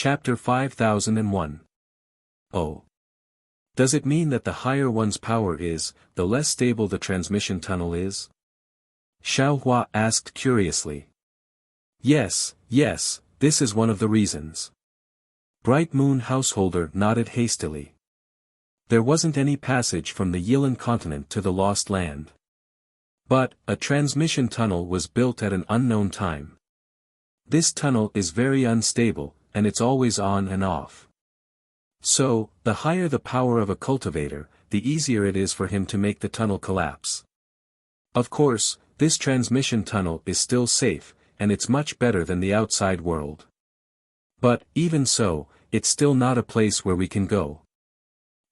Chapter 5001. Oh. Does it mean that the higher one's power is, the less stable the transmission tunnel is? Xiao Hua asked curiously. Yes, this is one of the reasons. Bright Moon Householder nodded hastily. There wasn't any passage from the Yilan continent to the Lost Land. But, a transmission tunnel was built at an unknown time. This tunnel is very unstable, and it's always on and off. So, the higher the power of a cultivator, the easier it is for him to make the tunnel collapse. Of course, this transmission tunnel is still safe, and it's much better than the outside world. But, even so, it's still not a place where we can go.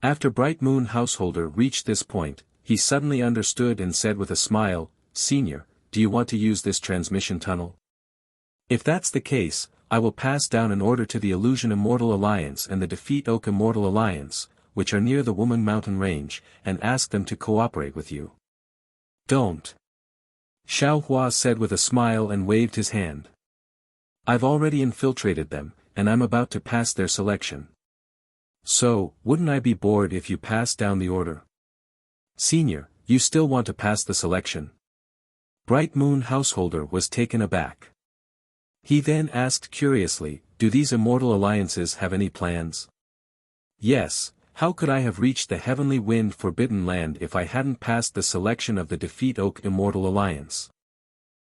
After Bright Moon Householder reached this point, he suddenly understood and said with a smile, "Senior, do you want to use this transmission tunnel? If that's the case, I will pass down an order to the Illusion Immortal Alliance and the Defeat Oak Immortal Alliance, which are near the Woman Mountain Range, and ask them to cooperate with you." "Don't." Xiao Hua said with a smile and waved his hand. "I've already infiltrated them, and I'm about to pass their selection. So, wouldn't I be bored if you passed down the order?" "Senior, you still want to pass the selection?" Bright Moon Householder was taken aback. He then asked curiously, "Do these immortal alliances have any plans?" "Yes, how could I have reached the Heavenly Wind Forbidden Land if I hadn't passed the selection of the Defeat Oak Immortal Alliance?"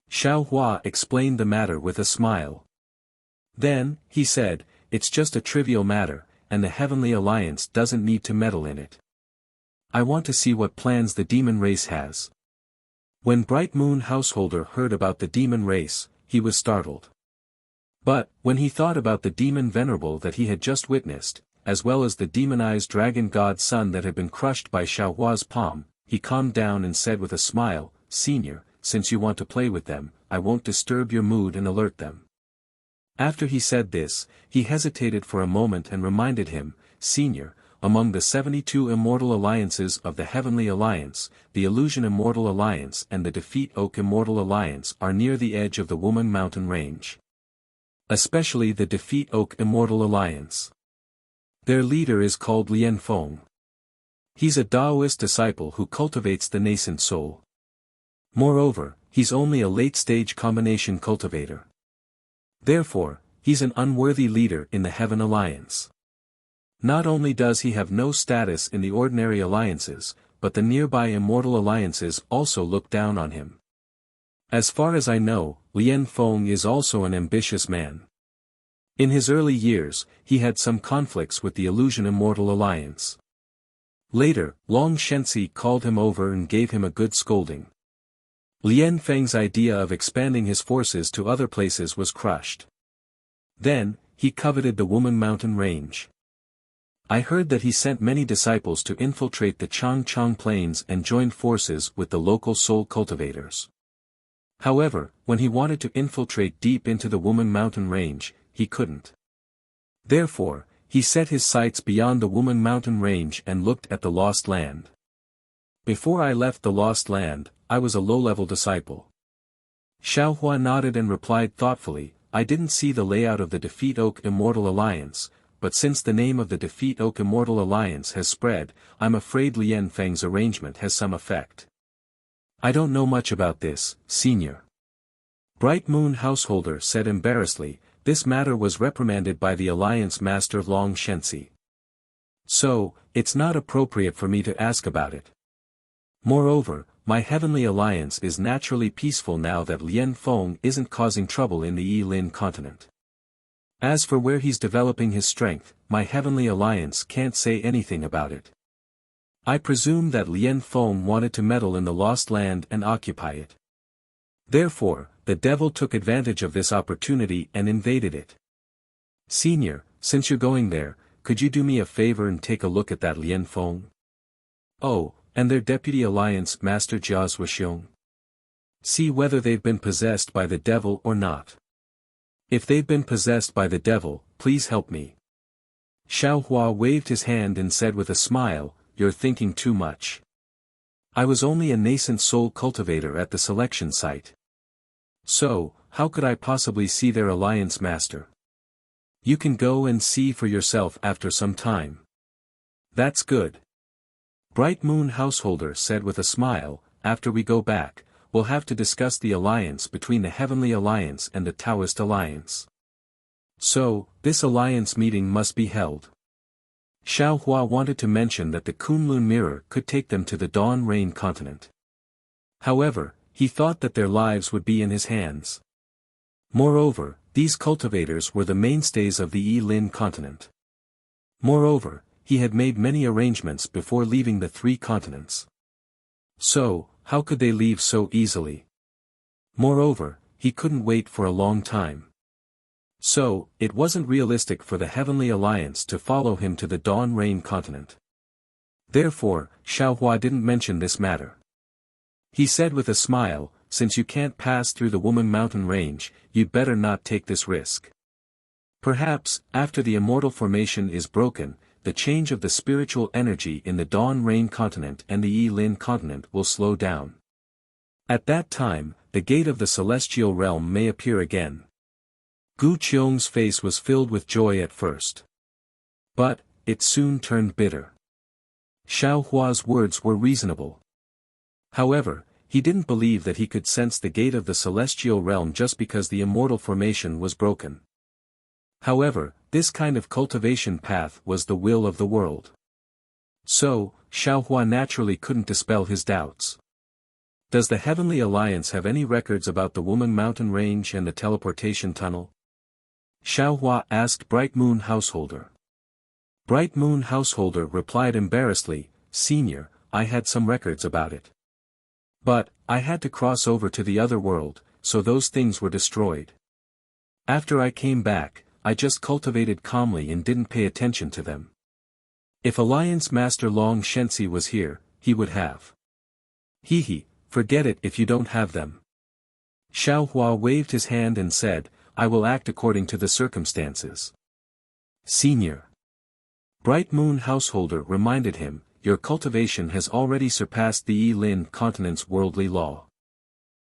Xiao Hua explained the matter with a smile. Then, he said, "It's just a trivial matter, and the Heavenly Alliance doesn't need to meddle in it. I want to see what plans the demon race has." When Bright Moon Householder heard about the demon race, he was startled. But, when he thought about the demon venerable that he had just witnessed, as well as the demonized dragon god son that had been crushed by Xiao Hua's palm, he calmed down and said with a smile, "Senior, since you want to play with them, I won't disturb your mood and alert them." After he said this, he hesitated for a moment and reminded him, "Senior, among the 72 immortal alliances of the Heavenly Alliance, the Illusion Immortal Alliance and the Defeat Oak Immortal Alliance are near the edge of the Woman Mountain Range. Especially the Defeat Oak Immortal Alliance. Their leader is called Lian Feng. He's a Taoist disciple who cultivates the nascent soul. Moreover, he's only a late-stage combination cultivator. Therefore, he's an unworthy leader in the Heaven Alliance. Not only does he have no status in the ordinary alliances, but the nearby immortal alliances also look down on him. As far as I know, Lian Feng is also an ambitious man. In his early years, he had some conflicts with the Illusion Immortal Alliance. Later, Long Shensi called him over and gave him a good scolding. Lian Feng's idea of expanding his forces to other places was crushed. Then, he coveted the Woman Mountain Range. I heard that he sent many disciples to infiltrate the Changchang Plains and join forces with the local soul cultivators. However, when he wanted to infiltrate deep into the Woman Mountain Range, he couldn't. Therefore, he set his sights beyond the Woman Mountain Range and looked at the Lost Land. Before I left the Lost Land, I was a low-level disciple. Xiao Hua nodded and replied thoughtfully, "I didn't see the layout of the Defeat Oak Immortal Alliance, but since the name of the Defeat Oak Immortal Alliance has spread, I'm afraid Lian Feng's arrangement has some effect." "I don't know much about this, Senior." Bright Moon Householder said embarrassedly, "This matter was reprimanded by the Alliance Master Long Shensi. So, it's not appropriate for me to ask about it. Moreover, my Heavenly Alliance is naturally peaceful now that Lian Feng isn't causing trouble in the Yilin continent. As for where he's developing his strength, my Heavenly Alliance can't say anything about it. I presume that Lian Feng wanted to meddle in the Lost Land and occupy it. Therefore, the devil took advantage of this opportunity and invaded it. Senior, since you're going there, could you do me a favor and take a look at that Lian Feng? Oh, and their Deputy Alliance Master Jia Zhuxiong. See whether they've been possessed by the devil or not. If they've been possessed by the devil, please help me." Xiao Hua waved his hand and said with a smile, "You're thinking too much. I was only a nascent soul cultivator at the selection site. So, how could I possibly see their alliance master? You can go and see for yourself after some time. That's good. Bright Moon Householder said with a smile, after we go back, we'll have to discuss the alliance between the Heavenly Alliance and the Taoist Alliance. So, this alliance meeting must be held. Xiao Hua wanted to mention that the Kunlun mirror could take them to the Dawn Rain continent. However, he thought that their lives would be in his hands. Moreover, these cultivators were the mainstays of the Yi-Lin continent. Moreover, he had made many arrangements before leaving the three continents. So, how could they leave so easily? Moreover, he couldn't wait for a long time. So, it wasn't realistic for the Heavenly Alliance to follow him to the Dawn Rain continent. Therefore, Xiaohua didn't mention this matter. He said with a smile, since you can't pass through the Woman Mountain Range, you'd better not take this risk. Perhaps, after the immortal formation is broken, the change of the spiritual energy in the Dawn Rain continent and the Yi-Lin continent will slow down. At that time, the gate of the celestial realm may appear again. Gu Qiong's face was filled with joy at first. But, it soon turned bitter. Xiao Hua's words were reasonable. However, he didn't believe that he could sense the gate of the celestial realm just because the immortal formation was broken. However, this kind of cultivation path was the will of the world. So, Xiao Hua naturally couldn't dispel his doubts. Does the Heavenly Alliance have any records about the Woman Mountain Range and the teleportation tunnel? Xiao Hua asked Bright Moon Householder. Bright Moon Householder replied embarrassedly, Senior, I had some records about it. But, I had to cross over to the other world, so those things were destroyed. After I came back, I just cultivated calmly and didn't pay attention to them. If Alliance Master Long Shensi was here, he would have. Hehe, forget it if you don't have them. Xiao Hua waved his hand and said, I will act according to the circumstances. Senior. Bright Moon Householder reminded him, your cultivation has already surpassed the Yi-Lin continent's worldly law.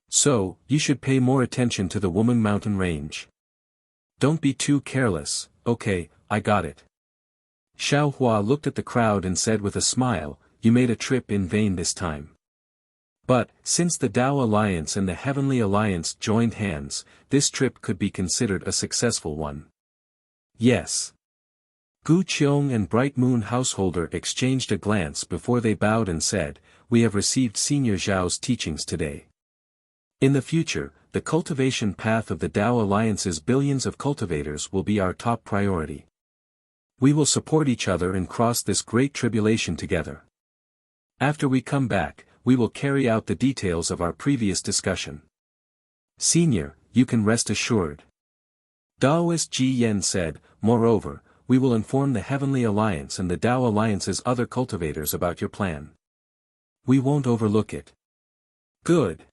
So, you should pay more attention to the Woman Mountain Range. Don't be too careless. Okay, I got it. Xiao Hua looked at the crowd and said with a smile, you made a trip in vain this time. But, since the Tao Alliance and the Heavenly Alliance joined hands, this trip could be considered a successful one. Yes. Gu Qiong and Bright Moon Householder exchanged a glance before they bowed and said, we have received Senior Zhao's teachings today. In the future, the cultivation path of the Tao Alliance's billions of cultivators will be our top priority. We will support each other and cross this great tribulation together. After we come back, we will carry out the details of our previous discussion. Senior, you can rest assured. Daoist Ji Yen said, moreover, we will inform the Heavenly Alliance and the Tao Alliance's other cultivators about your plan. We won't overlook it. Good.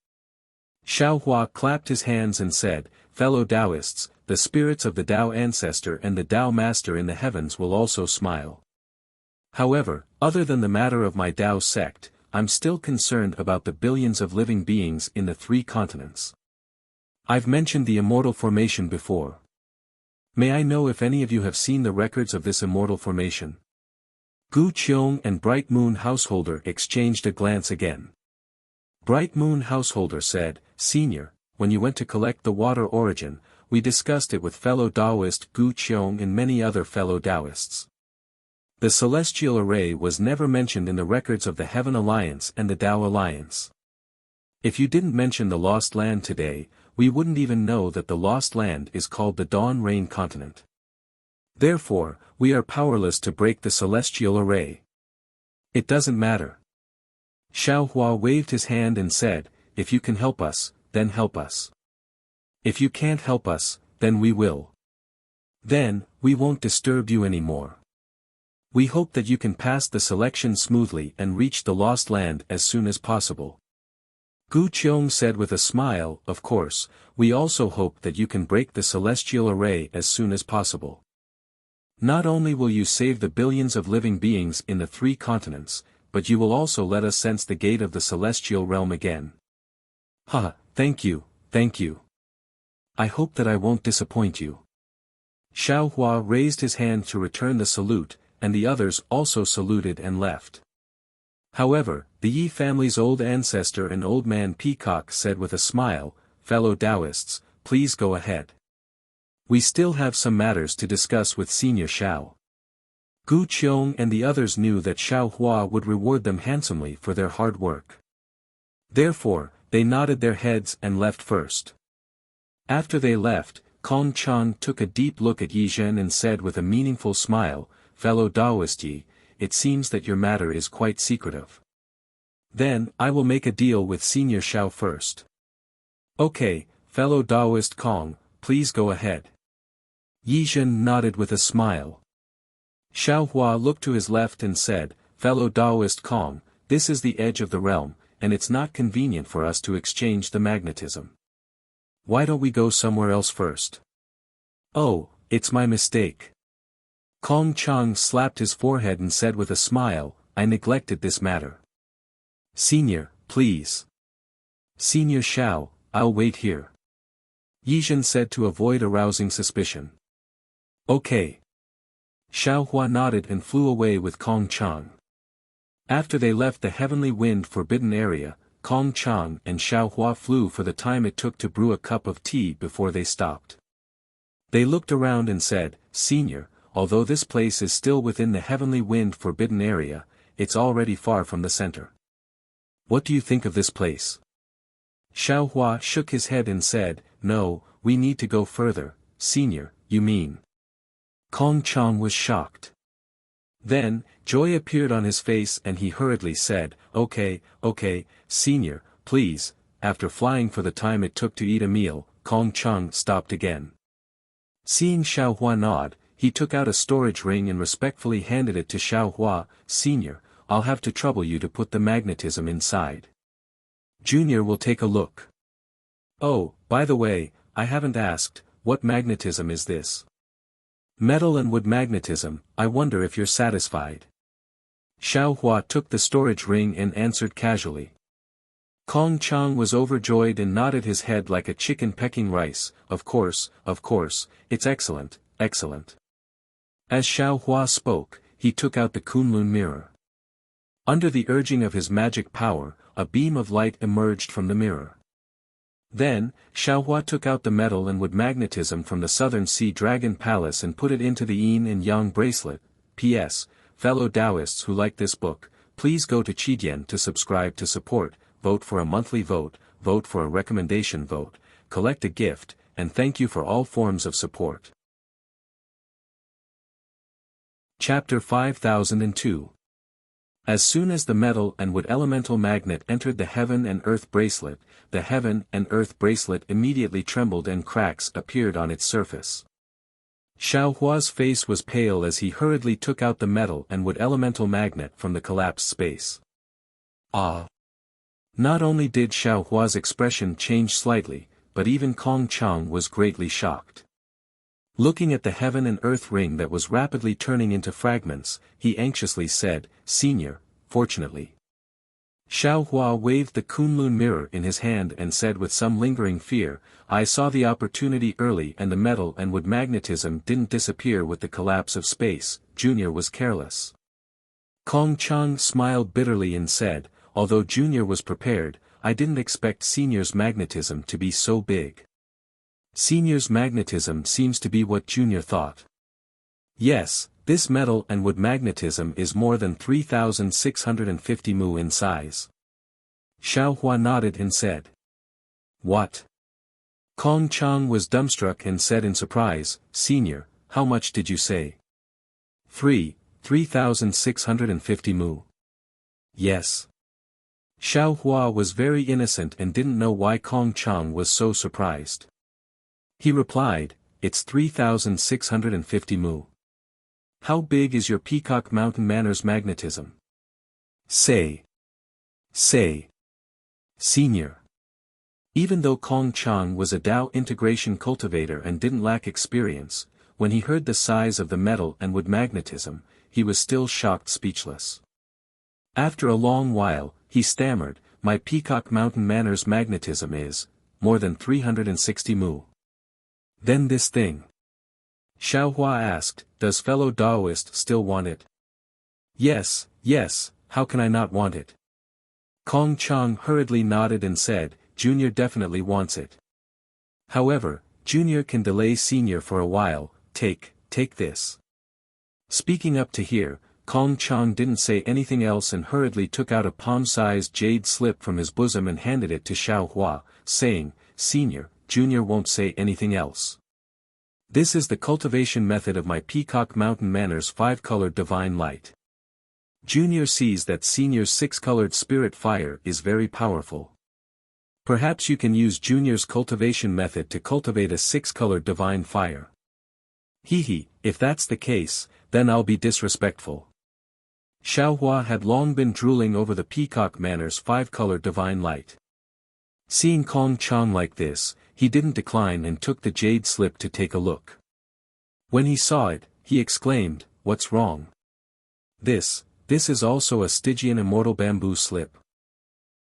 Xiao Hua clapped his hands and said, fellow Taoists, the spirits of the Tao Ancestor and the Tao Master in the heavens will also smile. However, other than the matter of my Tao sect, I'm still concerned about the billions of living beings in the three continents. I've mentioned the immortal formation before. May I know if any of you have seen the records of this immortal formation? Gu Qiong and Bright Moon Householder exchanged a glance again. Bright Moon Householder said, Senior, when you went to collect the water origin, we discussed it with fellow Taoist Gu Qiong and many other fellow Taoists. The celestial array was never mentioned in the records of the Heaven Alliance and the Tao Alliance. If you didn't mention the Lost Land today, we wouldn't even know that the Lost Land is called the Dawn Rain continent. Therefore, we are powerless to break the celestial array. It doesn't matter. Xiao Hua waved his hand and said, if you can help us, then help us. If you can't help us, then we will. Then, we won't disturb you anymore. We hope that you can pass the selection smoothly and reach the Lost Land as soon as possible. Gu Qiong said with a smile, of course, we also hope that you can break the celestial array as soon as possible. Not only will you save the billions of living beings in the three continents, but you will also let us sense the gate of the celestial realm again. Haha, thank you, thank you. I hope that I won't disappoint you. Xiao Hua raised his hand to return the salute, and the others also saluted and left. However, the Yi family's old ancestor and old man Peacock said with a smile, "Fellow Taoists, please go ahead. We still have some matters to discuss with Senior Xiao." Gu Qiong and the others knew that Xiao Hua would reward them handsomely for their hard work. Therefore, they nodded their heads and left first. After they left, Kong Chang took a deep look at Yi Zhen and said with a meaningful smile, "Fellow Taoist Yi, it seems that your matter is quite secretive. Then, I will make a deal with Senior Xiao first." "Okay, fellow Taoist Kong, please go ahead." Yi Zhen nodded with a smile. Xiao Hua looked to his left and said, "Fellow Taoist Kong, this is the edge of the realm, and it's not convenient for us to exchange the magnetism. Why don't we go somewhere else first?" "Oh, it's my mistake." Kong Chang slapped his forehead and said with a smile, "I neglected this matter. Senior, please." "Senior Xiao, I'll wait here," Yi Zhen said to avoid arousing suspicion. "Okay." Xiao Hua nodded and flew away with Kong Chang. After they left the heavenly wind forbidden area, Kong Chang and Xiao Hua flew for the time it took to brew a cup of tea before they stopped. They looked around and said, "Senior, although this place is still within the heavenly wind forbidden area, it's already far from the center. What do you think of this place?" Xiao Hua shook his head and said, "No, we need to go further." "Senior, you mean?" Kong Chang was shocked. Then, joy appeared on his face and he hurriedly said, Okay, Senior, please." After flying for the time it took to eat a meal, Kong Chang stopped again. Seeing Xiao Hua nod, he took out a storage ring and respectfully handed it to Xiao Hua. "Senior, I'll have to trouble you to put the magnetism inside. Junior will take a look. Oh, by the way, I haven't asked, what magnetism is this?" "Metal and wood magnetism. I wonder if you're satisfied." Xiao Hua took the storage ring and answered casually. Kong Chang was overjoyed and nodded his head like a chicken pecking rice. Of course, it's excellent, excellent." As Xiao Hua spoke, he took out the Kunlun mirror. Under the urging of his magic power, a beam of light emerged from the mirror. Then, Xiao Hua took out the metal and wood magnetism from the Southern Sea Dragon Palace and put it into the Yin and Yang bracelet. P.S. Fellow Taoists who like this book, please go to Qidian to subscribe to support, vote for a monthly vote, vote for a recommendation vote, collect a gift, and thank you for all forms of support. Chapter 5002. As soon as the metal and wood elemental magnet entered the heaven and earth bracelet, the heaven and earth bracelet immediately trembled and cracks appeared on its surface. Xiao Hua's face was pale as he hurriedly took out the metal and wood elemental magnet from the collapsed space. Ah! Not only did Xiao Hua's expression change slightly, but even Kong Chang was greatly shocked. Looking at the heaven and earth ring that was rapidly turning into fragments, he anxiously said, "Senior, fortunately." Xiao Hua waved the Kunlun mirror in his hand and said with some lingering fear, "I saw the opportunity early and the metal and wood magnetism didn't disappear with the collapse of space. Junior was careless." Kong Chang smiled bitterly and said, "Although Junior was prepared, I didn't expect Senior's magnetism to be so big." "Senior's magnetism seems to be what Junior thought." "Yes, this metal and wood magnetism is more than 3,650 mu in size." Xiao Hua nodded and said. "What?" Kong Chang was dumbstruck and said in surprise, "Senior, how much did you say?" 3,650 mu. "Yes." Xiao Hua was very innocent and didn't know why Kong Chang was so surprised. He replied, "It's 3,650 mu. How big is your Peacock Mountain Manor's magnetism?" Say, Senior. Even though Kong Chang was a Dao integration cultivator and didn't lack experience, when he heard the size of the metal and wood magnetism, he was still shocked speechless. After a long while, he stammered, "My Peacock Mountain Manor's magnetism is more than 360 mu. Then this thing. Xiaohua asked, does fellow Daoist still want it? Yes, yes, how can I not want it? Kong Chang hurriedly nodded and said, Junior definitely wants it. However, Junior can delay Senior for a while, take this. Speaking up to here, Kong Chang didn't say anything else and hurriedly took out a palm-sized jade slip from his bosom and handed it to Xiaohua, saying, Senior, Junior won't say anything else. This is the cultivation method of my Peacock Mountain Manor's 5-colored divine light. Junior sees that Senior's 6-colored spirit fire is very powerful. Perhaps you can use Junior's cultivation method to cultivate a 6-colored divine fire. Hehe, if that's the case, then I'll be disrespectful. Xiaohua had long been drooling over the Peacock Manor's 5-colored divine light. Seeing Kong Chang like this, he didn't decline and took the jade slip to take a look. When he saw it, he exclaimed, what's wrong? This is also a Stygian immortal bamboo slip.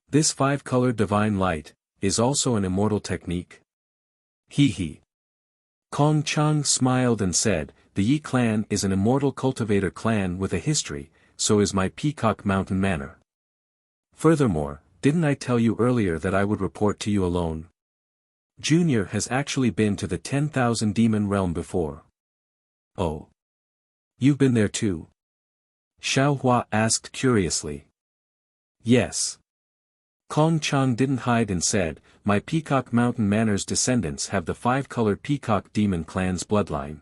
This 5-colored divine light is also an immortal technique. Hehe. Kong Chang smiled and said, the Yi clan is an immortal cultivator clan with a history, so is my Peacock Mountain Manor. Furthermore, didn't I tell you earlier that I would report to you alone? Junior has actually been to the 10,000 demon realm before. Oh. You've been there too? Xiaohua asked curiously. Yes. Kong Chang didn't hide and said, my Peacock Mountain Manor's descendants have the 5-colored Peacock Demon clan's bloodline.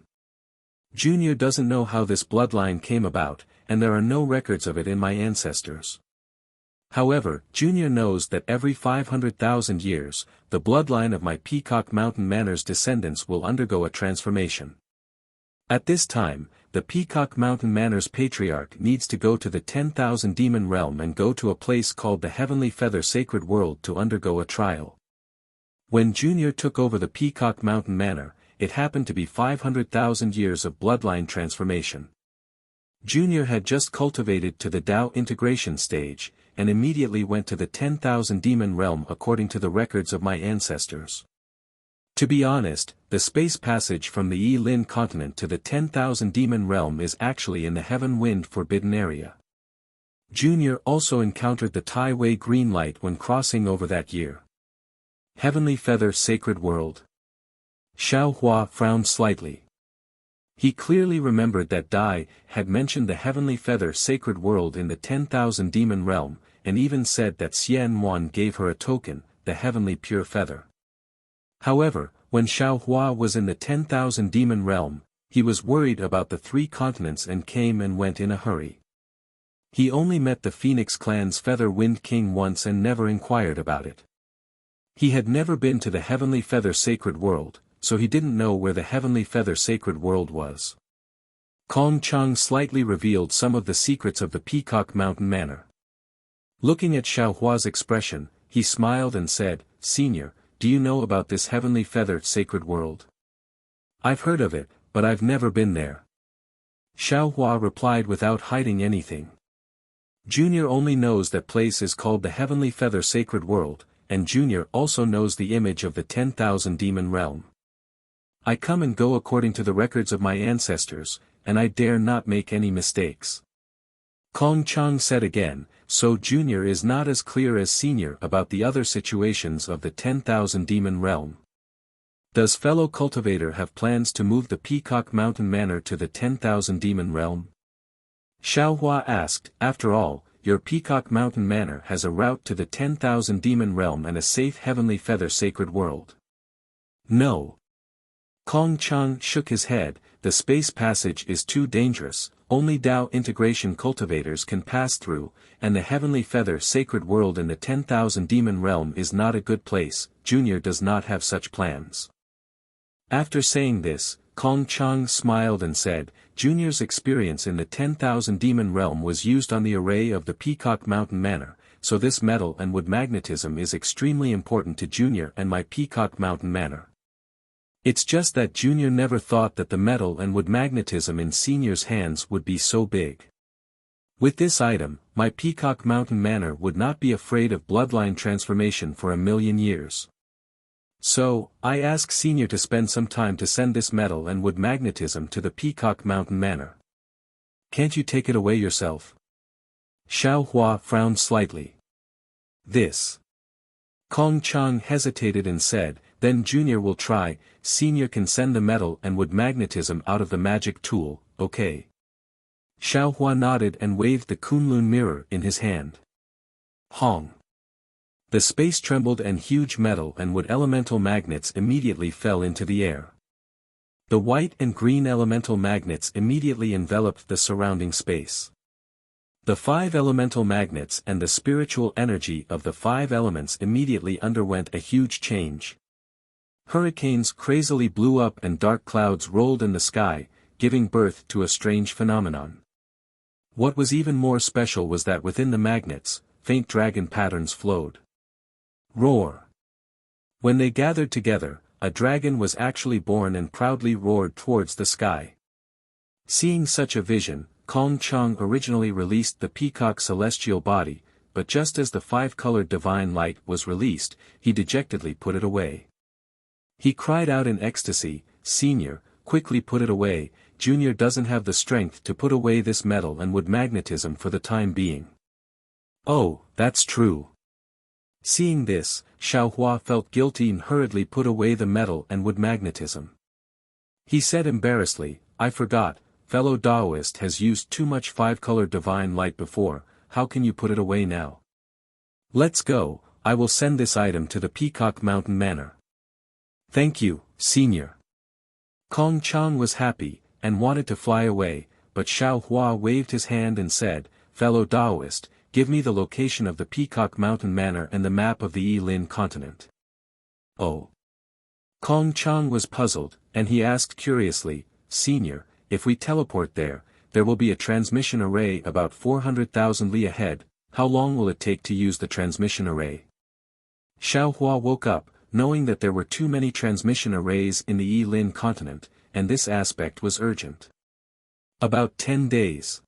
Junior doesn't know how this bloodline came about, and there are no records of it in my ancestors. However, Junior knows that every 500,000 years, the bloodline of my Peacock Mountain Manor's descendants will undergo a transformation. At this time, the Peacock Mountain Manor's patriarch needs to go to the 10,000 demon realm and go to a place called the Heavenly Feather Sacred World to undergo a trial. When Junior took over the Peacock Mountain Manor, it happened to be 500,000 years of bloodline transformation. Junior had just cultivated to the Dao integration stage, and immediately went to the 10,000 demon realm according to the records of my ancestors. To be honest, the space passage from the Yi Lin continent to the 10,000 demon realm is actually in the Heaven Wind Forbidden area. Junior also encountered the Tai Wei green light when crossing over that year. Heavenly Feather Sacred World. Xiaohua frowned slightly. He clearly remembered that Dai had mentioned the Heavenly Feather Sacred World in the 10,000 demon realm, and even said that Xian Wan gave her a token, the Heavenly Pure Feather. However, when Xiaohua was in the 10,000 demon realm, he was worried about the 3 continents and came and went in a hurry. He only met the Phoenix clan's Feather Wind King once and never inquired about it. He had never been to the Heavenly Feather Sacred World, so he didn't know where the Heavenly Feather Sacred World was. Kong Chang slightly revealed some of the secrets of the Peacock Mountain Manor. Looking at Xiaohua's expression, he smiled and said, Senior, do you know about this Heavenly Feather Sacred World? I've heard of it, but I've never been there. Xiaohua replied without hiding anything. Junior only knows that place is called the Heavenly Feather Sacred World, and Junior also knows the image of the 10,000 demon realm. I come and go according to the records of my ancestors, and I dare not make any mistakes. Kong Chang said again, so Junior is not as clear as Senior about the other situations of the 10,000 demon realm. Does fellow cultivator have plans to move the Peacock Mountain Manor to the 10,000 demon realm? Xiaohua asked, after all, your Peacock Mountain Manor has a route to the 10,000 demon realm and a safe Heavenly Feather Sacred World. No. Kong Chang shook his head, the space passage is too dangerous, only Dao integration cultivators can pass through, and the Heavenly Feather Sacred World in the 10,000 demon realm is not a good place, Junior does not have such plans. After saying this, Kong Chang smiled and said, Junior's experience in the 10,000 demon realm was used on the array of the Peacock Mountain Manor, so this metal and wood magnetism is extremely important to Junior and my Peacock Mountain Manor. It's just that Junior never thought that the metal and wood magnetism in Senior's hands would be so big. With this item, my Peacock Mountain Manor would not be afraid of bloodline transformation for 1,000,000 years. So, I ask Senior to spend some time to send this metal and wood magnetism to the Peacock Mountain Manor. Can't you take it away yourself? Xiao Hua frowned slightly. This. Kong Chang hesitated and said, then Junior will try. Senior can send the metal and wood magnetism out of the magic tool, okay? Xiao Hua nodded and waved the Kunlun mirror in his hand. Hong. The space trembled and huge metal and wood elemental magnets immediately fell into the air. The white and green elemental magnets immediately enveloped the surrounding space. The 5 elemental magnets and the spiritual energy of the 5 elements immediately underwent a huge change. Hurricanes crazily blew up and dark clouds rolled in the sky, giving birth to a strange phenomenon. What was even more special was that within the magnets, faint dragon patterns flowed. Roar. When they gathered together, a dragon was actually born and proudly roared towards the sky. Seeing such a vision, Kong Chang originally released the peacock celestial body, but just as the 5-colored divine light was released, he dejectedly put it away. He cried out in ecstasy, Senior, quickly put it away. Junior doesn't have the strength to put away this metal and wood magnetism for the time being. Oh, that's true. Seeing this, Xiao Hua felt guilty and hurriedly put away the metal and wood magnetism. He said embarrassedly, I forgot, fellow Taoist has used too much 5-colored divine light before, how can you put it away now? Let's go, I will send this item to the Peacock Mountain Manor. Thank you, Senior. Kong Chang was happy, and wanted to fly away, but Xiao Hua waved his hand and said, fellow Taoist, give me the location of the Peacock Mountain Manor and the map of the Yilin continent. Oh. Kong Chang was puzzled, and he asked curiously, Senior, if we teleport there, there will be a transmission array about 400,000 li ahead, how long will it take to use the transmission array? Xiao Hua woke up, knowing that there were too many transmission arrays in the Yilin continent, and this aspect was urgent. About 10 days.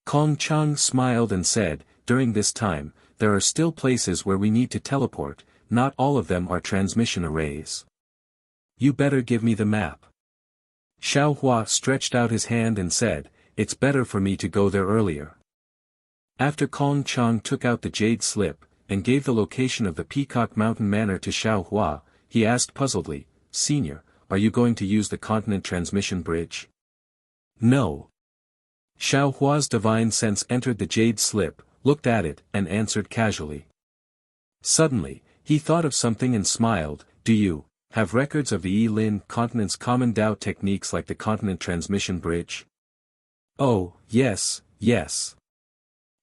Kong Chang smiled and said, during this time, there are still places where we need to teleport, not all of them are transmission arrays. You better give me the map. Xiao Hua stretched out his hand and said, it's better for me to go there earlier. After Kong Chang took out the jade slip, and gave the location of the Peacock Mountain Manor to Xiao Hua, he asked puzzledly, Senior, are you going to use the continent transmission bridge? No. Xiao Hua's divine sense entered the jade slip, looked at it, and answered casually. Suddenly, he thought of something and smiled, do you have records of the Yilin continent's common Dao techniques like the continent transmission bridge? Oh, yes, yes.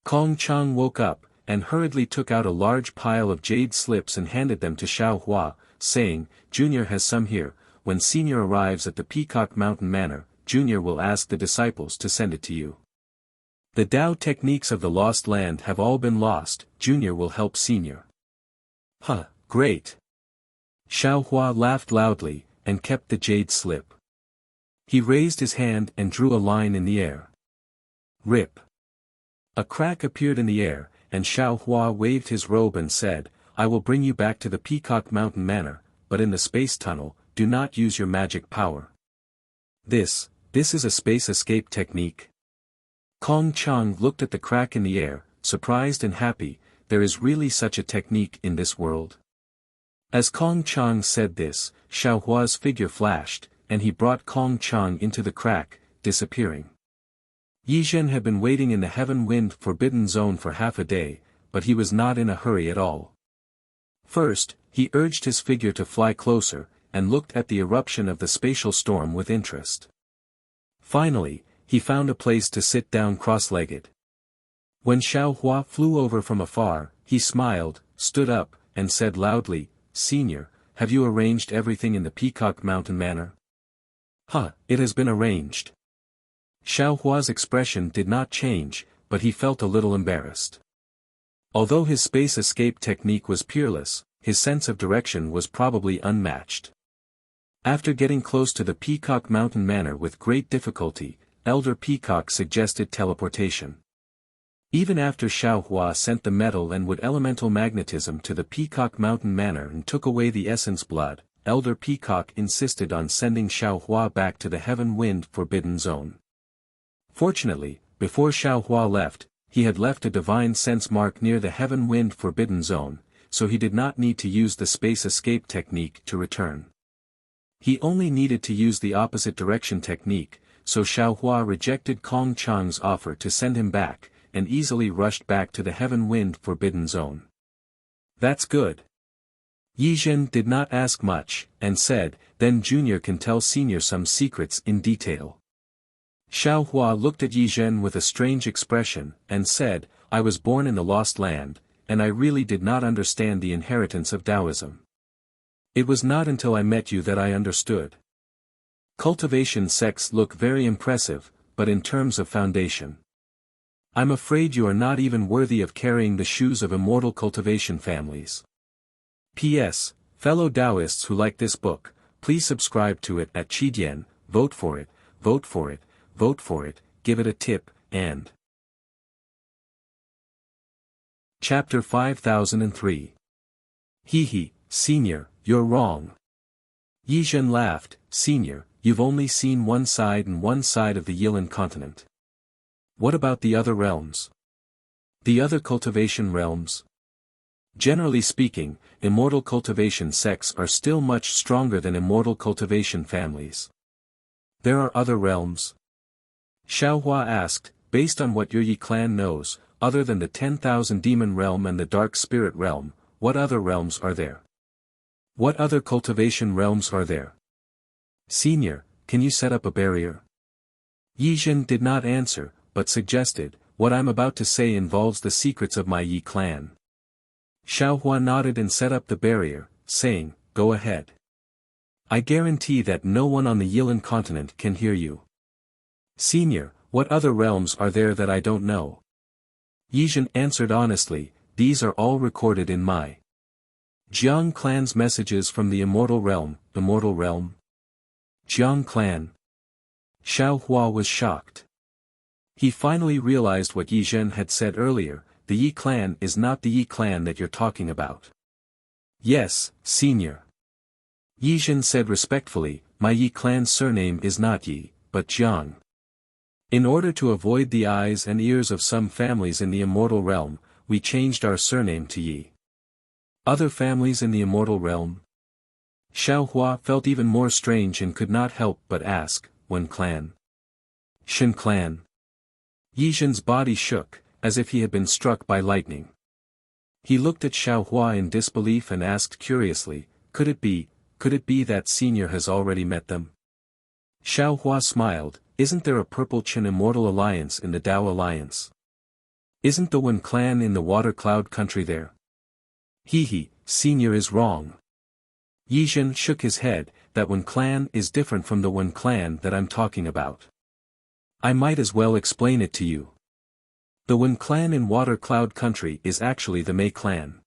Kong Chang woke up, and hurriedly took out a large pile of jade slips and handed them to Xiao Hua, saying, Junior has some here, when Senior arrives at the Peacock Mountain Manor, Junior will ask the disciples to send it to you. The Dao techniques of the lost land have all been lost, Junior will help Senior. Huh, great. Xiao Hua laughed loudly, and kept the jade slip. He raised his hand and drew a line in the air. Rip. A crack appeared in the air, and Xiao Hua waved his robe and said, I will bring you back to the Peacock Mountain Manor, but in the space tunnel, do not use your magic power. This is a space escape technique. Kong Chang looked at the crack in the air, surprised and happy, there is really such a technique in this world. As Kong Chang said this, Xiao Hua's figure flashed, and he brought Kong Chang into the crack, disappearing. Yizhen had been waiting in the heaven wind forbidden zone for half a day, but he was not in a hurry at all. First, he urged his figure to fly closer, and looked at the eruption of the spatial storm with interest. Finally, he found a place to sit down cross-legged. When Xiao Hua flew over from afar, he smiled, stood up, and said loudly, Senior, have you arranged everything in the Peacock Mountain Manor? It has been arranged. Xiao Hua's expression did not change, but he felt a little embarrassed. Although his space escape technique was peerless, his sense of direction was probably unmatched. After getting close to the Peacock Mountain Manor with great difficulty, Elder Peacock suggested teleportation. Even after Xiaohua sent the metal and wood elemental magnetism to the Peacock Mountain Manor and took away the essence blood, Elder Peacock insisted on sending Xiaohua back to the Heaven Wind Forbidden Zone. Fortunately, before Xiaohua left, he had left a divine sense mark near the Heaven Wind Forbidden Zone, so he did not need to use the space escape technique to return. He only needed to use the opposite direction technique, so Xiaohua rejected Kong Chang's offer to send him back, and easily rushed back to the Heaven Wind Forbidden Zone. That's good. Yi Zhen did not ask much, and said, then Junior can tell Senior some secrets in detail. Xiaohua looked at Yi Zhen with a strange expression, and said, I was born in the Lost Land, and I really did not understand the inheritance of Taoism. It was not until I met you that I understood. Cultivation sects look very impressive, but in terms of foundation, I'm afraid you are not even worthy of carrying the shoes of immortal cultivation families. P.S. Fellow Taoists who like this book, please subscribe to it at Qidian, vote for it, vote for it, vote for it, give it a tip, and... Chapter 5003. Hee, Senior, you're wrong. Yi Zhen laughed, Senior, you've only seen one side and one side of the Yilan continent. What about the other realms? The other cultivation realms? Generally speaking, immortal cultivation sects are still much stronger than immortal cultivation families. There are other realms? Xiaohua asked, based on what your Yi clan knows, other than the 10,000 demon realm and the dark spirit realm, what other realms are there? What other cultivation realms are there? Senior, can you set up a barrier? Yi Zhen did not answer, but suggested, what I'm about to say involves the secrets of my Yi clan. Xiaohua nodded and set up the barrier, saying, go ahead. I guarantee that no one on the Yilan continent can hear you. Senior, what other realms are there that I don't know? Yi Zhen answered honestly, these are all recorded in my Jiang clan's messages from the immortal realm. Jiang clan. Xiaohua was shocked. He finally realized what Yi Zhen had said earlier, the Yi clan is not the Yi clan that you're talking about. Yes, Senior. Yi Zhen said respectfully, my Yi clan's surname is not Yi, but Jiang. In order to avoid the eyes and ears of some families in the immortal realm, we changed our surname to Yi. Other families in the immortal realm? Xiaohua felt even more strange and could not help but ask, Wen clan? Shen clan? Yi Zhen's body shook, as if he had been struck by lightning. He looked at Xiaohua in disbelief and asked curiously, could it be that Senior has already met them? Xiaohua smiled, isn't there a Purple Chin Immortal Alliance in the Tao Alliance? Isn't the Wen clan in the Water Cloud country there? Senior is wrong. Yi Zhen shook his head, that Wen clan is different from the Wen clan that I'm talking about. I might as well explain it to you. The Wen clan in Water Cloud country is actually the Mei clan.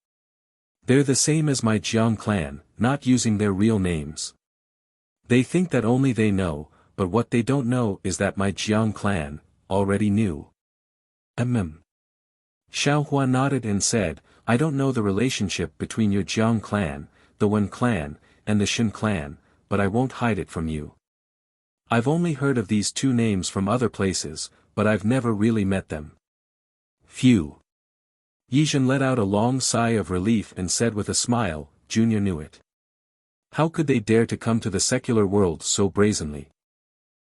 They're the same as my Jiang clan, not using their real names. They think that only they know, but what they don't know is that my Jiang clan already knew. Xiaohua nodded and said, I don't know the relationship between your Jiang clan, the Wen clan, and the Shen clan, but I won't hide it from you. I've only heard of these two names from other places, but I've never really met them. Phew. Yi Zhen let out a long sigh of relief and said with a smile, Junior knew it. How could they dare to come to the secular world so brazenly?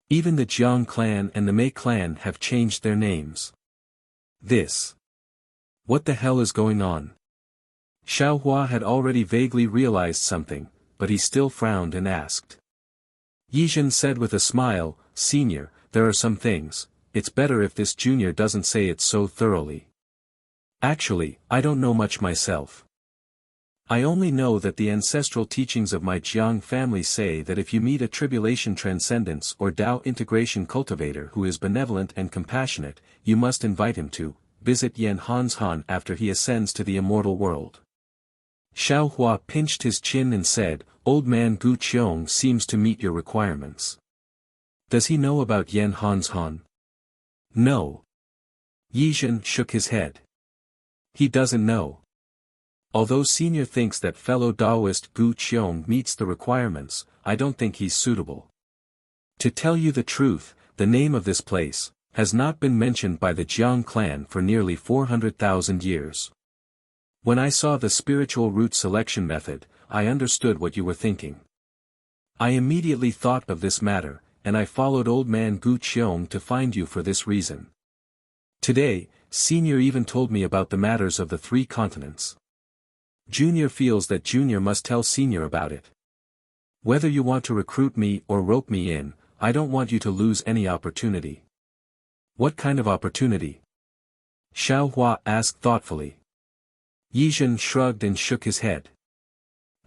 Even the Jiang clan and the Mei clan have changed their names. What the hell is going on? Xiaohua had already vaguely realized something, but he still frowned and asked. Yi Zhen said with a smile, Senior, there are some things, it's better if this junior doesn't say it so thoroughly. Actually, I don't know much myself. I only know that the ancestral teachings of my Jiang family say that if you meet a tribulation transcendence or Tao integration cultivator who is benevolent and compassionate, you must invite him to visit Yan Han's Han after he ascends to the immortal world. Xiaohua pinched his chin and said, Old man Gu Qiong seems to meet your requirements. Does he know about Yan Han's Han? No. Yizhen shook his head. He doesn't know. Although Senior thinks that fellow Taoist Gu Qiong meets the requirements, I don't think he's suitable. To tell you the truth, the name of this place has not been mentioned by the Jiang clan for nearly 400,000 years. When I saw the spiritual root selection method, I understood what you were thinking. I immediately thought of this matter, and I followed old man Gu Qiong to find you for this reason. Today, Senior even told me about the matters of the 3 continents. Junior feels that Junior must tell Senior about it. Whether you want to recruit me or rope me in, I don't want you to lose any opportunity. What kind of opportunity? Xiao Hua asked thoughtfully. Yizhen shrugged and shook his head.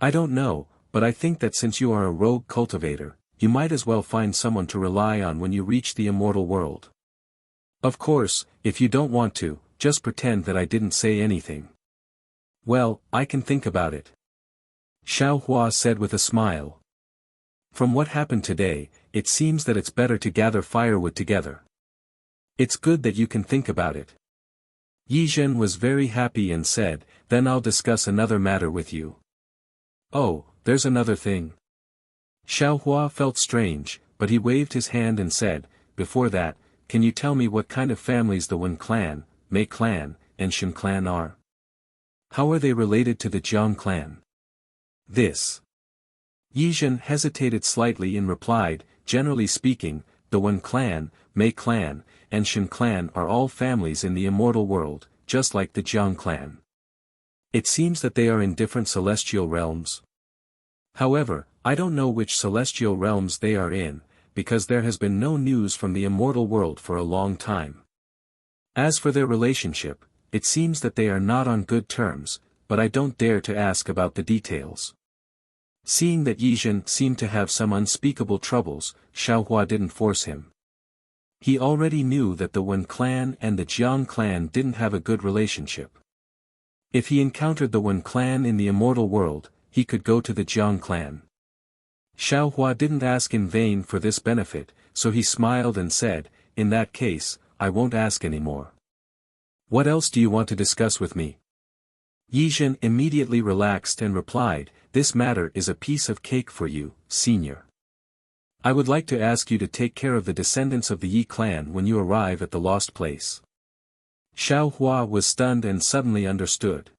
I don't know, but I think that since you are a rogue cultivator, you might as well find someone to rely on when you reach the immortal world. Of course, if you don't want to, just pretend that I didn't say anything. Well, I can think about it. Xiao Hua said with a smile. From what happened today, it seems that it's better to gather firewood together. It's good that you can think about it. Yizhen was very happy and said, then I'll discuss another matter with you. Oh, there's another thing. Xiao Hua felt strange, but he waved his hand and said, before that, can you tell me what kind of families the Wen clan, Mei clan, and Shen clan are? How are they related to the Jiang clan? This. Yizhen hesitated slightly and replied, generally speaking, the Wen clan, Mei clan, and Shen clan are all families in the immortal world, just like the Jiang clan. It seems that they are in different celestial realms. However, I don't know which celestial realms they are in, because there has been no news from the immortal world for a long time. As for their relationship, it seems that they are not on good terms, but I don't dare to ask about the details. Seeing that Yizhen seemed to have some unspeakable troubles, Xiao Hua didn't force him. He already knew that the Wen clan and the Jiang clan didn't have a good relationship. If he encountered the Wen clan in the immortal world, he could go to the Jiang clan. Xiao Hua didn't ask in vain for this benefit, so he smiled and said, in that case, I won't ask anymore. What else do you want to discuss with me? Yizhen immediately relaxed and replied, this matter is a piece of cake for you, Senior. I would like to ask you to take care of the descendants of the Yi clan when you arrive at the lost place. Xiao Hua was stunned and suddenly understood.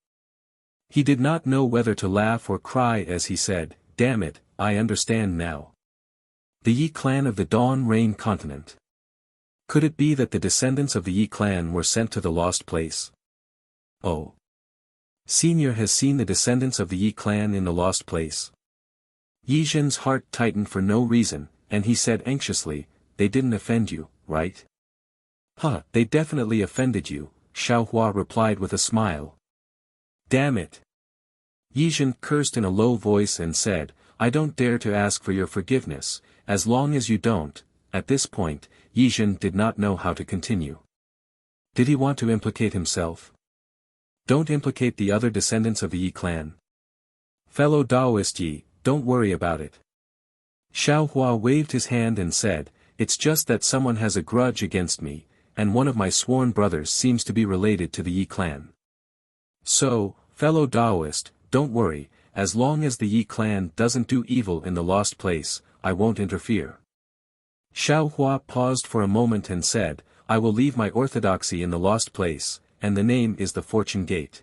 He did not know whether to laugh or cry as he said, damn it, I understand now. The Yi clan of the Dawn Rain continent. Could it be that the descendants of the Yi clan were sent to the lost place? Oh. Senior has seen the descendants of the Yi clan in the lost place. Yizhen's heart tightened for no reason, and he said anxiously, they didn't offend you, right? Huh, they definitely offended you, Xiao Hua replied with a smile. Damn it. Yizhen cursed in a low voice and said, I don't dare to ask for your forgiveness, as long as you don't. At this point, Yizhen did not know how to continue. Did he want to implicate himself? Don't implicate the other descendants of the Yi clan. Fellow Taoist Yi, don't worry about it. Xiao Hua waved his hand and said, it's just that someone has a grudge against me, and one of my sworn brothers seems to be related to the Yi clan. So, fellow Taoist, don't worry, as long as the Yi clan doesn't do evil in the lost place, I won't interfere. Xiao Hua paused for a moment and said, I will leave my orthodoxy in the lost place, and the name is the Fortune Gate.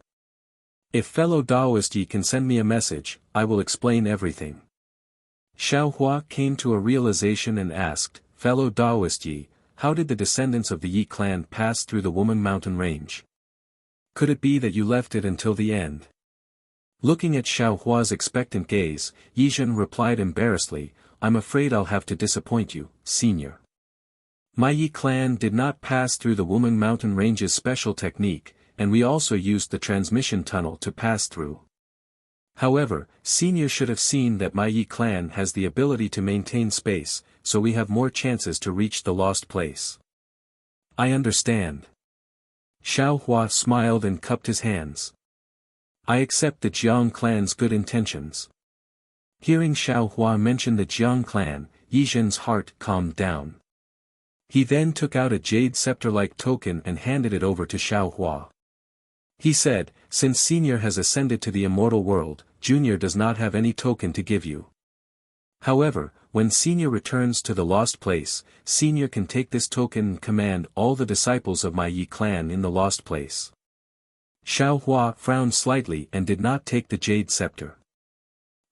If fellow Taoist Yi can send me a message, I will explain everything. Xiao Hua came to a realization and asked, fellow Taoist Yi, how did the descendants of the Yi clan pass through the Woman Mountain Range? Could it be that you left it until the end? Looking at Xiao Hua's expectant gaze, Yizhen replied embarrassedly, I'm afraid I'll have to disappoint you, Senior. My Yi clan did not pass through the Woman Mountain Range's special technique, and we also used the transmission tunnel to pass through. However, Senior should have seen that my Yi clan has the ability to maintain space, so we have more chances to reach the lost place. I understand. Xiao Hua smiled and cupped his hands. I accept the Jiang clan's good intentions. Hearing Xiao Hua mention the Jiang clan, Yizhen's heart calmed down. He then took out a jade scepter-like token and handed it over to Xiaohua. He said, "Since Senior has ascended to the immortal world, Junior does not have any token to give you. However, when Senior returns to the lost place, Senior can take this token and command all the disciples of my Yi clan in the lost place." Xiaohua frowned slightly and did not take the jade scepter.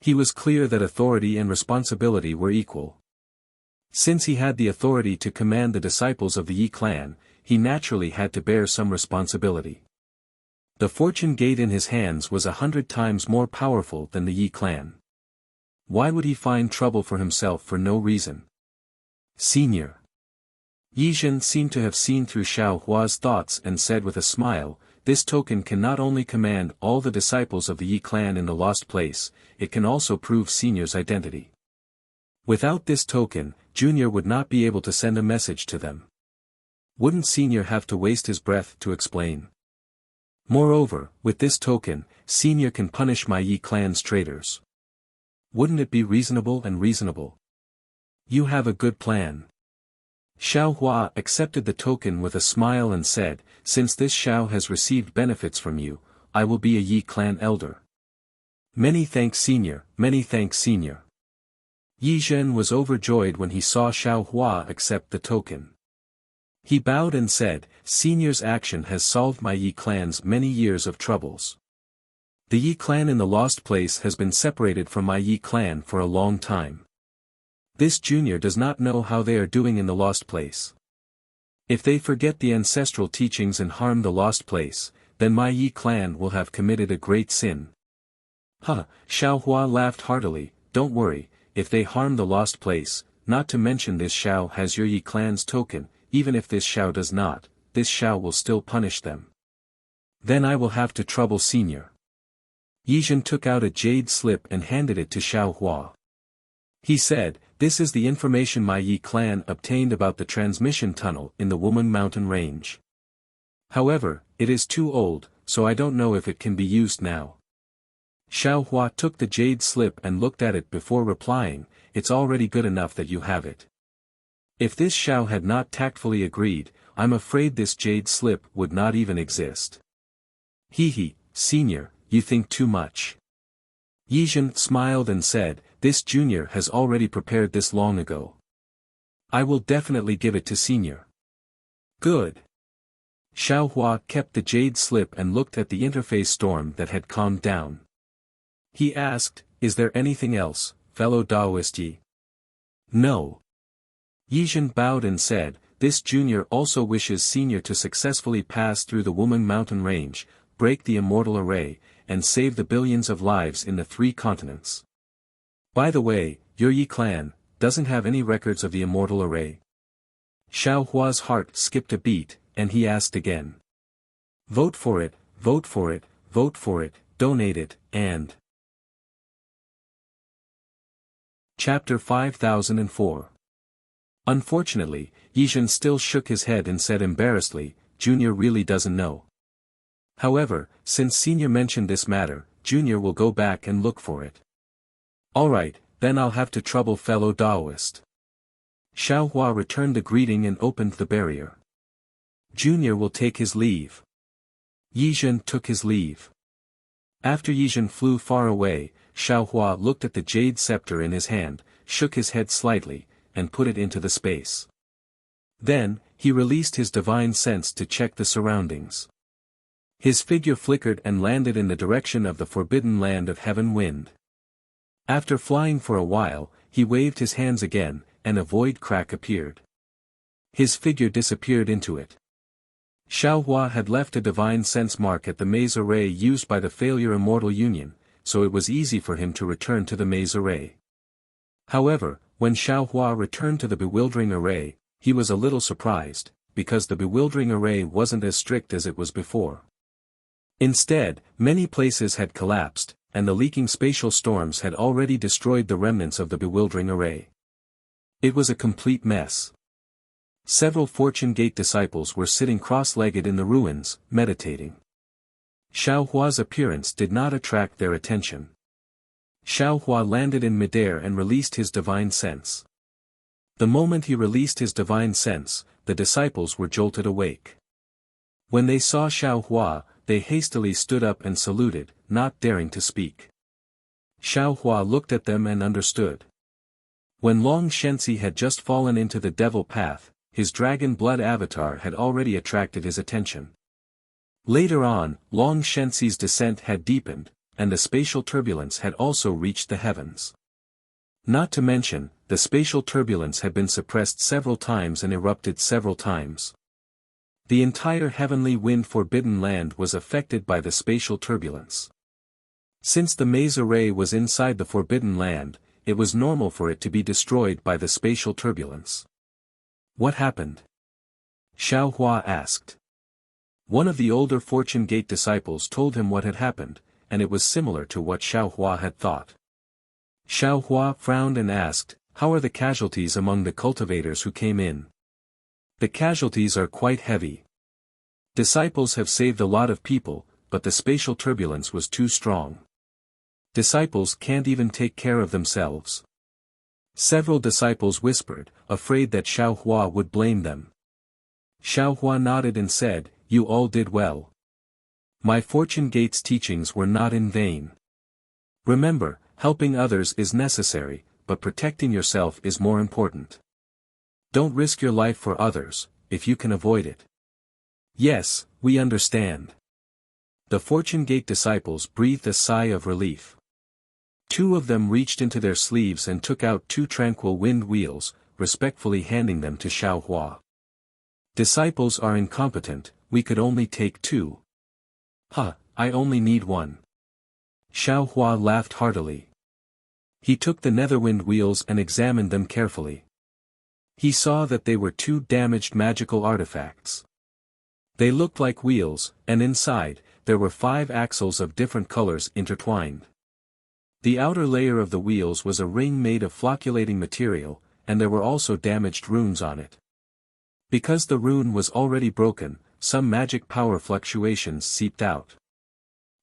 He was clear that authority and responsibility were equal. Since he had the authority to command the disciples of the Yi clan, he naturally had to bear some responsibility. The fortune gate in his hands was 100 times more powerful than the Yi clan. Why would he find trouble for himself for no reason? Senior. Yizhen seemed to have seen through Xiaohua's thoughts and said with a smile, "This token can not only command all the disciples of the Yi clan in the lost place, it can also prove Senior's identity. Without this token, Junior would not be able to send a message to them. Wouldn't Senior have to waste his breath to explain? Moreover, with this token, Senior can punish my Yi clan's traitors. Wouldn't it be reasonable and reasonable? You have a good plan." Xiaohua accepted the token with a smile and said, "Since this Xiao has received benefits from you, I will be a Yi clan elder." "Many thanks Senior, many thanks Senior." Yizhen was overjoyed when he saw Xiaohua accept the token. He bowed and said, "Senior's action has solved my Yi clan's many years of troubles. The Yi clan in the lost place has been separated from my Yi clan for a long time. This Junior does not know how they are doing in the lost place. If they forget the ancestral teachings and harm the lost place, then my Yi clan will have committed a great sin." Xiaohua laughed heartily, "Don't worry, if they harm the lost place, not to mention this Xiao has your Yi clan's token, even if this Xiao does not, this Xiao will still punish them. Then I will have to trouble Senior." Yizhen took out a jade slip and handed it to Xiaohua. He said, "This is the information my Yi clan obtained about the transmission tunnel in the Wumen mountain range. However, it is too old, so I don't know if it can be used now." Xiaohua took the jade slip and looked at it before replying, "It's already good enough that you have it. If this Xiao had not tactfully agreed, I'm afraid this jade slip would not even exist." Senior, you think too much." Yizhen smiled and said, "This Junior has already prepared this long ago. I will definitely give it to Senior." "Good." Xiaohua kept the jade slip and looked at the interface storm that had calmed down. He asked, "Is there anything else, fellow Taoist Yi?" "No." Yizhen bowed and said, "This Junior also wishes Senior to successfully pass through the Wumen mountain range, break the immortal array, and save the billions of lives in the 3 continents. By the way, your Yi clan doesn't have any records of the immortal array." Xiaohua's heart skipped a beat, and he asked again. "Vote for it, vote for it, vote for it, donate it, and..." Chapter 5004. Unfortunately, Yizhen still shook his head and said embarrassedly, "Junior really doesn't know. However, since Senior mentioned this matter, Junior will go back and look for it." "Alright, then I'll have to trouble fellow Taoist." Xiaohua returned the greeting and opened the barrier. "Junior will take his leave." Yizhen took his leave. After Yizhen flew far away, Xiaohua looked at the jade scepter in his hand, shook his head slightly, and put it into the space. Then, he released his divine sense to check the surroundings. His figure flickered and landed in the direction of the forbidden land of Heaven Wind. After flying for a while, he waved his hands again, and a void crack appeared. His figure disappeared into it. Xiaohua had left a divine sense mark at the maze array used by the failure Immortal Union, so it was easy for him to return to the maze array. However, when Xiaohua returned to the bewildering array, he was a little surprised, because the bewildering array wasn't as strict as it was before. Instead, many places had collapsed, and the leaking spatial storms had already destroyed the remnants of the bewildering array. It was a complete mess. Several Fortune Gate disciples were sitting cross-legged in the ruins, meditating. Xiaohua's appearance did not attract their attention. Xiaohua landed in midair and released his divine sense. The moment he released his divine sense, the disciples were jolted awake. When they saw Xiao Hua, they hastily stood up and saluted, not daring to speak. Xiao Hua looked at them and understood. When Long Shenzi had just fallen into the devil path, his dragon blood avatar had already attracted his attention. Later on, Long Shenzi's descent had deepened, and the spatial turbulence had also reached the heavens. Not to mention, the spatial turbulence had been suppressed several times and erupted several times. The entire heavenly wind forbidden land was affected by the spatial turbulence. Since the maze array was inside the forbidden land, it was normal for it to be destroyed by the spatial turbulence. What happened? Xiao Hua asked. One of the older Fortune Gate disciples told him what had happened, and it was similar to what Xiao Hua had thought. Xiao Hua frowned and asked, "How are the casualties among the cultivators who came in?" "The casualties are quite heavy. Disciples have saved a lot of people, but the spatial turbulence was too strong. Disciples can't even take care of themselves." Several disciples whispered, afraid that Xiao Hua would blame them. Xiao Hua nodded and said, "You all did well. My Fortune Gate's teachings were not in vain. Remember, helping others is necessary, but protecting yourself is more important. Don't risk your life for others, if you can avoid it." "Yes, we understand." The Fortune Gate disciples breathed a sigh of relief. Two of them reached into their sleeves and took out 2 tranquil wind wheels, respectfully handing them to Xiao Hua. "Disciples are incompetent, we could only take 2. "Huh, I only need 1. Xiao Hua laughed heartily. He took the netherwind wheels and examined them carefully. He saw that they were 2 damaged magical artifacts. They looked like wheels, and inside, there were 5 axles of different colors intertwined. The outer layer of the wheels was a ring made of flocculating material, and there were also damaged runes on it. Because the rune was already broken, some magic power fluctuations seeped out.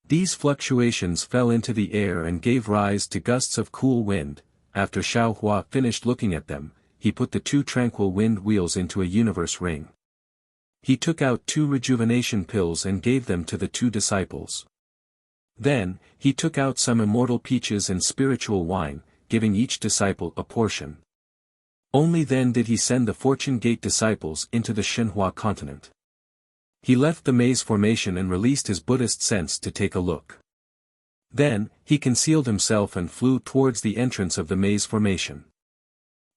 These fluctuations fell into the air and gave rise to gusts of cool wind. After Xiao Hua finished looking at them, he put the 2 tranquil wind wheels into a universe ring. He took out 2 rejuvenation pills and gave them to the 2 disciples. Then, he took out some immortal peaches and spiritual wine, giving each disciple a portion. Only then did he send the Fortune Gate disciples into the Shenhua continent. He left the maze formation and released his Buddhist sense to take a look. Then, he concealed himself and flew towards the entrance of the maze formation.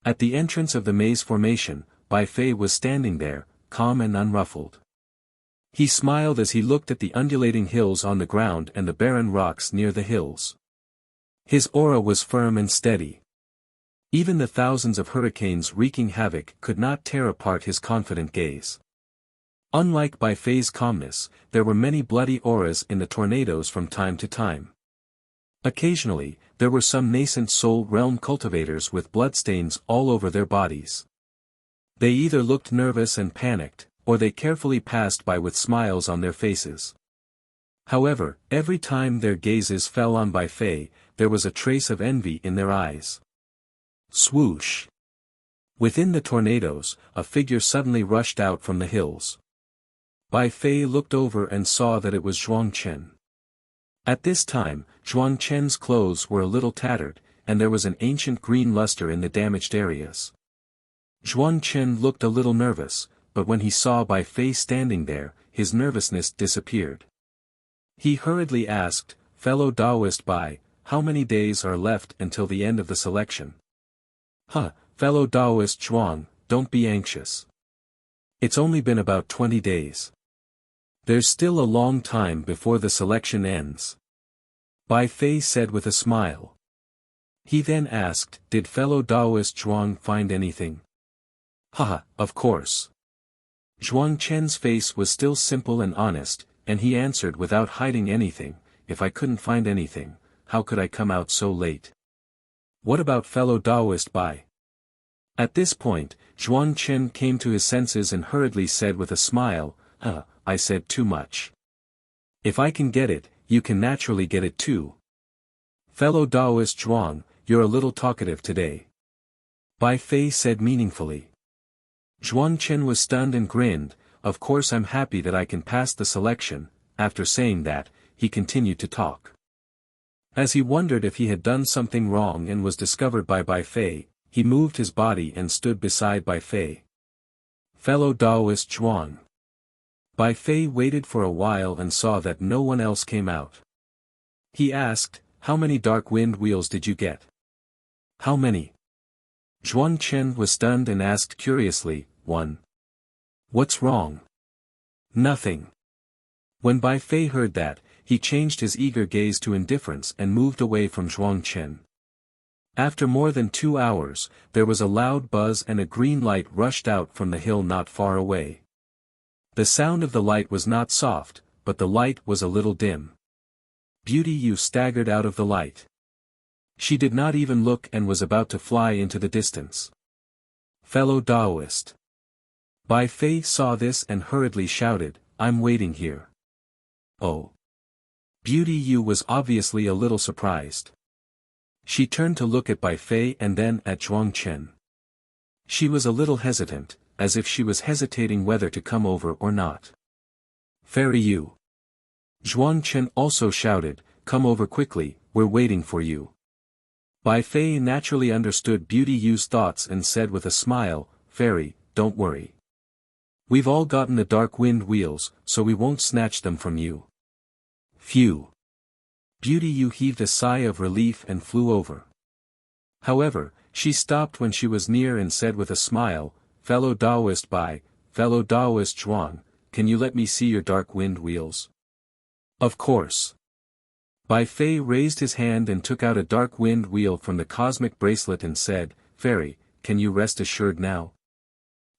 At the entrance of the maze formation, Bai Fei was standing there, calm and unruffled. He smiled as he looked at the undulating hills on the ground and the barren rocks near the hills. His aura was firm and steady. Even the thousands of hurricanes wreaking havoc could not tear apart his confident gaze. Unlike Bai Fei's calmness, there were many bloody auras in the tornadoes from time to time. Occasionally, there were some nascent soul realm cultivators with bloodstains all over their bodies. They either looked nervous and panicked, or they carefully passed by with smiles on their faces. However, every time their gazes fell on Bai Fei, there was a trace of envy in their eyes. Swoosh! Within the tornadoes, a figure suddenly rushed out from the hills. Bai Fei looked over and saw that it was Zhuang Chen. At this time, Zhuang Chen's clothes were a little tattered, and there was an ancient green luster in the damaged areas. Zhuang Chen looked a little nervous, but when he saw Bai Fei standing there, his nervousness disappeared. He hurriedly asked, "Fellow Taoist Bai, how many days are left until the end of the selection?" Fellow Taoist Zhuang, don't be anxious. It's only been about 20 days. There's still a long time before the selection ends. Bai Fei said with a smile. He then asked, "Did fellow Taoist Zhuang find anything?" Of course. Zhuang Chen's face was still simple and honest, and he answered without hiding anything, "If I couldn't find anything, how could I come out so late?" "What about fellow Taoist Bai?" At this point, Zhuang Chen came to his senses and hurriedly said with a smile, I said too much. If I can get it, you can naturally get it too. Fellow Taoist Zhuang, you're a little talkative today. Bai Fei said meaningfully. Zhuang Chen was stunned and grinned. Of course I'm happy that I can pass the selection. After saying that, he continued to talk. As he wondered if he had done something wrong and was discovered by Bai Fei, he moved his body and stood beside Bai Fei. Fellow Taoist Zhuang. Bai Fei waited for a while and saw that no one else came out. He asked, "How many dark wind wheels did you get?" "How many?" Zhuang Chen was stunned and asked curiously, "One." "What's wrong?" "Nothing." When Bai Fei heard that, he changed his eager gaze to indifference and moved away from Zhuang Chen. After more than 2 hours, there was a loud buzz and a green light rushed out from the hill not far away. The sound of the light was not soft, but the light was a little dim. Beauty Yu staggered out of the light. She did not even look and was about to fly into the distance. Fellow Taoist. Bai Fei saw this and hurriedly shouted, "I'm waiting here." "Oh." Beauty Yu was obviously a little surprised. She turned to look at Bai Fei and then at Zhuang Chen. She was a little hesitant, as if she was hesitating whether to come over or not. "Fairy Yu." Zhuang Chen also shouted, "Come over quickly, we're waiting for you." Bai Fei naturally understood Beauty Yu's thoughts and said with a smile, "Fairy, don't worry. We've all gotten the dark wind wheels, so we won't snatch them from you." Phew. Beauty Yu heaved a sigh of relief and flew over. However, she stopped when she was near and said with a smile, "Fellow Taoist Bai, fellow Taoist Zhuang, can you let me see your dark wind wheels?" "Of course." Bai Fei raised his hand and took out a dark wind wheel from the cosmic bracelet and said, "Fairy, can you rest assured now?"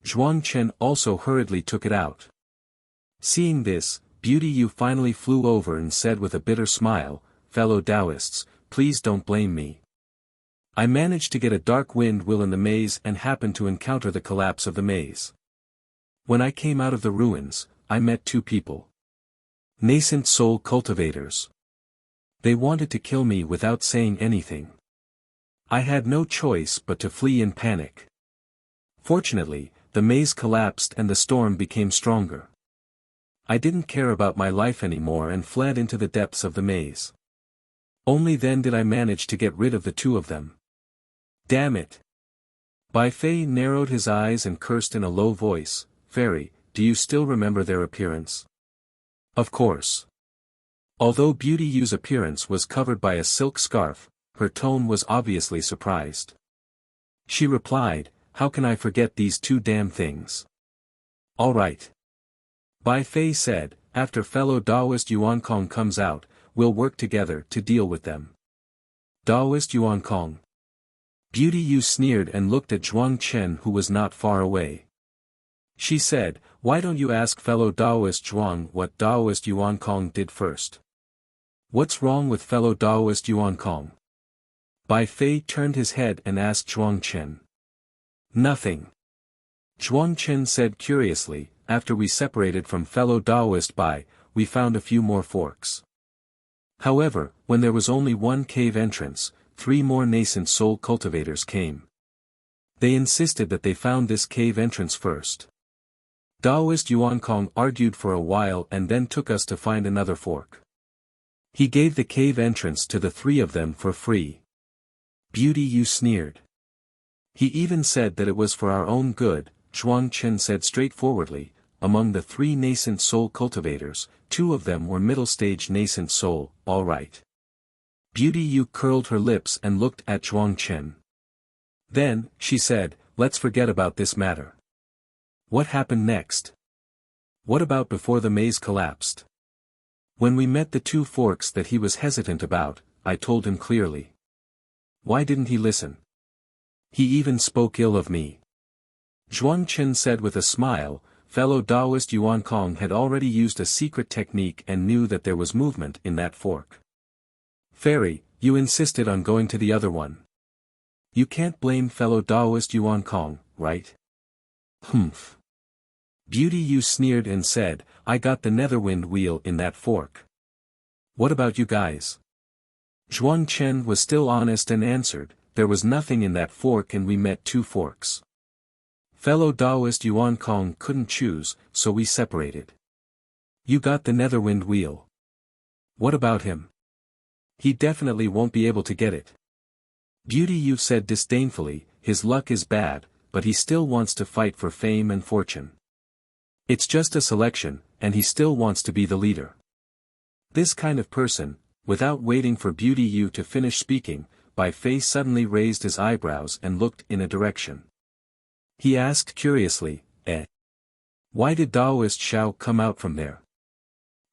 Zhuang Chen also hurriedly took it out. Seeing this, Beauty Yu finally flew over and said with a bitter smile, "Fellow Taoists, please don't blame me. I managed to get a dark wind wheel in the maze and happened to encounter the collapse of the maze. When I came out of the ruins, I met 2 people. Nascent soul cultivators. They wanted to kill me without saying anything. I had no choice but to flee in panic. Fortunately, the maze collapsed and the storm became stronger. I didn't care about my life anymore and fled into the depths of the maze. Only then did I manage to get rid of the 2 of them. Damn it!" Bai Fei narrowed his eyes and cursed in a low voice, "Fairy, do you still remember their appearance?" "Of course." Although Beauty Yu's appearance was covered by a silk scarf, her tone was obviously surprised. She replied, "How can I forget these 2 damn things?" "All right." Bai Fei said, "After fellow Taoist Yuan Kong comes out, we'll work together to deal with them." Taoist Yuan Kong. Beauty Yu sneered and looked at Zhuang Chen who was not far away. She said, "Why don't you ask fellow Taoist Zhuang what Taoist Yuan Kong did first? What's wrong with fellow Taoist Yuan Kong?" Bai Fei turned his head and asked Zhuang Chen. "Nothing." Zhuang Chen said curiously, "After we separated from fellow Taoist Bai, we found a few more forks. However, when there was only one cave entrance, 3 more nascent soul cultivators came. They insisted that they found this cave entrance first. Taoist Yuan Kong argued for a while and then took us to find another fork. He gave the cave entrance to the 3 of them for free." Beauty Yu sneered. "He even said that it was for our own good," Zhuang Chen said straightforwardly. "Among the 3 nascent soul cultivators, 2 of them were middle-stage nascent soul, all right." Beauty Yu curled her lips and looked at Zhuang Chen. Then, she said, "Let's forget about this matter. What happened next? What about before the maze collapsed?" "When we met the 2 forks that he was hesitant about, I told him clearly. Why didn't he listen? He even spoke ill of me." Zhuang Chen said with a smile, "Fellow Taoist Yuan Kong had already used a secret technique and knew that there was movement in that fork. Fairy, you insisted on going to the other one. You can't blame fellow Taoist Yuan Kong, right?" "Humph." Beauty Yu sneered and said, "I got the netherwind wheel in that fork. What about you guys?" Zhuang Chen was still honest and answered, there was nothing in that fork and we met 2 forks. Fellow Taoist Yuan Kong couldn't choose, so we separated. You got the Netherwind wheel. What about him? He definitely won't be able to get it. Beauty Yu said disdainfully, his luck is bad, but he still wants to fight for fame and fortune. It's just a selection, and he still wants to be the leader. This kind of person, without waiting for Beauty Yu to finish speaking, Bai Fei suddenly raised his eyebrows and looked in a direction. He asked curiously, Why did Taoist Shao come out from there?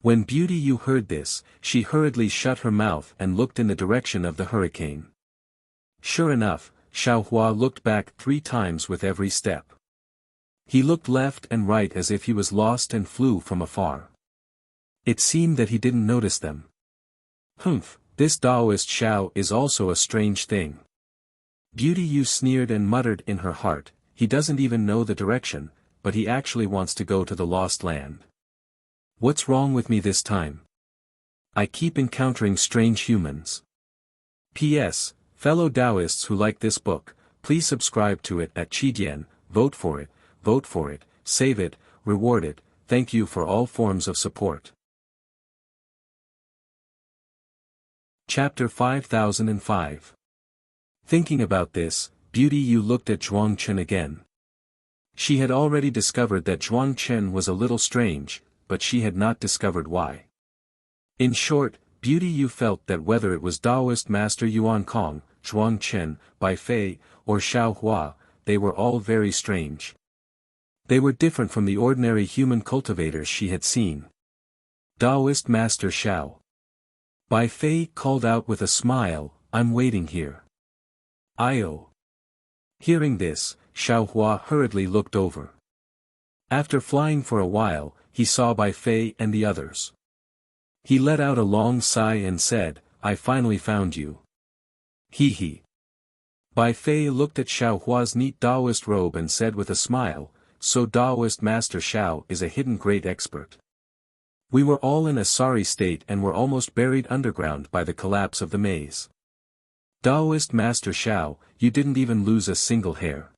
When Beauty Yu heard this, she hurriedly shut her mouth and looked in the direction of the hurricane. Sure enough, Xiao Hua looked back 3 times with every step. He looked left and right as if he was lost and flew from afar. It seemed that he didn't notice them. Humph, this Taoist Shao is also a strange thing. Beauty Yu sneered and muttered in her heart, he doesn't even know the direction, but he actually wants to go to the lost land. What's wrong with me this time? I keep encountering strange humans. P.S. Fellow Taoists who like this book, please subscribe to it at Qidian, vote for it, save it, reward it, thank you for all forms of support. Chapter 5005. Thinking about this, Beauty Yu looked at Zhuang Chen again. She had already discovered that Zhuang Chen was a little strange, but she had not discovered why. In short, Beauty Yu felt that whether it was Taoist Master Yuan Kong, Zhuang Chen, Bai Fei, or Xiao Hua, they were all very strange. They were different from the ordinary human cultivators she had seen. Taoist Master Xiao. Bai Fei called out with a smile, I'm waiting here. Io. Hearing this, Xiao Hua hurriedly looked over. After flying for a while, he saw Bai Fei and the others. He let out a long sigh and said, I finally found you. He. Bai Fei looked at Xiao Hua's neat Taoist robe and said with a smile, so Taoist Master Xiao is a hidden great expert. We were all in a sorry state and were almost buried underground by the collapse of the maze. Taoist Master Xiao, you didn't even lose a single hair.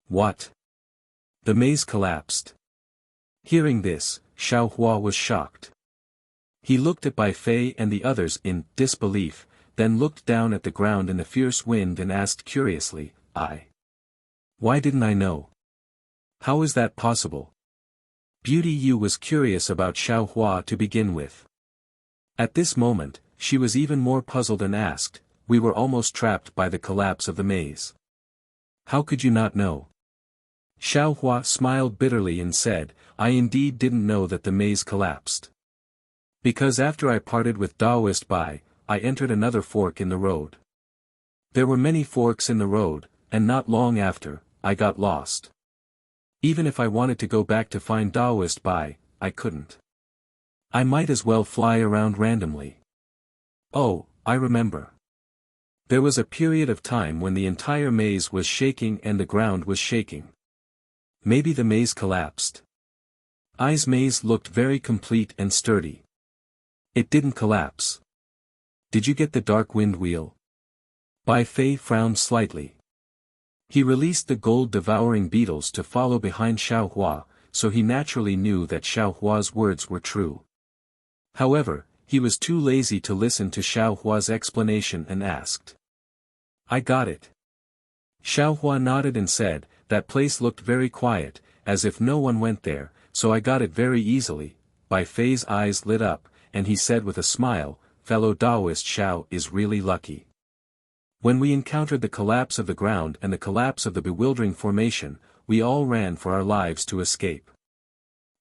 What? The maze collapsed. Hearing this, Xiao Hua was shocked. He looked at Bai Fei and the others in disbelief, then looked down at the ground in the fierce wind and asked curiously, Why didn't I know? How is that possible? Beauty Yu was curious about Xiao Hua to begin with. At this moment, she was even more puzzled and asked, we were almost trapped by the collapse of the maze. How could you not know? Xiao Hua smiled bitterly and said, I indeed didn't know that the maze collapsed. Because after I parted with Taoist Bai, I entered another fork in the road. There were many forks in the road, and not long after, I got lost. Even if I wanted to go back to find Taoist Bai, I couldn't. I might as well fly around randomly. Oh, I remember. There was a period of time when the entire maze was shaking and the ground was shaking. Maybe the maze collapsed. Ai's maze looked very complete and sturdy. It didn't collapse. Did you get the dark wind wheel? Bai Fei frowned slightly. He released the gold-devouring beetles to follow behind Xiao Hua, so he naturally knew that Xiao Hua's words were true. However, he was too lazy to listen to Xiao Hua's explanation and asked. I got it. Xiao Hua nodded and said, that place looked very quiet, as if no one went there, so I got it very easily. Bai Fei's eyes lit up, and he said with a smile, fellow Taoist Xiao is really lucky. When we encountered the collapse of the ground and the collapse of the bewildering formation, we all ran for our lives to escape.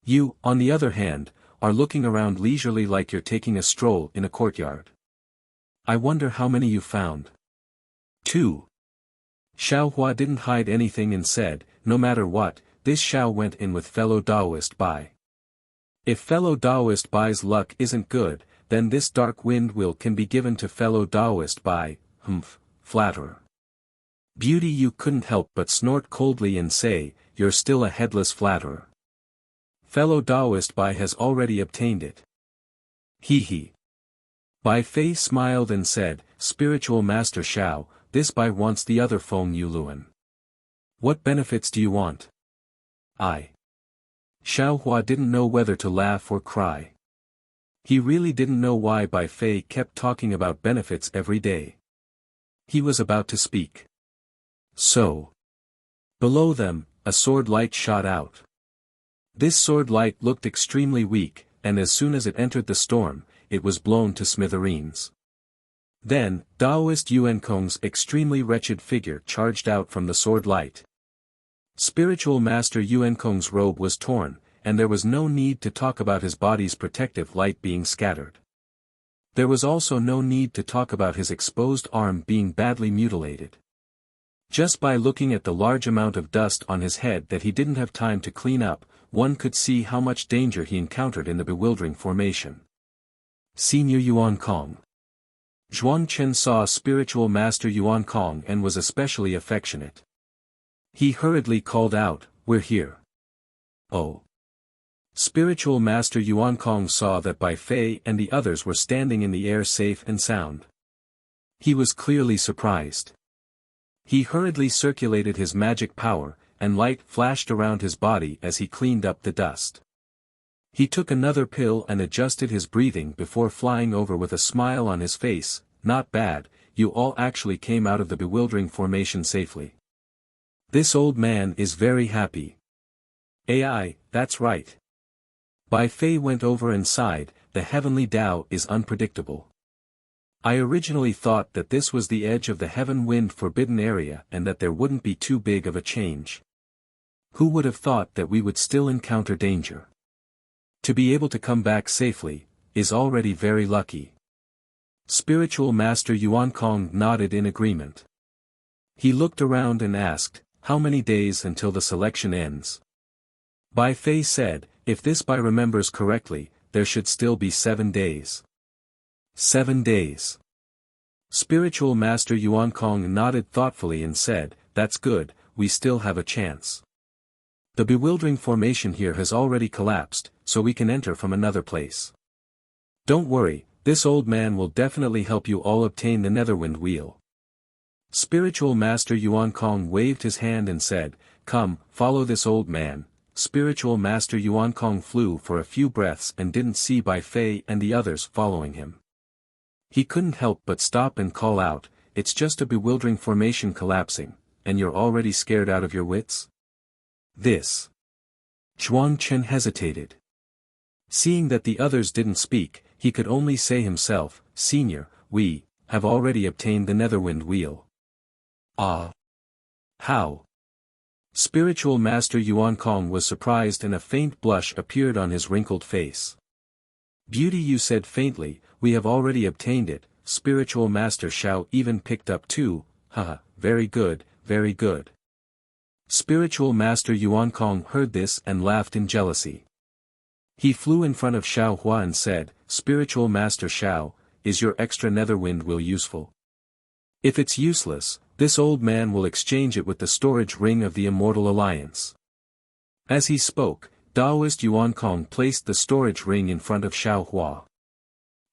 You, on the other hand, are looking around leisurely like you're taking a stroll in a courtyard. I wonder how many you found. 2. Xiao Hua didn't hide anything and said, no matter what, this Xiao went in with fellow Taoist Bai. If fellow Taoist Bai's luck isn't good, then this dark wind wheel can be given to fellow Taoist Bai, flatterer. Beauty Yu couldn't help but snort coldly and say, you're still a headless flatterer. Fellow Taoist Bai has already obtained it. He. Bai Fei smiled and said, spiritual master Xiao, this Bai wants the other Feng Yuluan. What benefits do you want? Xiao Hua didn't know whether to laugh or cry. He really didn't know why Bai Fei kept talking about benefits every day. He was about to speak. So. Below them, a sword light shot out. This sword light looked extremely weak, and as soon as it entered the storm, it was blown to smithereens. Then, Taoist Yuan Kong's extremely wretched figure charged out from the sword light. Spiritual Master Yuan Kong's robe was torn, and there was no need to talk about his body's protective light being scattered. There was also no need to talk about his exposed arm being badly mutilated. Just by looking at the large amount of dust on his head that he didn't have time to clean up, one could see how much danger he encountered in the bewildering formation. Senior Yuan Kong. Zhuang Chen saw Spiritual Master Yuan Kong and was especially affectionate. He hurriedly called out, "We're here." Oh. Spiritual Master Yuan Kong saw that Bai Fei and the others were standing in the air safe and sound. He was clearly surprised. He hurriedly circulated his magic power, and light flashed around his body as he cleaned up the dust. He took another pill and adjusted his breathing before flying over with a smile on his face. "Not bad, you all actually came out of the bewildering formation safely. This old man is very happy." "AI, that's right." Bai Fei went over and sighed, "The heavenly Tao is unpredictable. I originally thought that this was the edge of the heaven wind forbidden area and that there wouldn't be too big of a change. Who would have thought that we would still encounter danger? To be able to come back safely, is already very lucky." Spiritual Master Yuan Kong nodded in agreement. He looked around and asked, "How many days until the selection ends?" Bai Fei said, "If this Bai remembers correctly, there should still be 7 days. 7 days. Spiritual Master Yuan Kong nodded thoughtfully and said, "That's good, we still have a chance. The bewildering formation here has already collapsed, so we can enter from another place. Don't worry, this old man will definitely help you all obtain the Netherwind Wheel." Spiritual Master Yuan Kong waved his hand and said, "Come, follow this old man." Spiritual Master Yuan Kong flew for a few breaths and didn't see Bai Fei and the others following him. He couldn't help but stop and call out, "It's just a bewildering formation collapsing, and you're already scared out of your wits?" This. Zhuang Chen hesitated. Seeing that the others didn't speak, he could only say himself, "Senior, we have already obtained the Netherwind Wheel." Ah. How? Spiritual Master Yuan Kong was surprised and a faint blush appeared on his wrinkled face. "Beauty," you said faintly, "we have already obtained it." Spiritual Master Xiao even picked up too. "Haha, very good, very good." Spiritual Master Yuan Kong heard this and laughed in jealousy. He flew in front of Xiao Hua and said, "Spiritual Master Xiao, is your extra Netherwind Wheel useful? If it's useless, this old man will exchange it with the storage ring of the Immortal Alliance." As he spoke, Taoist Yuan Kong placed the storage ring in front of Xiao Hua.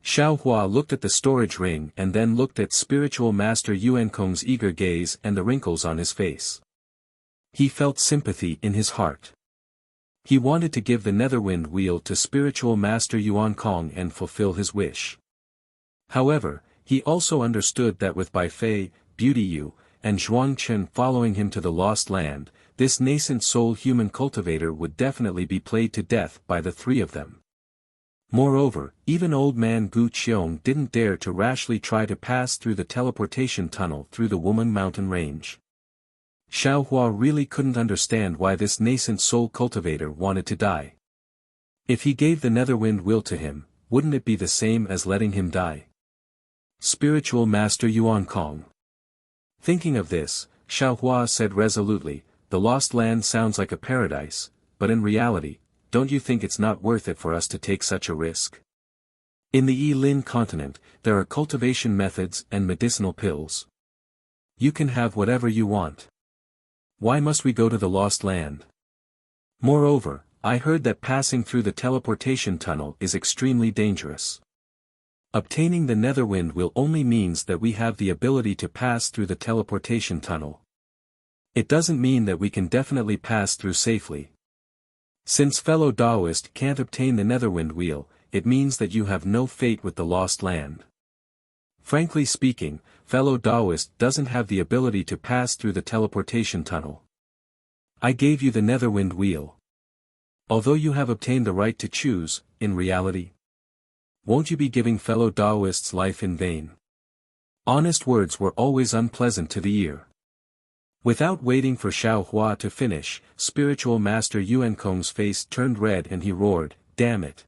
Xiao Hua looked at the storage ring and then looked at Spiritual Master Yuan Kong's eager gaze and the wrinkles on his face. He felt sympathy in his heart. He wanted to give the Netherwind Wheel to Spiritual Master Yuan Kong and fulfill his wish. However, he also understood that with Bai Fei, Beauty Yu, and Zhuang Chen following him to the Lost Land, this nascent soul human cultivator would definitely be played to death by the 3 of them. Moreover, even old man Gu Qiong didn't dare to rashly try to pass through the teleportation tunnel through the Woman Mountain Range. Xiao Hua really couldn't understand why this nascent soul cultivator wanted to die. If he gave the Netherwind Wheel to him, wouldn't it be the same as letting him die? Spiritual Master Yuan Kong. Thinking of this, Xiao Hua said resolutely, "The Lost Land sounds like a paradise, but in reality, don't you think it's not worth it for us to take such a risk? In the Yilin continent, there are cultivation methods and medicinal pills. You can have whatever you want. Why must we go to the Lost Land? Moreover, I heard that passing through the teleportation tunnel is extremely dangerous." Obtaining the Netherwind Wheel only means that we have the ability to pass through the teleportation tunnel. It doesn't mean that we can definitely pass through safely. Since fellow Taoist can't obtain the Netherwind Wheel, it means that you have no fate with the Lost Land. Frankly speaking, fellow Taoist doesn't have the ability to pass through the teleportation tunnel. I gave you the Netherwind Wheel. Although you have obtained the right to choose, in reality, won't you be giving fellow Taoists life in vain? Honest words were always unpleasant to the ear. Without waiting for Xiao Hua to finish, Spiritual Master Yuan Kong's face turned red and he roared, "Damn it!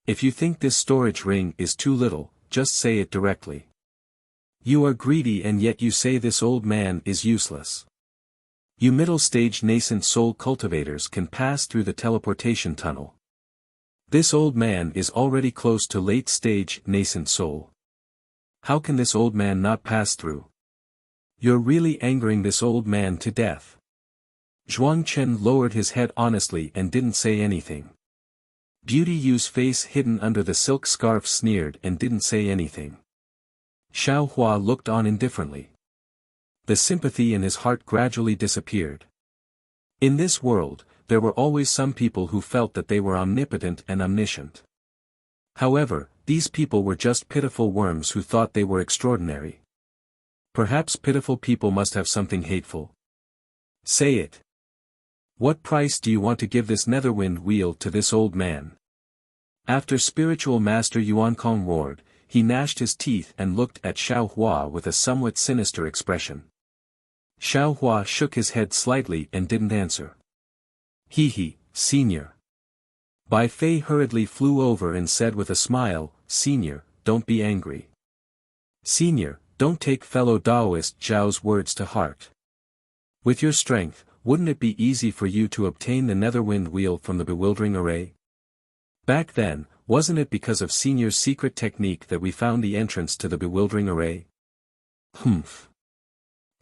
If you think this storage ring is too little, just say it directly. You are greedy and yet you say this old man is useless. You middle-stage nascent soul cultivators can pass through the teleportation tunnel. This old man is already close to late-stage nascent soul. How can this old man not pass through? You're really angering this old man to death." Zhuang Chen lowered his head honestly and didn't say anything. Beauty Yu's face hidden under the silk scarf sneered and didn't say anything. Xiao Hua looked on indifferently. The sympathy in his heart gradually disappeared. In this world, there were always some people who felt that they were omnipotent and omniscient. However, these people were just pitiful worms who thought they were extraordinary. Perhaps pitiful people must have something hateful. Say it. What price do you want to give this Netherwind Wheel to this old man? After Spiritual Master Yuan Kong roared, he gnashed his teeth and looked at Xiao Hua with a somewhat sinister expression. Xiao Hua shook his head slightly and didn't answer. He, senior. Bai Fei hurriedly flew over and said with a smile, "Senior, don't be angry. Senior, don't take fellow Taoist Zhao's words to heart. With your strength, wouldn't it be easy for you to obtain the Netherwind Wheel from the bewildering array? Back then, wasn't it because of Senior's secret technique that we found the entrance to the bewildering array?" Humph.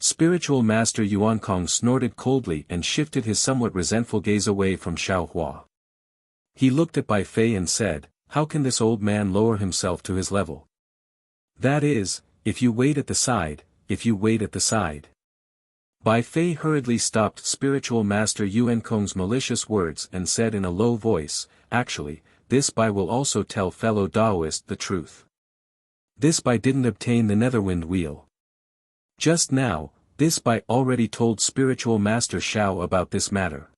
Spiritual Master Yuan Kong snorted coldly and shifted his somewhat resentful gaze away from Xiao Hua. He looked at Bai Fei and said, "How can this old man lower himself to his level? That is, if you wait at the side, Bai Fei hurriedly stopped Spiritual Master Yuan Kong's malicious words and said in a low voice, "Actually, this Bai will also tell fellow Taoist the truth. This Bai didn't obtain the Netherwind Wheel. Just now, this Bai already told Spiritual Master Xiao about this matter.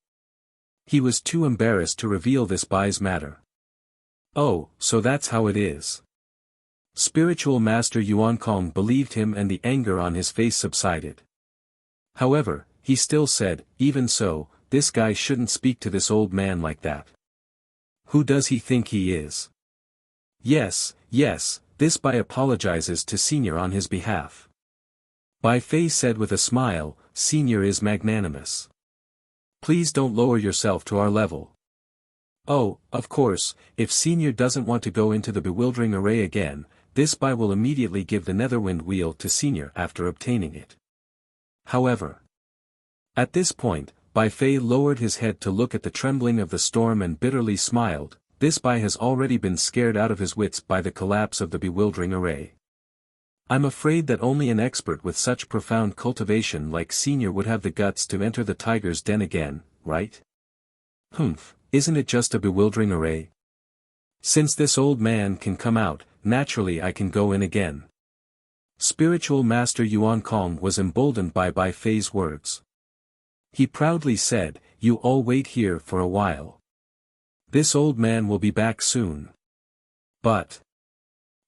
He was too embarrassed to reveal this Bai's matter." "Oh, so that's how it is." Spiritual Master Yuan Kong believed him and the anger on his face subsided. However, he still said, "Even so, this guy shouldn't speak to this old man like that. Who does he think he is?" Yes, this Bai apologizes to Senior on his behalf." Bai Fei said with a smile, "Senior is magnanimous. Please don't lower yourself to our level. Oh, of course, if Senior doesn't want to go into the bewildering array again, this Bai will immediately give the Netherwind Wheel to Senior after obtaining it. However." At this point, Bai Fei lowered his head to look at the trembling of the storm and bitterly smiled. This Bai has already been scared out of his wits by the collapse of the bewildering array. I'm afraid that only an expert with such profound cultivation like Senior would have the guts to enter the tiger's den again, right? Humph, isn't it just a bewildering array? Since this old man can come out, naturally I can go in again. Spiritual Master Yuan Kong was emboldened by Bai Fei's words. He proudly said, "You all wait here for a while. This old man will be back soon." But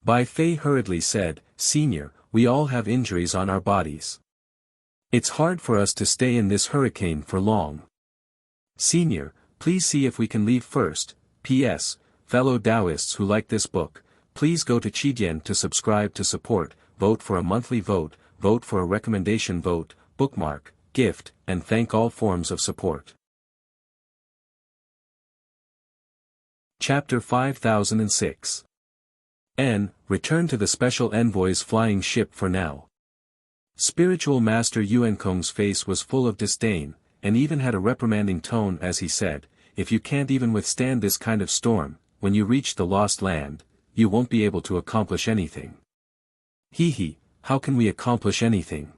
Bai Fei hurriedly said, "Senior, we all have injuries on our bodies. It's hard for us to stay in this hurricane for long. Senior, please see if we can leave first. P.S. Fellow Taoists who like this book, please go to Qidian to subscribe to support, vote for a monthly vote, vote for a recommendation vote, bookmark, gift, and thank all forms of support." Chapter 5006. Return to the Special Envoy's flying ship for now. Spiritual Master Yuan Kong's face was full of disdain, and even had a reprimanding tone as he said, "If you can't even withstand this kind of storm, when you reach the Lost Land, you won't be able to accomplish anything. Hee, how can we accomplish anything?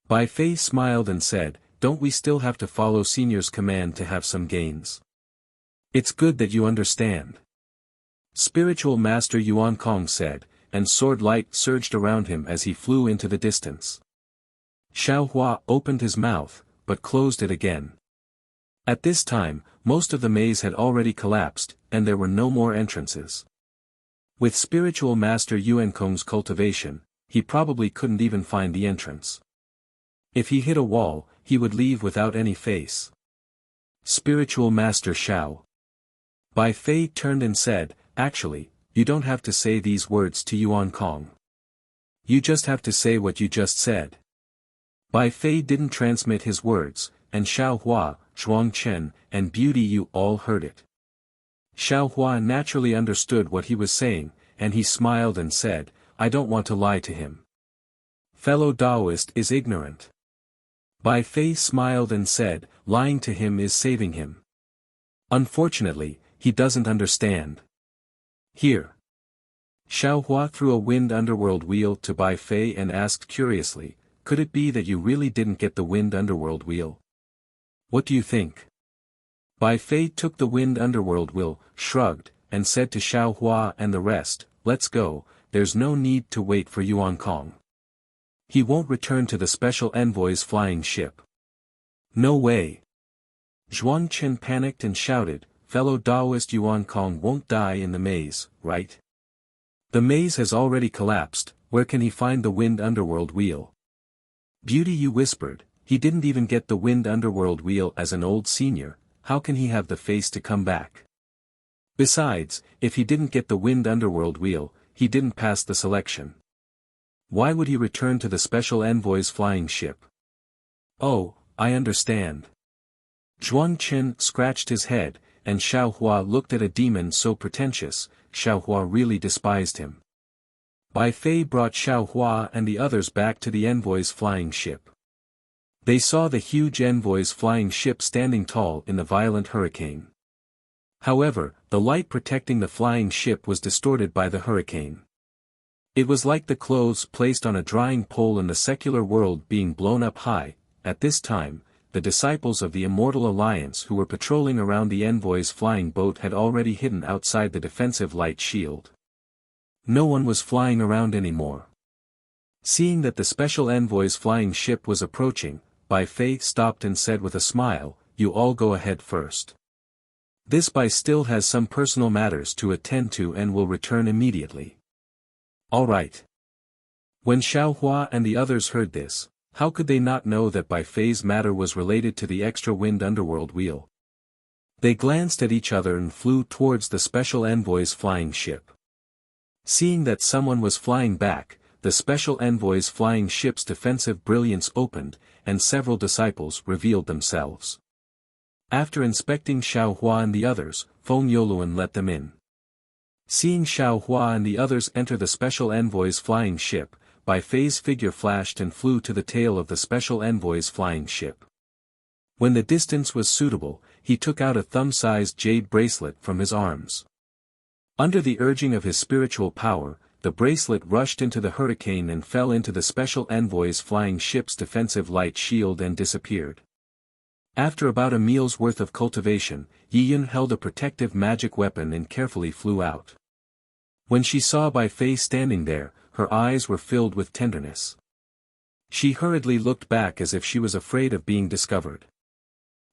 Bai Fei smiled and said, don't we still have to follow Senior's command to have some gains? It's good that you understand. Spiritual Master Yuan Kong said, and sword light surged around him as he flew into the distance. Xiao Hua opened his mouth, but closed it again. At this time, most of the maze had already collapsed, and there were no more entrances. With Spiritual Master Yuan Kong's cultivation, he probably couldn't even find the entrance. If he hit a wall, he would leave without any face. Spiritual Master Xiao. Bai Fei turned and said, actually, you don't have to say these words to Yuan Kong. You just have to say what you just said. Bai Fei didn't transmit his words, and Xiao Hua, Zhuang Chen, and Beauty Yu all heard it. Xiao Hua naturally understood what he was saying, and he smiled and said, I don't want to lie to him. Fellow Taoist is ignorant. Bai Fei smiled and said, lying to him is saving him. Unfortunately, he doesn't understand. Here. Xiao Hua threw a wind underworld wheel to Bai Fei and asked curiously, could it be that you really didn't get the wind underworld wheel? What do you think? Bai Fei took the wind underworld wheel, shrugged, and said to Xiao Hua and the rest, let's go, there's no need to wait for Yuan Kong. He won't return to the special envoy's flying ship. No way. Zhuang Chen panicked and shouted, fellow Taoist Yuan Kong won't die in the maze, right? The maze has already collapsed, where can he find the wind underworld wheel? Beauty Yu whispered, he didn't even get the wind underworld wheel as an old senior, how can he have the face to come back? Besides, if he didn't get the wind underworld wheel, he didn't pass the selection. Why would he return to the special envoy's flying ship? Oh, I understand. Zhuang Chen scratched his head, and Xiao Hua looked at a demon so pretentious, Xiao Hua really despised him. Bai Fei brought Xiao Hua and the others back to the envoy's flying ship. They saw the huge envoy's flying ship standing tall in the violent hurricane. However, the light protecting the flying ship was distorted by the hurricane. It was like the clothes placed on a drying pole in the secular world being blown up high. At this time, the disciples of the Immortal Alliance who were patrolling around the envoy's flying boat had already hidden outside the defensive light shield. No one was flying around anymore. Seeing that the special envoy's flying ship was approaching, Bai Fei stopped and said with a smile, you all go ahead first. This Bai still has some personal matters to attend to and will return immediately. All right. When Xiao Hua and the others heard this, how could they not know that Bai Fei's matter was related to the extra wind underworld wheel? They glanced at each other and flew towards the special envoy's flying ship. Seeing that someone was flying back, the special envoy's flying ship's defensive brilliance opened, and several disciples revealed themselves. After inspecting Xiao Hua and the others, Feng Yoluan let them in. Seeing Xiao Hua and the others enter the special envoy's flying ship, Bai Fei's figure flashed and flew to the tail of the special envoy's flying ship. When the distance was suitable, he took out a thumb-sized jade bracelet from his arms. Under the urging of his spiritual power, the bracelet rushed into the hurricane and fell into the special envoy's flying ship's defensive light shield and disappeared. After about a meal's worth of cultivation, Yi Yun held a protective magic weapon and carefully flew out. When she saw Bai Fei standing there, her eyes were filled with tenderness. She hurriedly looked back as if she was afraid of being discovered.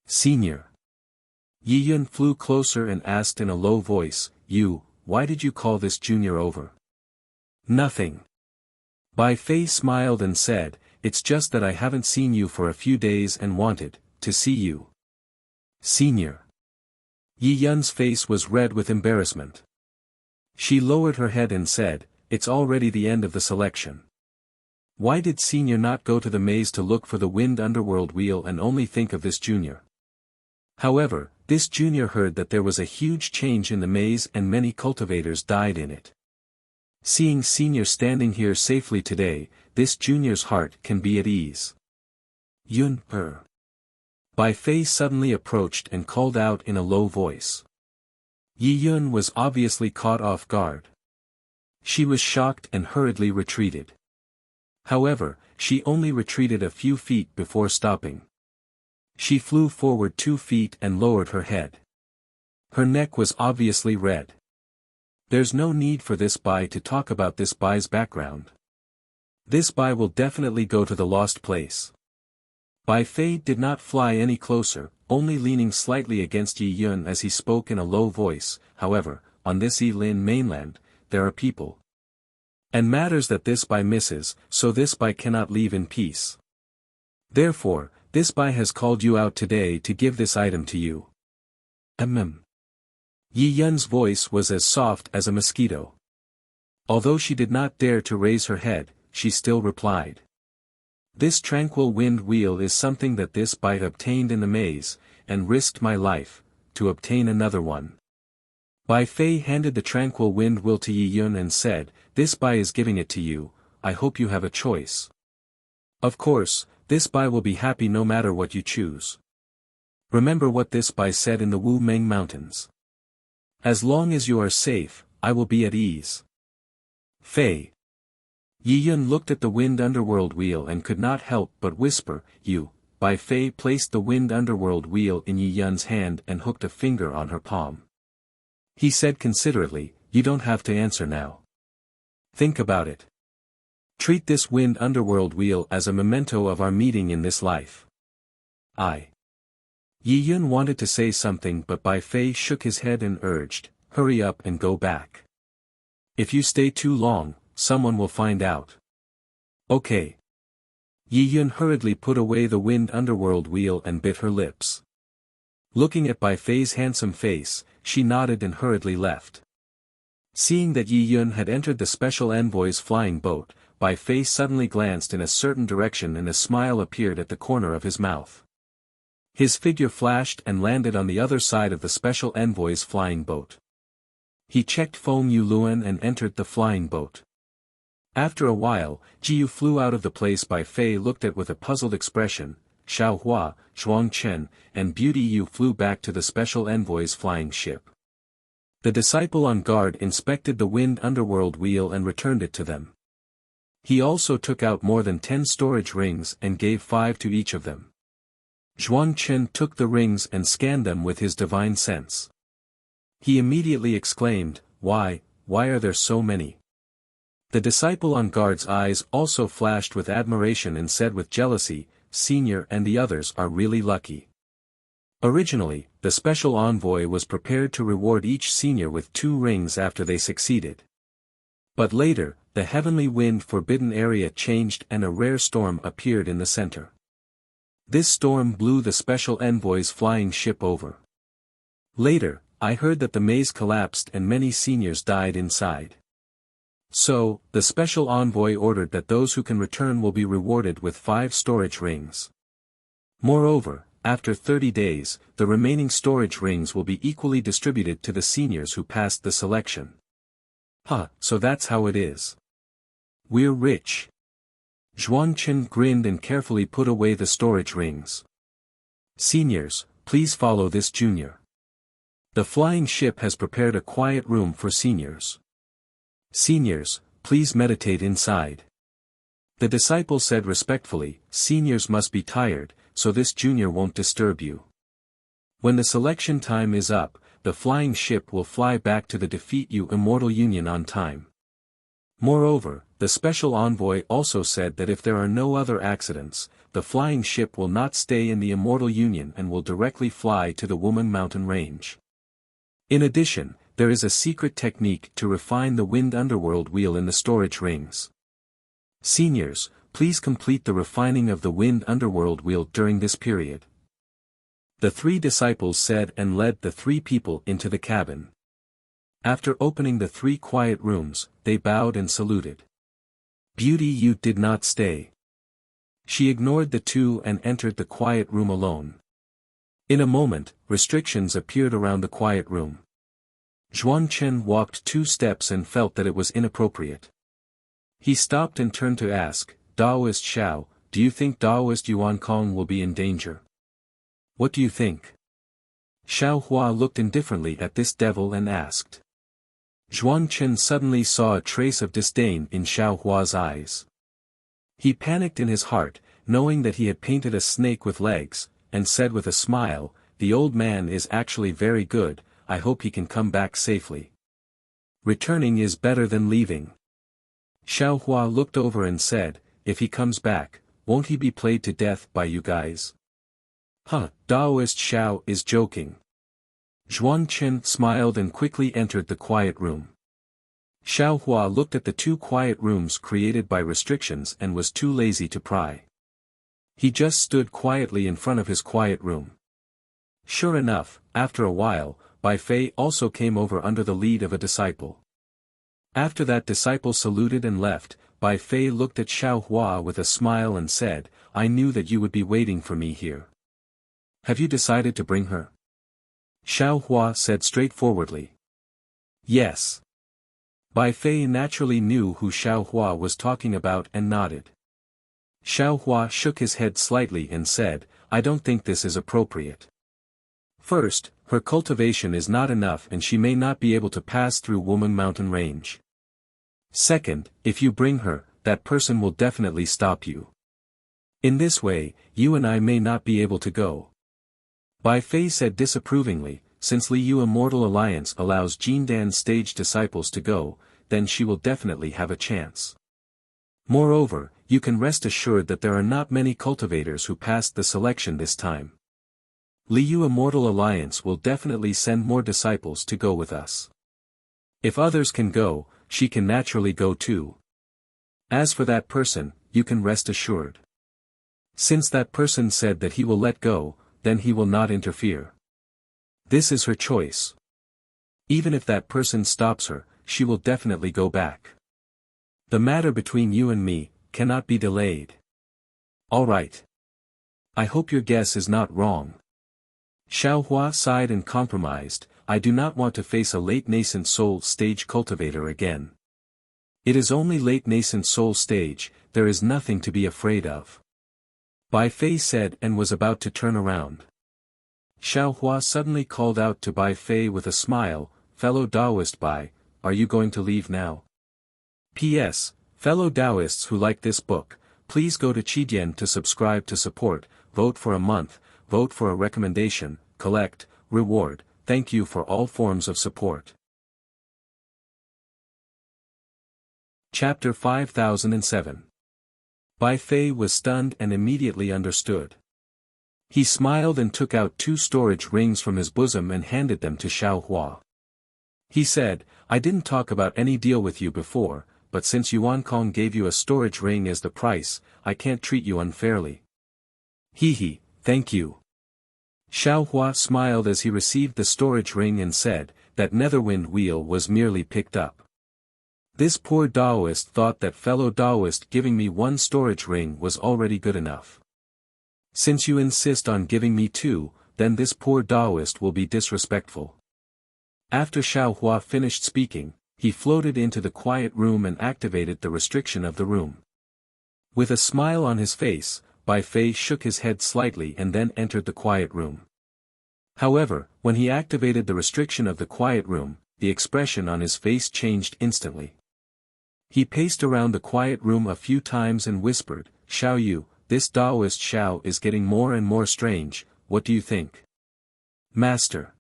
Senior. Yi Yun flew closer and asked in a low voice, why did you call this junior over? Nothing. Bai Fei smiled and said, it's just that I haven't seen you for a few days and wanted to see you. Senior. Yi Yun's face was red with embarrassment. She lowered her head and said, it's already the end of the selection. Why did Senior not go to the maze to look for the wind underworld wheel and only think of this junior? However, this junior heard that there was a huge change in the maze and many cultivators died in it. Seeing Senior standing here safely today, this junior's heart can be at ease. Yun. Bai Fei suddenly approached and called out in a low voice. Yi Yun was obviously caught off guard. She was shocked and hurriedly retreated. However, she only retreated a few feet before stopping. She flew forward 2 feet and lowered her head. Her neck was obviously red. There's no need for this Bai to talk about this Bai's background. This Bai will definitely go to the lost place. Bai Fei did not fly any closer, only leaning slightly against Yi Yun as he spoke in a low voice. However, on this Yi-Lin mainland, there are people and matters that this Bai misses, so this Bai cannot leave in peace. Therefore, this Bai has called you out today to give this item to you. Yi Yun's voice was as soft as a mosquito. Although she did not dare to raise her head, she still replied. This tranquil wind wheel is something that this Bai obtained in the maze, and risked my life, to obtain another one. Bai Fei handed the tranquil wind wheel to Yi Yun and said, this Bai is giving it to you, I hope you have a choice. Of course, this Bai will be happy no matter what you choose. Remember what this Bai said in the Wu Meng Mountains. As long as you are safe, I will be at ease. Fei. Yi Yun looked at the wind underworld wheel and could not help but whisper, you. Bai Fei placed the wind underworld wheel in Yi Yun's hand and hooked a finger on her palm. He said considerately, you don't have to answer now. Think about it. Treat this wind underworld wheel as a memento of our meeting in this life. Yi Yun wanted to say something but Bai Fei shook his head and urged, hurry up and go back. If you stay too long, someone will find out. Okay. Yi Yun hurriedly put away the wind underworld wheel and bit her lips. Looking at Bai Fei's handsome face, she nodded and hurriedly left. Seeing that Yi Yun had entered the special envoy's flying boat, Bai Fei suddenly glanced in a certain direction and a smile appeared at the corner of his mouth. His figure flashed and landed on the other side of the special envoy's flying boat. He checked Feng Yuluan and entered the flying boat. After a while, Jiyu flew out of the place Bai Fei looked at with a puzzled expression. Xiao Hua, Zhuang Chen, and Beauty Yu flew back to the special envoy's flying ship. The disciple on guard inspected the wind underworld wheel and returned it to them. He also took out more than 10 storage rings and gave 5 to each of them. Zhuang Chen took the rings and scanned them with his divine sense. He immediately exclaimed, why are there so many? The disciple on guard's eyes also flashed with admiration and said with jealousy, Senior and the others are really lucky. Originally, the special envoy was prepared to reward each senior with 2 rings after they succeeded. But later, the heavenly wind forbidden area changed and a rare storm appeared in the center. This storm blew the special envoy's flying ship over. Later, I heard that the maze collapsed and many seniors died inside. So, the special envoy ordered that those who can return will be rewarded with 5 storage rings. Moreover, after 30 days, the remaining storage rings will be equally distributed to the seniors who passed the selection. So that's how it is. We're rich. Zhuang Chen grinned and carefully put away the storage rings. Seniors, please follow this junior. The flying ship has prepared a quiet room for seniors. Seniors, please meditate inside. The disciple said respectfully, seniors must be tired, so this junior won't disturb you. When the selection time is up, the flying ship will fly back to the Defeat You Immortal Union on time. Moreover, the special envoy also said that if there are no other accidents, the flying ship will not stay in the Immortal Union and will directly fly to the Woman Mountain Range. In addition, there is a secret technique to refine the wind underworld wheel in the storage rings. Seniors, please complete the refining of the wind underworld wheel during this period. The 3 disciples said and led the 3 people into the cabin. After opening the 3 quiet rooms, they bowed and saluted. Beauty Yu did not stay. She ignored the 2 and entered the quiet room alone. In a moment, restrictions appeared around the quiet room. Zhuang Chen walked 2 steps and felt that it was inappropriate. He stopped and turned to ask, Daoist Xiao, do you think Daoist Yuan Kong will be in danger? What do you think? Xiao Hua looked indifferently at this devil and asked. Zhuangchen suddenly saw a trace of disdain in Xiao Hua's eyes. He panicked in his heart, knowing that he had painted a snake with legs, and said with a smile, "The old man is actually very good, I hope he can come back safely. Returning is better than leaving." Xiao Hua looked over and said, "If he comes back, won't he be played to death by you guys?" "Huh, Daoist Xiao is joking." Zhuangchen smiled and quickly entered the quiet room. Xiao Hua looked at the two quiet rooms created by restrictions and was too lazy to pry. He just stood quietly in front of his quiet room. Sure enough, after a while, Bai Fei also came over under the lead of a disciple. After that disciple saluted and left, Bai Fei looked at Xiao Hua with a smile and said, "I knew that you would be waiting for me here. Have you decided to bring her?" Xiao Hua said straightforwardly. "Yes." Bai Fei naturally knew who Xiao Hua was talking about and nodded. Xiao Hua shook his head slightly and said, "I don't think this is appropriate. First, her cultivation is not enough and she may not be able to pass through Wumeng mountain range. Second, if you bring her, that person will definitely stop you. In this way, you and I may not be able to go." Bai Fei said disapprovingly, "Since Liu Immortal Alliance allows Jindan's stage disciples to go, then she will definitely have a chance. Moreover, you can rest assured that there are not many cultivators who passed the selection this time. Liu Immortal Alliance will definitely send more disciples to go with us. If others can go, she can naturally go too. As for that person, you can rest assured. Since that person said that he will let go, then he will not interfere. This is her choice. Even if that person stops her, she will definitely go back. The matter between you and me cannot be delayed. All right. I hope your guess is not wrong." Xiao Hua sighed and compromised, "I do not want to face a late nascent soul stage cultivator again. It is only late nascent soul stage, there is nothing to be afraid of." Bai Fei said and was about to turn around. Xiao Hua suddenly called out to Bai Fei with a smile, "Fellow Taoist Bai, are you going to leave now? P.S. Fellow Taoists who like this book, please go to Qidian to subscribe to support, vote for a month, vote for a recommendation, collect, reward, thank you for all forms of support." Chapter 5007. Bai Fei was stunned and immediately understood. He smiled and took out 2 storage rings from his bosom and handed them to Xiao Hua. He said, "I didn't talk about any deal with you before, but since Yuan Kong gave you a storage ring as the price, I can't treat you unfairly." "Hee, thank you." Xiao Hua smiled as he received the storage ring and said, "That netherwind wheel was merely picked up. This poor Taoist thought that fellow Taoist giving me 1 storage ring was already good enough. Since you insist on giving me 2, then this poor Taoist will be disrespectful." After Xiao Hua finished speaking, he floated into the quiet room and activated the restriction of the room. With a smile on his face, Bai Fei shook his head slightly and then entered the quiet room. However, when he activated the restriction of the quiet room, the expression on his face changed instantly. He paced around the quiet room a few times and whispered, "Xiao Yu, this Taoist Xiao is getting more and more strange, what do you think?" "Master."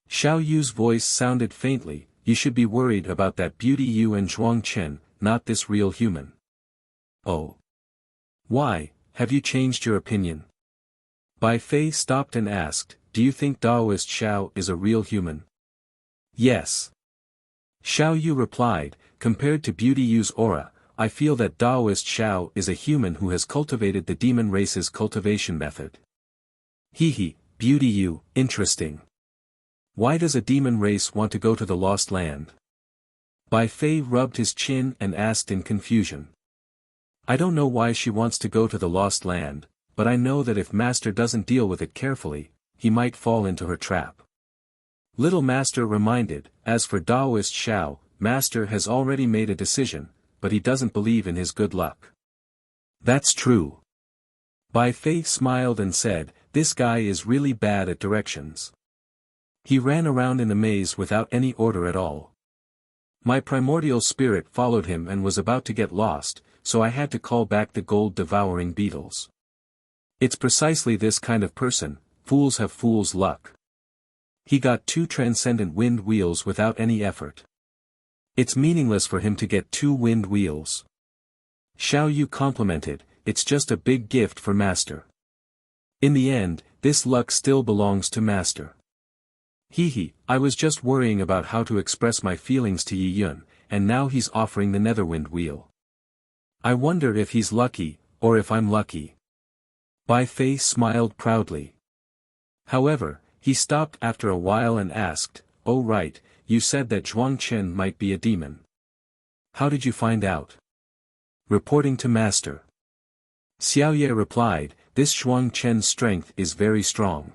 Xiao Yu's voice sounded faintly, "You should be worried about that beauty Yu and Zhuangchen, not this real human." "Oh. Why, have you changed your opinion?" Bai Fei stopped and asked, "Do you think Taoist Xiao is a real human?" "Yes." Xiao Yu replied, "Compared to Beauty Yu's aura, I feel that Taoist Xiao is a human who has cultivated the demon race's cultivation method." Hee, Beauty Yu, interesting. Why does a demon race want to go to the Lost Land?" Bai Fei rubbed his chin and asked in confusion. "I don't know why she wants to go to the Lost Land, but I know that if Master doesn't deal with it carefully, he might fall into her trap." Little Master reminded, "As for Taoist Xiao, Master has already made a decision, but he doesn't believe in his good luck." "That's true." Bai Fei smiled and said, "This guy is really bad at directions. He ran around in a maze without any order at all. My primordial spirit followed him and was about to get lost, so I had to call back the gold-devouring beetles. It's precisely this kind of person, fools have fools' luck. He got 2 transcendent wind wheels without any effort. It's meaningless for him to get 2 wind wheels. Xiao Yu complimented, it's just a big gift for Master. In the end, this luck still belongs to Master. Hee, I was just worrying about how to express my feelings to Yi Yun, and now he's offering the Netherwind wheel. I wonder if he's lucky, or if I'm lucky. Bai Fei smiled proudly. However, he stopped after a while and asked, oh right, you said that Zhuang Chen might be a demon. How did you find out? Reporting to Master. Xiaoye replied, this Zhuang Chen's strength is very strong.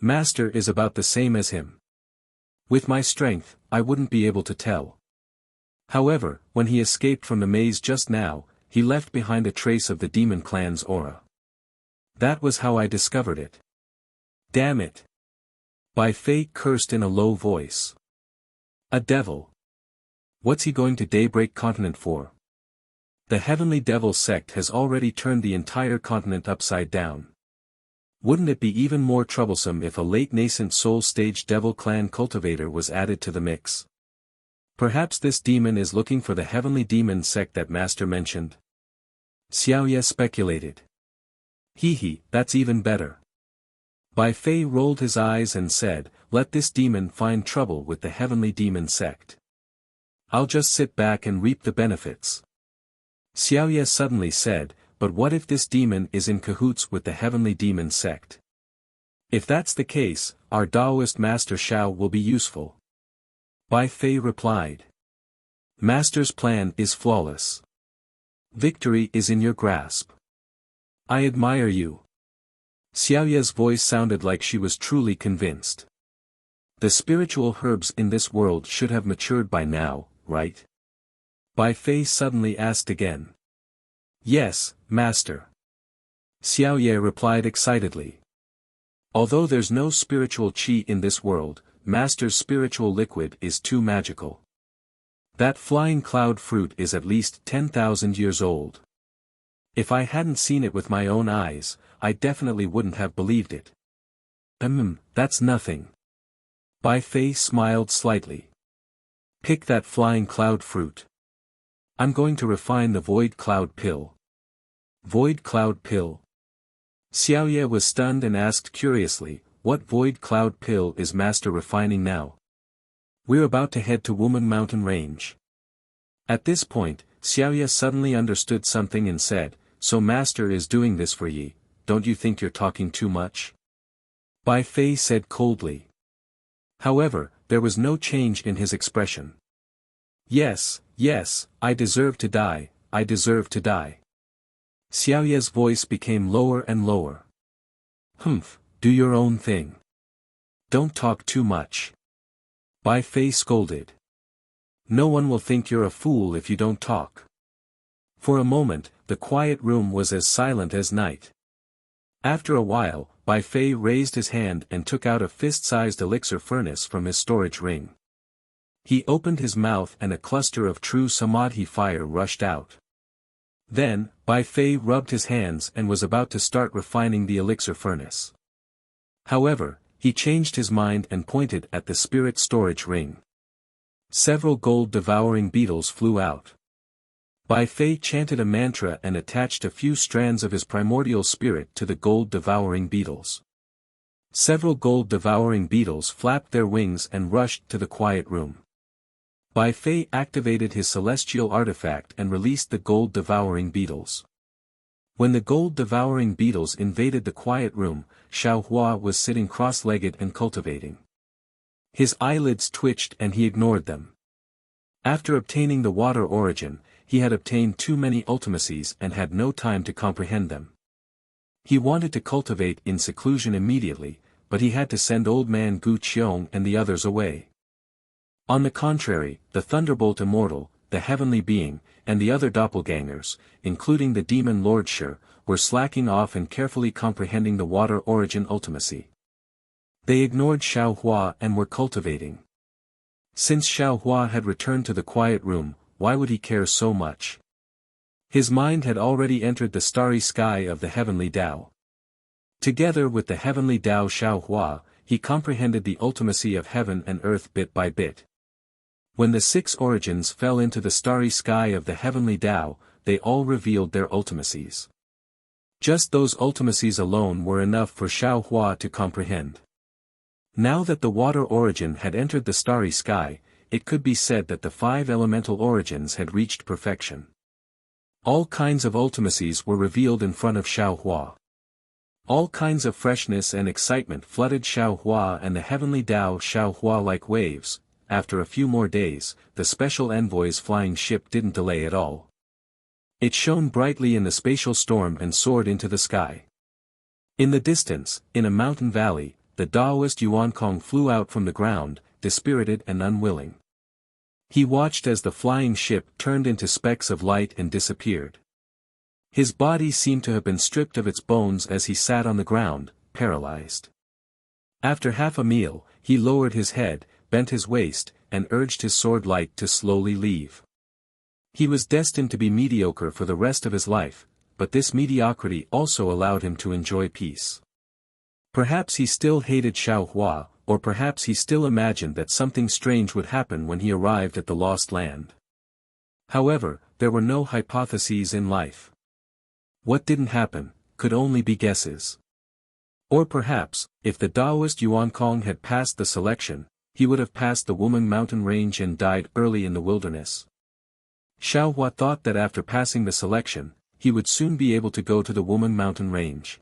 Master is about the same as him. With my strength, I wouldn't be able to tell. However, when he escaped from the maze just now, he left behind a trace of the demon clan's aura. That was how I discovered it. Damn it. Bai Fei cursed in a low voice. A devil. What's he going to Daybreak Continent for? The Heavenly Devil sect has already turned the entire continent upside down. Wouldn't it be even more troublesome if a late nascent soul stage devil clan cultivator was added to the mix? Perhaps this demon is looking for the Heavenly Demon sect that Master mentioned? Xiaoye speculated. Hee, that's even better. Bai Fei rolled his eyes and said, let this demon find trouble with the Heavenly Demon sect. I'll just sit back and reap the benefits. Xiaoye suddenly said, but what if this demon is in cahoots with the Heavenly Demon sect? If that's the case, our Taoist Master Shao will be useful. Bai Fei replied. Master's plan is flawless. Victory is in your grasp. I admire you. Xiaoye's voice sounded like she was truly convinced. The spiritual herbs in this world should have matured by now, right? Bai Fei suddenly asked again. Yes, Master. Xiaoye replied excitedly. Although there's no spiritual qi in this world, Master's spiritual liquid is too magical. That flying cloud fruit is at least 10,000 years old. If I hadn't seen it with my own eyes, I definitely wouldn't have believed it. That's nothing. Bai Fei smiled slightly. Pick that flying cloud fruit. I'm going to refine the void cloud pill. Void cloud pill? Xiaoye was stunned and asked curiously, what void cloud pill is Master refining now? We're about to head to Wumen Mountain Range. At this point, Xiaoye suddenly understood something and said, so Master is doing this for ye, don't you think you're talking too much? Bai Fei said coldly. However, there was no change in his expression. Yes, I deserve to die, I deserve to die. Xiaoye's voice became lower and lower. Do your own thing. Don't talk too much. Bai Fei scolded. No one will think you're a fool if you don't talk. For a moment, the quiet room was as silent as night. After a while, Bai Fei raised his hand and took out a fist-sized elixir furnace from his storage ring. He opened his mouth and a cluster of true samadhi fire rushed out. Then, Bai Fei rubbed his hands and was about to start refining the elixir furnace. However, he changed his mind and pointed at the spirit storage ring. Several gold-devouring beetles flew out. Bai Fei chanted a mantra and attached a few strands of his primordial spirit to the gold-devouring beetles. Several gold-devouring beetles flapped their wings and rushed to the quiet room. Bai Fei activated his celestial artifact and released the gold-devouring beetles. When the gold-devouring beetles invaded the quiet room, Xiao Hua was sitting cross-legged and cultivating. His eyelids twitched and he ignored them. After obtaining the water origin, he had obtained too many ultimacies and had no time to comprehend them. He wanted to cultivate in seclusion immediately, but he had to send old man Gu Qiong and the others away. On the contrary, the Thunderbolt Immortal, the Heavenly Being, and the other doppelgangers, including the Demon Lord Shi, were slacking off and carefully comprehending the water origin ultimacy. They ignored Xiao Hua and were cultivating. Since Xiao Hua had returned to the quiet room, why would he care so much? His mind had already entered the starry sky of the heavenly Tao. Together with the heavenly Tao Xiao Hua, he comprehended the ultimacy of heaven and earth bit by bit. When the 6 origins fell into the starry sky of the heavenly Tao, they all revealed their ultimacies. Just those ultimacies alone were enough for Xiao Hua to comprehend. Now that the water origin had entered the starry sky, it could be said that the 5 elemental origins had reached perfection. All kinds of ultimacies were revealed in front of Xiao Hua. All kinds of freshness and excitement flooded Xiao Hua and the heavenly Tao Xiao Hua like waves. After a few more days, the special envoy's flying ship didn't delay at all. It shone brightly in the spatial storm and soared into the sky. In the distance, in a mountain valley, the Taoist Yuankong flew out from the ground, dispirited and unwilling. He watched as the flying ship turned into specks of light and disappeared. His body seemed to have been stripped of its bones as he sat on the ground, paralyzed. After half a meal, he lowered his head, bent his waist, and urged his sword light to slowly leave. He was destined to be mediocre for the rest of his life, but this mediocrity also allowed him to enjoy peace. Perhaps he still hated Xiao Hua, or perhaps he still imagined that something strange would happen when he arrived at the lost land. However, there were no hypotheses in life. What didn't happen, could only be guesses. Or perhaps, if the Taoist Yuankong had passed the selection, he would have passed the Wuming mountain range and died early in the wilderness. Xiao Hua thought that after passing the selection, he would soon be able to go to the Wuming mountain range.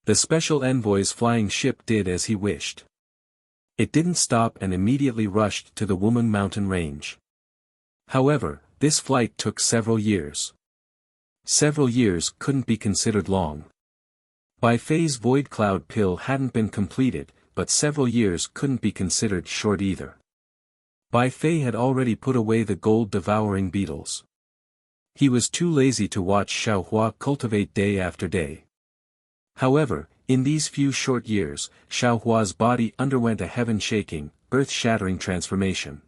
The special envoy's flying ship did as he wished. It didn't stop and immediately rushed to the Wuming mountain range. However, this flight took several years. Several years couldn't be considered long. Bai Fei's void cloud pill hadn't been completed, but several years couldn't be considered short either. Bai Fei had already put away the gold-devouring beetles. He was too lazy to watch Xiao Hua cultivate day after day. However, in these few short years, Xiao Hua's body underwent a heaven-shaking, earth-shattering transformation.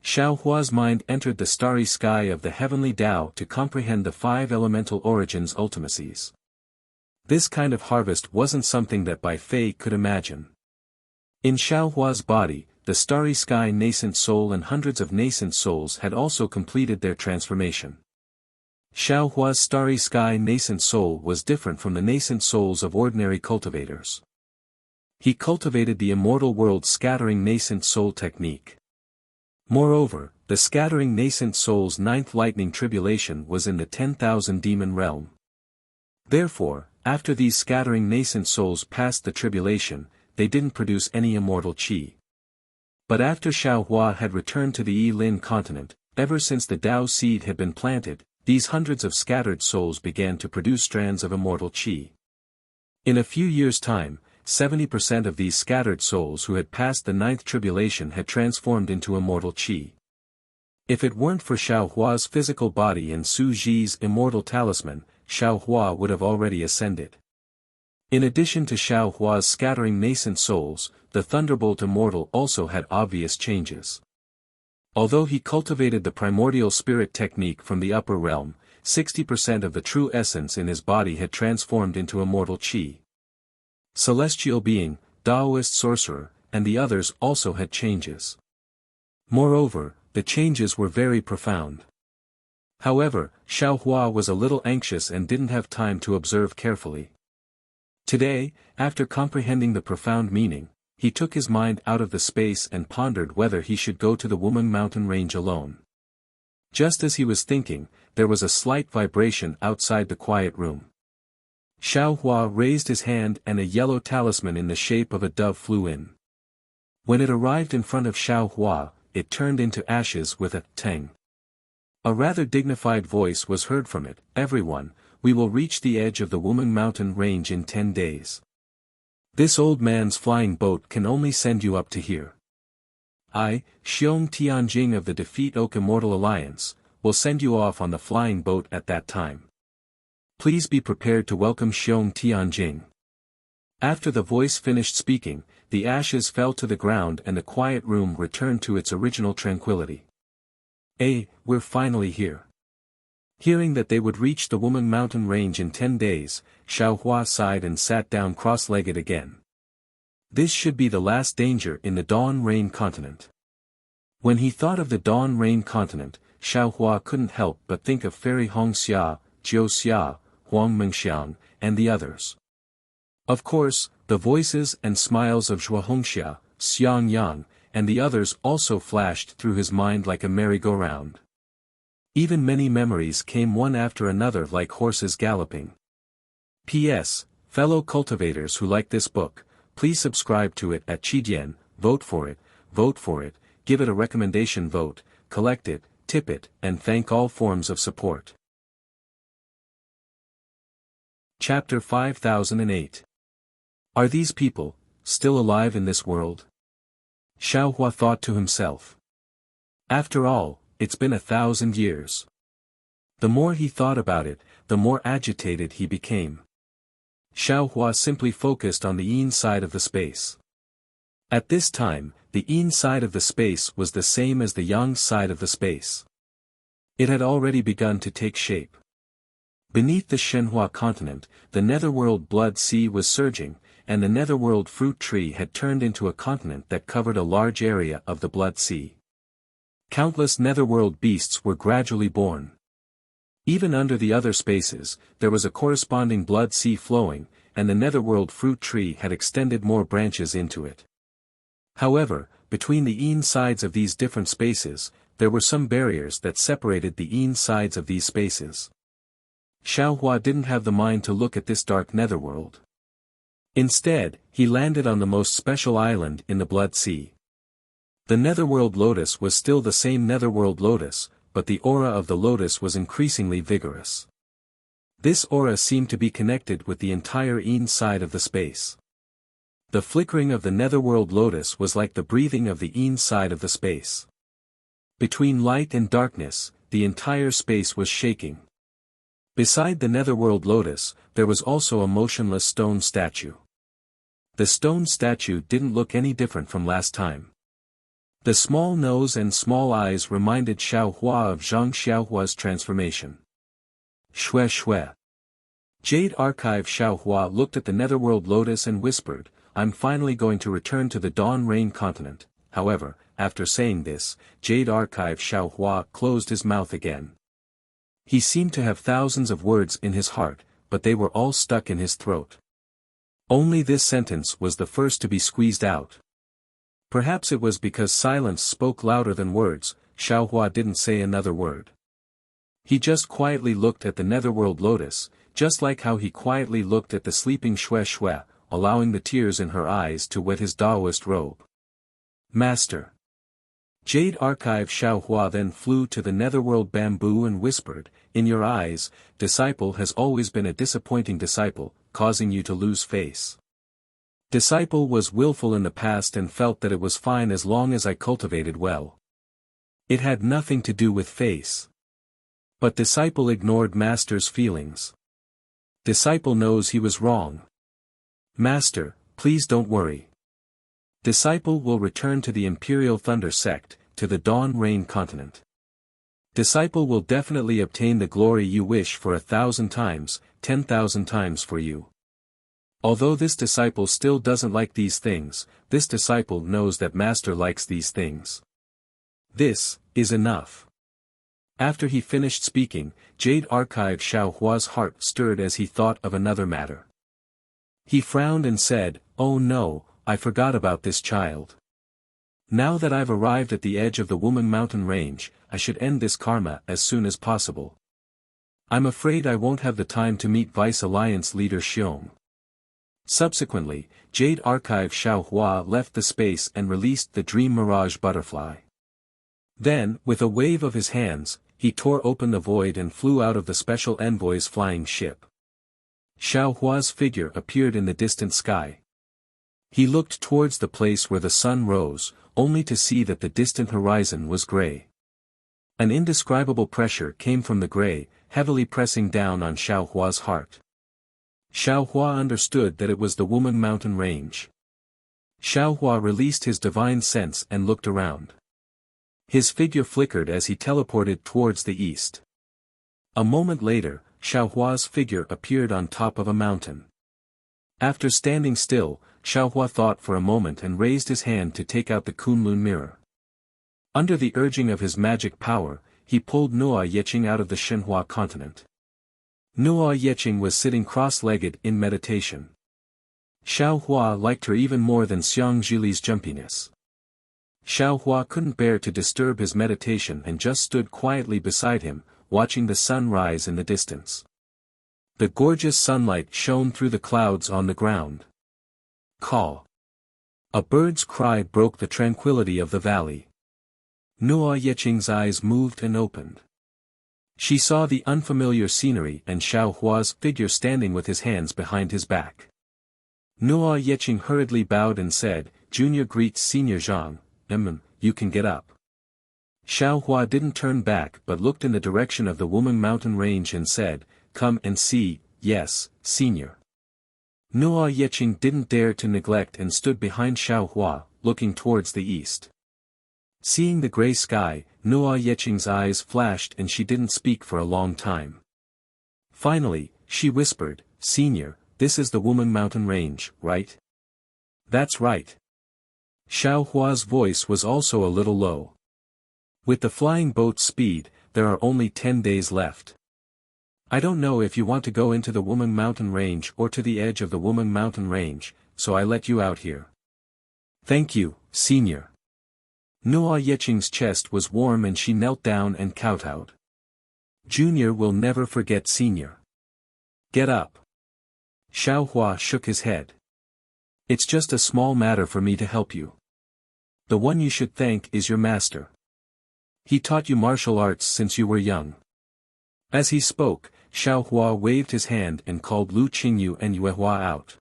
Xiao Hua's mind entered the starry sky of the heavenly Tao to comprehend the 5 elemental origins ultimacies. This kind of harvest wasn't something that Bai Fei could imagine. In Xiao Hua's body, the starry sky nascent soul and hundreds of nascent souls had also completed their transformation. Xiao Hua's starry sky nascent soul was different from the nascent souls of ordinary cultivators. He cultivated the immortal world scattering nascent soul technique. Moreover, the scattering nascent soul's 9th lightning tribulation was in the 10,000 demon realm. Therefore, after these scattering nascent souls passed the tribulation, they didn't produce any immortal qi. But after Xiao Hua had returned to the Yi-Lin continent, ever since the Tao seed had been planted, these hundreds of scattered souls began to produce strands of immortal qi. In a few years' time, 70% of these scattered souls who had passed the 9th tribulation had transformed into immortal qi. If it weren't for Xiao Hua's physical body and Su Ji's immortal talisman, Xiao Hua would have already ascended. In addition to Xiao Hua's scattering nascent souls, the Thunderbolt Immortal also had obvious changes. Although he cultivated the primordial spirit technique from the upper realm, 60% of the true essence in his body had transformed into immortal qi. Celestial Being, Taoist Sorcerer, and the others also had changes. Moreover, the changes were very profound. However, Xiao Hua was a little anxious and didn't have time to observe carefully. Today, after comprehending the profound meaning, he took his mind out of the space and pondered whether he should go to the Wuming mountain range alone. Just as he was thinking, there was a slight vibration outside the quiet room. Xiao Hua raised his hand and a yellow talisman in the shape of a dove flew in. When it arrived in front of Xiao Hua, it turned into ashes with a tang. A rather dignified voice was heard from it, "Everyone, we will reach the edge of the Wuming mountain range in 10 days. This old man's flying boat can only send you up to here. I, Xiong Tianjing of the Defeat Oak Immortal Alliance, will send you off on the flying boat at that time. Please be prepared to welcome Xiong Tianjing." After the voice finished speaking, the ashes fell to the ground and the quiet room returned to its original tranquility. We're finally here. Hearing that they would reach the Woman Mountain Range in 10 days, Xiaohua sighed and sat down cross-legged again. This should be the last danger in the Dawn Rain continent. When he thought of the Dawn Rain continent, Xiaohua couldn't help but think of Fairy Hongxia, Jiu Xia, Huang Mengxiang, and the others. Of course, the voices and smiles of Zhua Hongxia, Xiang Yang, and the others also flashed through his mind like a merry-go-round. Even many memories came one after another like horses galloping. P.S. Fellow cultivators who like this book, please subscribe to it at Qidian, vote for it, give it a recommendation vote, collect it, tip it, and thank all forms of support. Chapter 5008. Are these people still alive in this world? Xiaohua thought to himself. After all, it's been 1,000 years. The more he thought about it, the more agitated he became. Xiaohua simply focused on the yin side of the space. At this time, the yin side of the space was the same as the yang side of the space. It had already begun to take shape. Beneath the Shenhua continent, the netherworld blood sea was surging, and the netherworld fruit tree had turned into a continent that covered a large area of the blood sea. Countless netherworld beasts were gradually born. Even under the other spaces, there was a corresponding blood sea flowing, and the netherworld fruit tree had extended more branches into it. However, between the yin sides of these different spaces, there were some barriers that separated the yin sides of these spaces. Xiaohua didn't have the mind to look at this dark netherworld. Instead, he landed on the most special island in the blood sea. The netherworld lotus was still the same netherworld lotus, but the aura of the lotus was increasingly vigorous. This aura seemed to be connected with the entire yin side of the space. The flickering of the netherworld lotus was like the breathing of the yin side of the space. Between light and darkness, the entire space was shaking. Beside the netherworld lotus, there was also a motionless stone statue. The stone statue didn't look any different from last time. The small nose and small eyes reminded Xiaohua of Zhang Xiaohua's transformation. Shue shue. Jade Archive. Xiaohua looked at the netherworld lotus and whispered, I'm finally going to return to the Dawn Rain continent. However, after saying this, Jade Archive Xiaohua closed his mouth again. He seemed to have thousands of words in his heart, but they were all stuck in his throat. Only this sentence was the first to be squeezed out. Perhaps it was because silence spoke louder than words, Xiaohua didn't say another word. He just quietly looked at the netherworld lotus, just like how he quietly looked at the sleeping Shue Shue, allowing the tears in her eyes to wet his Taoist robe. Master. Jade Archive. Xiaohua then flew to the netherworld bamboo and whispered, in your eyes, disciple has always been a disappointing disciple, causing you to lose face. Disciple was willful in the past and felt that it was fine as long as I cultivated well. It had nothing to do with face. But disciple ignored master's feelings. Disciple knows he was wrong. Master, please don't worry. Disciple will return to the Imperial Thunder Sect, to the Dawn Rain continent. Disciple will definitely obtain the glory you wish for 1,000 times, 10,000 times for you. Although this disciple still doesn't like these things, this disciple knows that Master likes these things. This is enough. After he finished speaking, Jade Archive Xiaohua's heart stirred as he thought of another matter. He frowned and said, oh no, I forgot about this child. Now that I've arrived at the edge of the Woman Mountain Range, I should end this karma as soon as possible. I'm afraid I won't have the time to meet Vice Alliance leader Xiong. Subsequently, Jade Archive Xiaohua left the space and released the Dream Mirage butterfly. Then, with a wave of his hands, he tore open the void and flew out of the Special Envoy's flying ship. Xiaohua's figure appeared in the distant sky. He looked towards the place where the sun rose, only to see that the distant horizon was gray. An indescribable pressure came from the gray, heavily pressing down on Xiaohua's heart. Xiaohua understood that it was the Woman Mountain Range. Xiaohua released his divine sense and looked around. His figure flickered as he teleported towards the east. A moment later, Xiaohua's figure appeared on top of a mountain. After standing still, Xiaohua thought for a moment and raised his hand to take out the Kunlun mirror. Under the urging of his magic power, he pulled Nuo Yeqing out of the Shenhua continent. Nuo Yeqing was sitting cross-legged in meditation. Xiaohua liked her even more than Xiang Zhili's jumpiness. Xiaohua couldn't bear to disturb his meditation and just stood quietly beside him, watching the sun rise in the distance. The gorgeous sunlight shone through the clouds on the ground. Caw! A bird's cry broke the tranquility of the valley. Nuo Yeqing's eyes moved and opened. She saw the unfamiliar scenery and Xiaohua's figure standing with his hands behind his back. Nuo Yeqing hurriedly bowed and said, "Junior greets Senior Zhang, you can get up." Xiaohua didn't turn back but looked in the direction of the Wuming mountain range and said, "Come and see, yes, Senior." Nuo Yeqing didn't dare to neglect and stood behind Xiaohua, looking towards the east. Seeing the gray sky, Nuo Yeqing's eyes flashed and she didn't speak for a long time. Finally, she whispered, "Senior, this is the Wuming mountain range, right?" "That's right." Xiaohua's voice was also a little low. "With the flying boat's speed, there are only 10 days left. I don't know if you want to go into the Wuming mountain range or to the edge of the Wuming mountain range, so I let you out here." "Thank you, Senior." Nuo Yeqing's chest was warm and she knelt down and kowtowed. "Junior will never forget Senior. Get up." Xiaohua shook his head. "It's just a small matter for me to help you. The one you should thank is your master. He taught you martial arts since you were young." As he spoke, Xiaohua waved his hand and called Lu Qingyu and Yuehua out.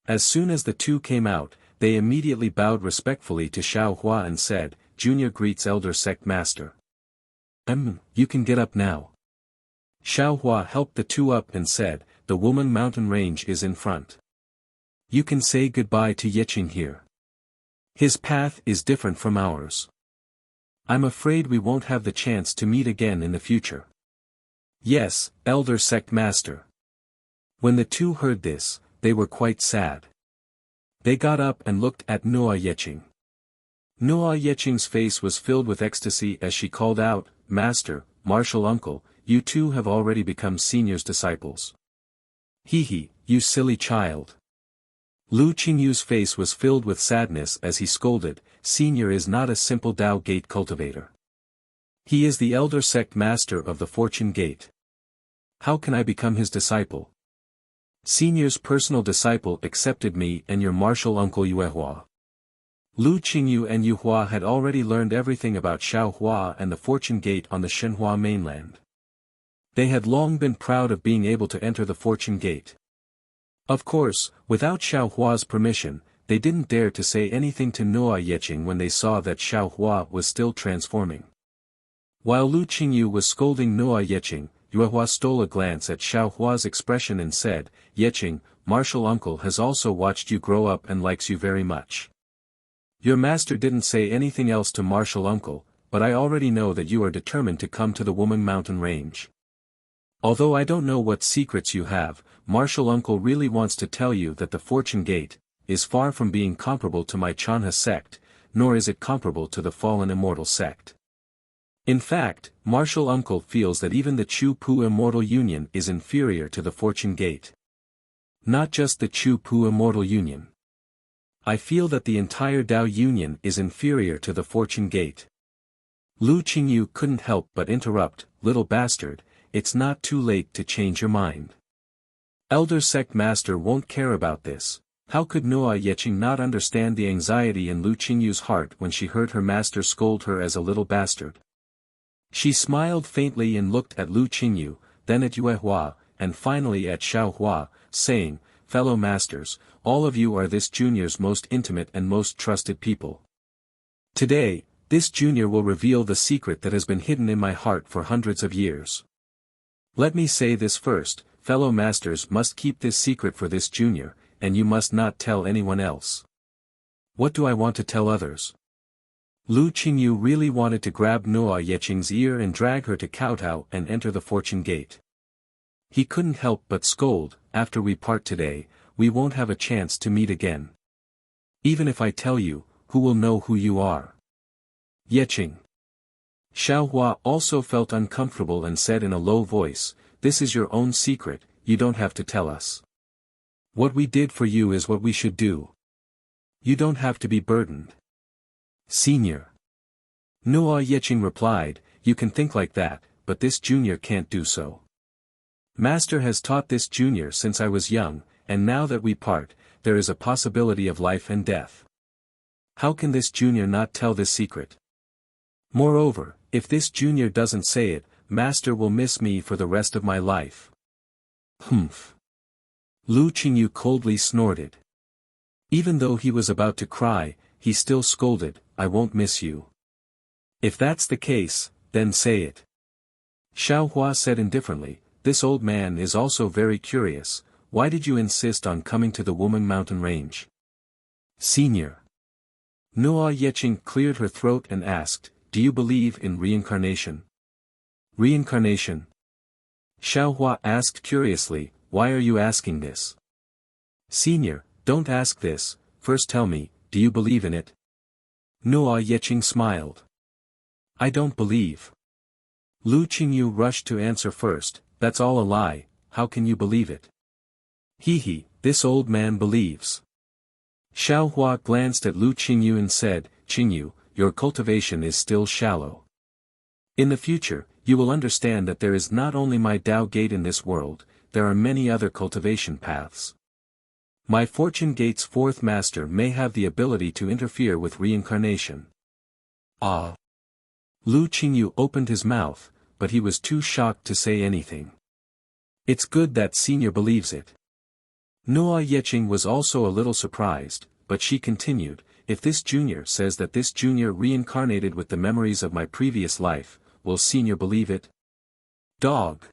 As soon as the two came out, they immediately bowed respectfully to Xiaohua and said, "Junior greets Elder Sect Master." You can get up now." Xiaohua helped the two up and said, "The Wuming mountain range is in front. You can say goodbye to Yeqing here. His path is different from ours. I'm afraid we won't have the chance to meet again in the future." "Yes, Elder Sect Master." When the two heard this, they were quite sad. They got up and looked at Nuo Yeqing. Nuo Yeqing's face was filled with ecstasy as she called out, "Master, martial uncle, you two have already become Senior's disciples." "Hee, you silly child." Lu Qingyu's face was filled with sadness as he scolded, "Senior is not a simple Dao Gate cultivator. He is the Elder Sect Master of the Fortune Gate. How can I become his disciple? Senior's personal disciple accepted me and your martial uncle Yuehua." Lu Qingyu and Yuehua had already learned everything about Xiaohua and the Fortune Gate on the Shenhua mainland. They had long been proud of being able to enter the Fortune Gate. Of course, without Xiaohua's permission, they didn't dare to say anything to Nuo Yeqing when they saw that Xiaohua was still transforming. While Lu Qingyu was scolding Nuo Yeqing, Yuehua stole a glance at Xiaohua's expression and said, "Yeqing, martial uncle has also watched you grow up and likes you very much. Your master didn't say anything else to martial uncle, but I already know that you are determined to come to the Wuming mountain range. Although I don't know what secrets you have, martial uncle really wants to tell you that the Fortune Gate is far from being comparable to my Chanha sect, nor is it comparable to the fallen immortal sect. In fact, martial uncle feels that even the Chu-Pu Immortal Union is inferior to the Fortune Gate. Not just the Chu-Pu Immortal Union. I feel that the entire Dao Union is inferior to the Fortune Gate." Lu Qingyu couldn't help but interrupt, "Little bastard, it's not too late to change your mind. Elder Sect Master won't care about this." How could Nuo Yeqing not understand the anxiety in Lu Qingyu's heart when she heard her master scold her as a little bastard? She smiled faintly and looked at Lu Qingyu, then at Yuehua, and finally at Xiaohua, saying, "Fellow masters, all of you are this junior's most intimate and most trusted people. Today, this junior will reveal the secret that has been hidden in my heart for hundreds of years. Let me say this first, fellow masters must keep this secret for this junior, and you must not tell anyone else. What do I want to tell others? Lu Qingyu really wanted to grab Nuo Yeching's ear and drag her to kowtow and enter the fortune gate. He couldn't help but scold, after we part today, we won't have a chance to meet again. Even if I tell you, who will know who you are? Yeching. Xiaohua also felt uncomfortable and said in a low voice, this is your own secret, you don't have to tell us. What we did for you is what we should do. You don't have to be burdened. Senior. Nuo Yeching replied, you can think like that, but this junior can't do so. Master has taught this junior since I was young, and now that we part, there is a possibility of life and death. How can this junior not tell this secret? Moreover, if this junior doesn't say it, Master will miss me for the rest of my life. Humph. Lu Qingyu coldly snorted. Even though he was about to cry, he still scolded, I won't miss you. If that's the case, then say it. Xiaohua said indifferently, this old man is also very curious, why did you insist on coming to the Wuming Mountain Range? Senior. Nuo Yeching cleared her throat and asked, do you believe in reincarnation? Reincarnation? Xiaohua asked curiously, why are you asking this? Senior, don't ask this, first tell me, do you believe in it? Nuo Yeching smiled. I don't believe. Lu Qingyu rushed to answer first, that's all a lie, how can you believe it? He, this old man believes. Xiaohua glanced at Lu Qingyu and said, Qingyu, your cultivation is still shallow. In the future, you will understand that there is not only my Dao Gate in this world, there are many other cultivation paths. My Fortune Gate's fourth master may have the ability to interfere with reincarnation. Ah! Lu Qingyu opened his mouth, but he was too shocked to say anything. It's good that senior believes it. Nuo Yeching was also a little surprised, but she continued, if this junior says that this junior reincarnated with the memories of my previous life, will senior believe it? Dog!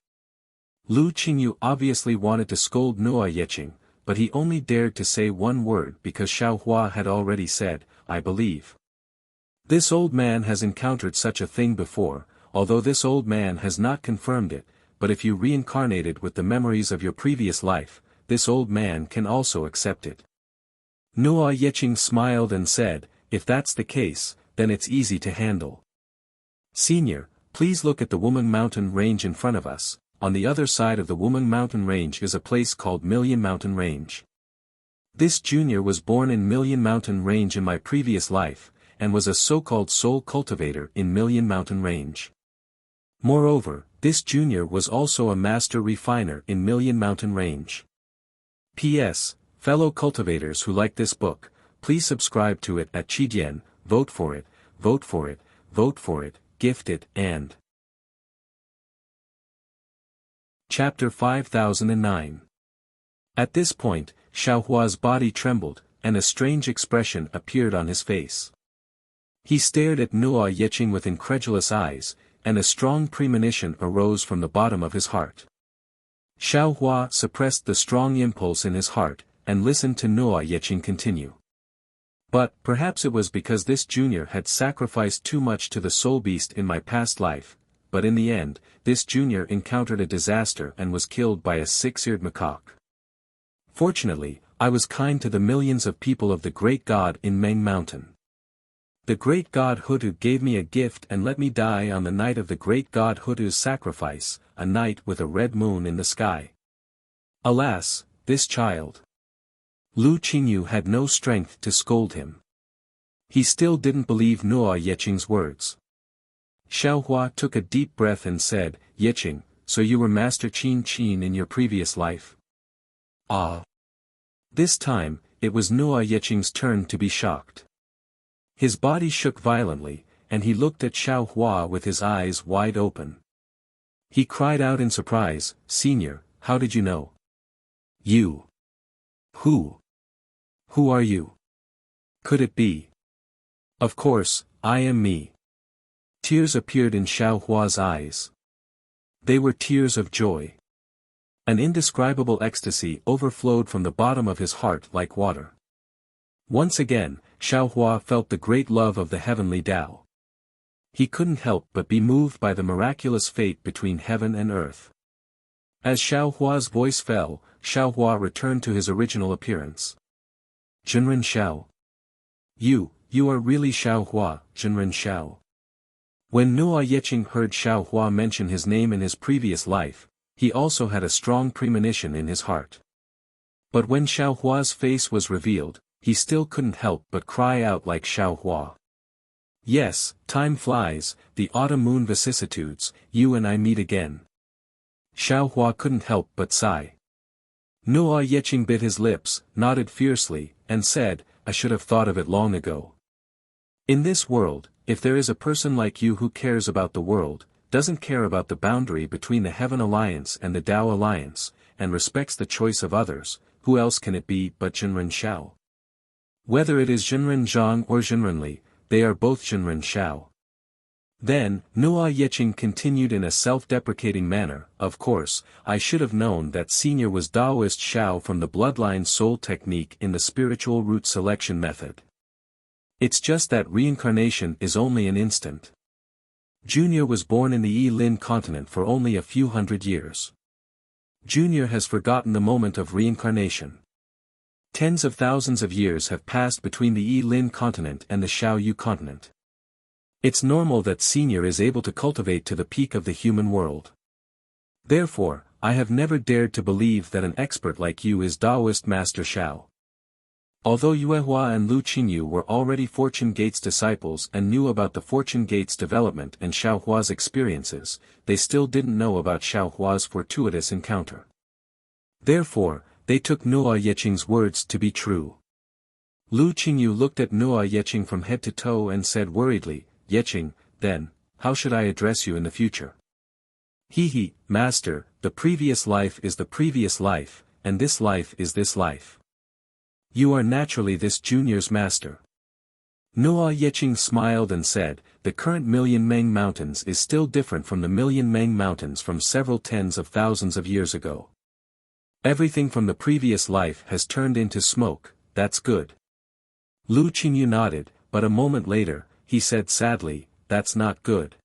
Lu Qingyu obviously wanted to scold Nuo Yeching, but he only dared to say one word because Xiaohua had already said, I believe. This old man has encountered such a thing before, although this old man has not confirmed it, but if you reincarnated with the memories of your previous life, this old man can also accept it. Nuo Yeching smiled and said, if that's the case, then it's easy to handle. Senior, please look at the Wuming Mountain Range in front of us. On the other side of the Wuming Mountain Range is a place called Million Mountain Range. This junior was born in Million Mountain Range in my previous life, and was a so-called soul cultivator in Million Mountain Range. Moreover, this junior was also a master refiner in Million Mountain Range. P.S. Fellow cultivators who like this book, please subscribe to it at Qidian, vote for it, vote for it, vote for it, gift it, and Chapter 5009. At this point, Xiaohua's body trembled, and a strange expression appeared on his face. He stared at Nuo Yeching with incredulous eyes, and a strong premonition arose from the bottom of his heart. Xiaohua suppressed the strong impulse in his heart, and listened to Nuo Yeching continue. But perhaps it was because this junior had sacrificed too much to the soul beast in my past life, but in the end, this junior encountered a disaster and was killed by a six-eared macaque. Fortunately, I was kind to the millions of people of the great god in Meng Mountain. The great god Hutu gave me a gift and let me die on the night of the great god Hutu's sacrifice, a night with a red moon in the sky. Alas, this child. Lu Qingyu had no strength to scold him. He still didn't believe Nuo Yeching's words. Xiaohua took a deep breath and said, Yeching, so you were Master Qin Qin in your previous life? Ah! This time, it was Nuo Yeching's turn to be shocked. His body shook violently, and he looked at Xiaohua with his eyes wide open. He cried out in surprise, Senior, how did you know? You. Who? Who are you? Could it be? Of course, I am me. Tears appeared in Xiaohua's eyes. They were tears of joy. An indescribable ecstasy overflowed from the bottom of his heart like water. Once again, Xiaohua felt the great love of the heavenly Tao. He couldn't help but be moved by the miraculous fate between heaven and earth. As Xiaohua's voice fell, Xiaohua returned to his original appearance. Jinren Xiao. You are really Xiaohua, Jinren Xiao. When Nuo Yeqing heard Xiaohua mention his name in his previous life, he also had a strong premonition in his heart. But when Xiaohua's face was revealed, he still couldn't help but cry out like Xiaohua. Yes, time flies, the autumn moon vicissitudes, you and I meet again. Xiaohua couldn't help but sigh. Nuo Yeqing bit his lips, nodded fiercely, and said, I should have thought of it long ago. In this world, if there is a person like you who cares about the world, doesn't care about the boundary between the Heaven Alliance and the Tao Alliance, and respects the choice of others, who else can it be but Jinren Xiao? Whether it is Jinren Zhang or Jinren Li, they are both Jinren Xiao. Then, Nuo Yeqing continued in a self-deprecating manner, of course, I should have known that Senior was Taoist Xiao from the bloodline soul technique in the spiritual root selection method. It's just that reincarnation is only an instant. Junior was born in the Yi-Lin continent for only a few hundred years. Junior has forgotten the moment of reincarnation. Tens of thousands of years have passed between the Yi-Lin continent and the Xiaoyu continent. It's normal that Senior is able to cultivate to the peak of the human world. Therefore, I have never dared to believe that an expert like you is Taoist Master Xiao. Although Yuehua and Lu Qingyu were already Fortune Gate's disciples and knew about the Fortune Gate's development and Xiaohua's experiences, they still didn't know about Xiaohua's fortuitous encounter. Therefore, they took Nuo Yeqing's words to be true. Lu Qingyu looked at Nuo Yeqing from head to toe and said worriedly, Yeqing, then, how should I address you in the future? Master, the previous life is the previous life, and this life is this life. You are naturally this junior's master. Nuo Yeqing smiled and said, the current Million Meng Mountains is still different from the Million Meng Mountains from several tens of thousands of years ago. Everything from the previous life has turned into smoke, that's good. Lu Qingyu nodded, but a moment later, he said sadly, that's not good.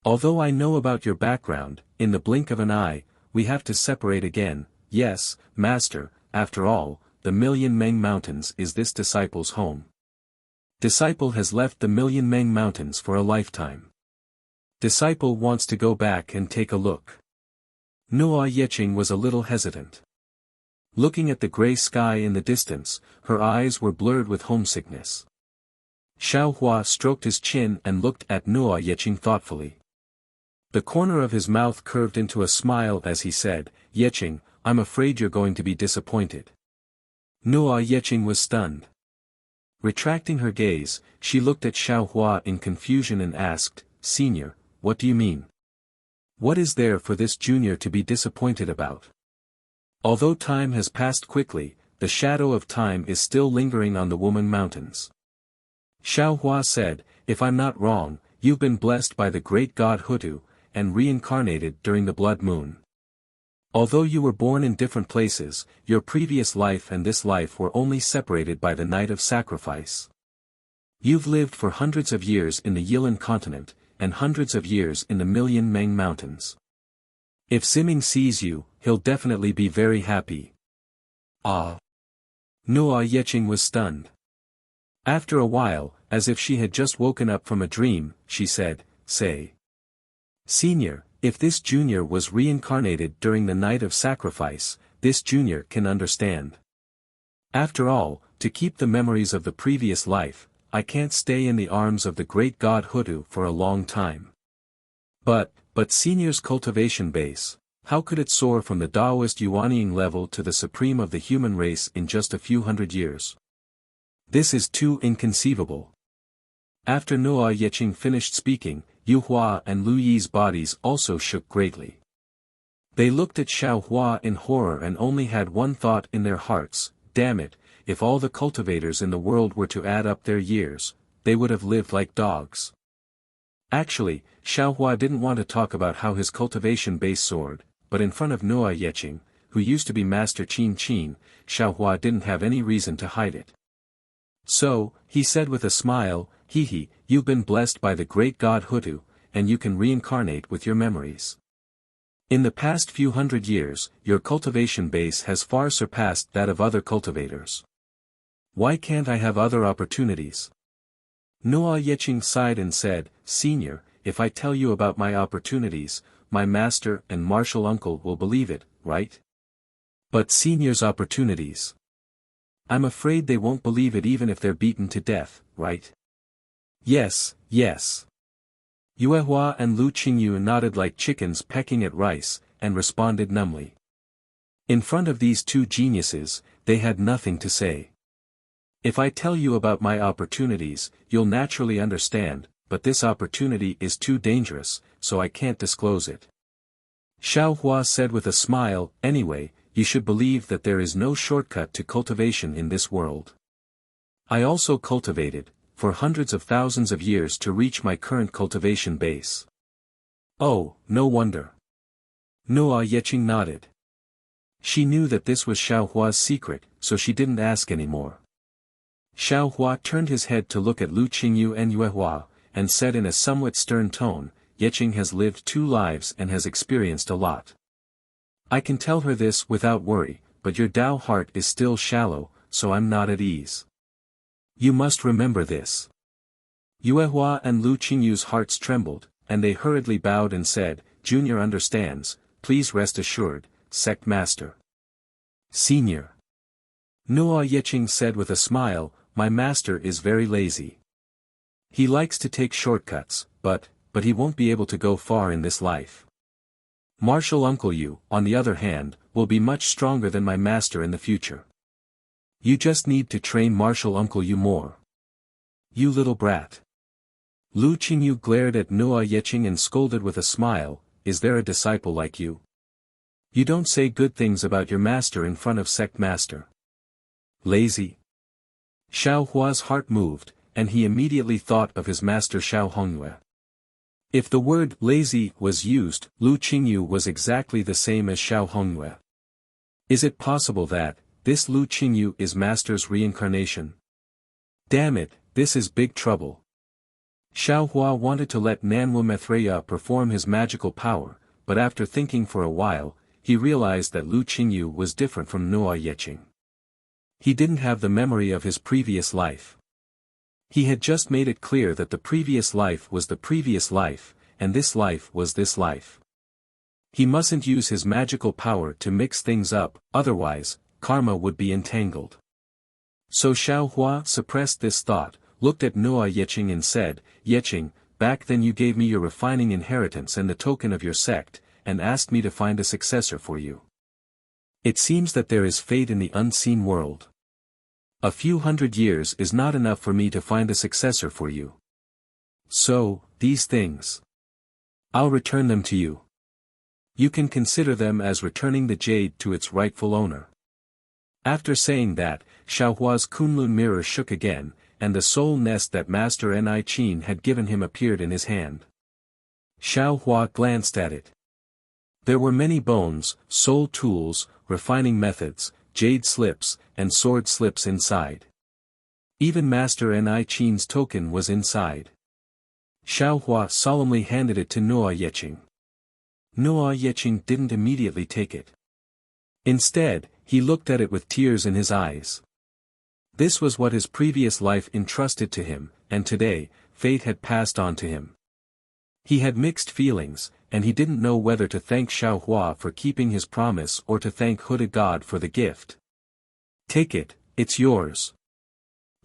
Although I know about your background, in the blink of an eye, we have to separate again. Yes, Master, after all, the Million Meng Mountains is this disciple's home. Disciple has left the Million Meng Mountains for a lifetime. Disciple wants to go back and take a look. Nuo Yeqing was a little hesitant. Looking at the gray sky in the distance, her eyes were blurred with homesickness. Xiaohua stroked his chin and looked at Nuo Yeqing thoughtfully. The corner of his mouth curved into a smile as he said, Yeqing, I'm afraid you're going to be disappointed. Nuo Yeqing was stunned. Retracting her gaze, she looked at Xiaohua in confusion and asked, Senior, what do you mean? What is there for this junior to be disappointed about? Although time has passed quickly, the shadow of time is still lingering on the Woman Mountains. Xiaohua said, if I'm not wrong, you've been blessed by the great god Hutu, and reincarnated during the blood moon. Although you were born in different places, your previous life and this life were only separated by the night of sacrifice. You've lived for hundreds of years in the Yilin continent, and hundreds of years in the Million Meng Mountains. If Ximing sees you, he'll definitely be very happy. Ah! Nuo Yeqing was stunned. After a while, as if she had just woken up from a dream, she said, Say. Senior, if this junior was reincarnated during the night of sacrifice, this junior can understand. After all, to keep the memories of the previous life, I can't stay in the arms of the great god Hutu for a long time. But Senior's cultivation base, how could it soar from the Taoist Yuanying level to the supreme of the human race in just a few hundred years? This is too inconceivable. After Nuo Yeqing finished speaking, Yuhua and Lu Yi's bodies also shook greatly. They looked at Xiaohua in horror and only had one thought in their hearts, damn it, if all the cultivators in the world were to add up their years, they would have lived like dogs. Actually, Xiaohua didn't want to talk about how his cultivation base soared, but in front of Nuo Yeqing, who used to be Master Qin Qin, Xiaohua didn't have any reason to hide it. So, he said with a smile, Hehe, you've been blessed by the great god Hutu, and you can reincarnate with your memories. In the past few hundred years, your cultivation base has far surpassed that of other cultivators. Why can't I have other opportunities? Noah Yeching sighed and said, Senior, if I tell you about my opportunities, my master and martial uncle will believe it, right? But Senior's opportunities. I'm afraid they won't believe it even if they're beaten to death, right? Yes, yes. Yuehua and Lu Qingyu nodded like chickens pecking at rice, and responded numbly. In front of these two geniuses, they had nothing to say. If I tell you about my opportunities, you'll naturally understand, but this opportunity is too dangerous, so I can't disclose it. Xiao Hua said with a smile, anyway, you should believe that there is no shortcut to cultivation in this world. I also cultivated, for hundreds of thousands of years to reach my current cultivation base. Oh, no wonder. Noah Yeching nodded. She knew that this was Xiao Hua's secret, so she didn't ask anymore. Xiao Hua turned his head to look at Lu Qingyu and Yuehua, and said in a somewhat stern tone, Yeching has lived 2 lives and has experienced a lot. I can tell her this without worry, but your Dao heart is still shallow, so I'm not at ease. You must remember this. Yuehua and Lu Qingyu's hearts trembled, and they hurriedly bowed and said, Junior understands, please rest assured, Sect Master. Senior. Noah Yeching said with a smile, my master is very lazy. He likes to take shortcuts, but he won't be able to go far in this life. Martial Uncle Yu, on the other hand, will be much stronger than my master in the future. You just need to train Martial Uncle Yu more. You little brat. Lu Qingyu glared at Noah Yeching and scolded with a smile, is there a disciple like you? You don't say good things about your master in front of Sect Master. Lazy. Xiao Hua's heart moved, and he immediately thought of his master Xiao Hongyue. If the word lazy was used, Lu Qingyu was exactly the same as Xiao Hongyue. Is it possible that this Lu Qingyu is master's reincarnation? Damn it, this is big trouble. Xiao Hua wanted to let Nanwu Methreya perform his magical power, but after thinking for a while, he realized that Lu Qingyu was different from Noah Yeching. He didn't have the memory of his previous life. He had just made it clear that the previous life was the previous life, and this life was this life. He mustn't use his magical power to mix things up, otherwise, karma would be entangled. So Xiao Hua suppressed this thought, looked at Noah Yeching and said, Yeching, back then you gave me your refining inheritance and the token of your sect, and asked me to find a successor for you. It seems that there is fate in the unseen world. A few hundred years is not enough for me to find a successor for you. So, these things. I'll return them to you. You can consider them as returning the jade to its rightful owner. After saying that, Xiao Hua's Kunlun mirror shook again, and the soul nest that Master Ni Qin had given him appeared in his hand. Xiao Hua glanced at it. There were many bones, soul tools, refining methods, jade slips, and sword slips inside. Even Master Ni Qin's token was inside. Xiao Hua solemnly handed it to Noah Yeching. Noah Yeching didn't immediately take it. Instead, he looked at it with tears in his eyes. This was what his previous life entrusted to him, and today, fate had passed on to him. He had mixed feelings, and he didn't know whether to thank Xiao Hua for keeping his promise or to thank Huda God for the gift. Take it, it's yours.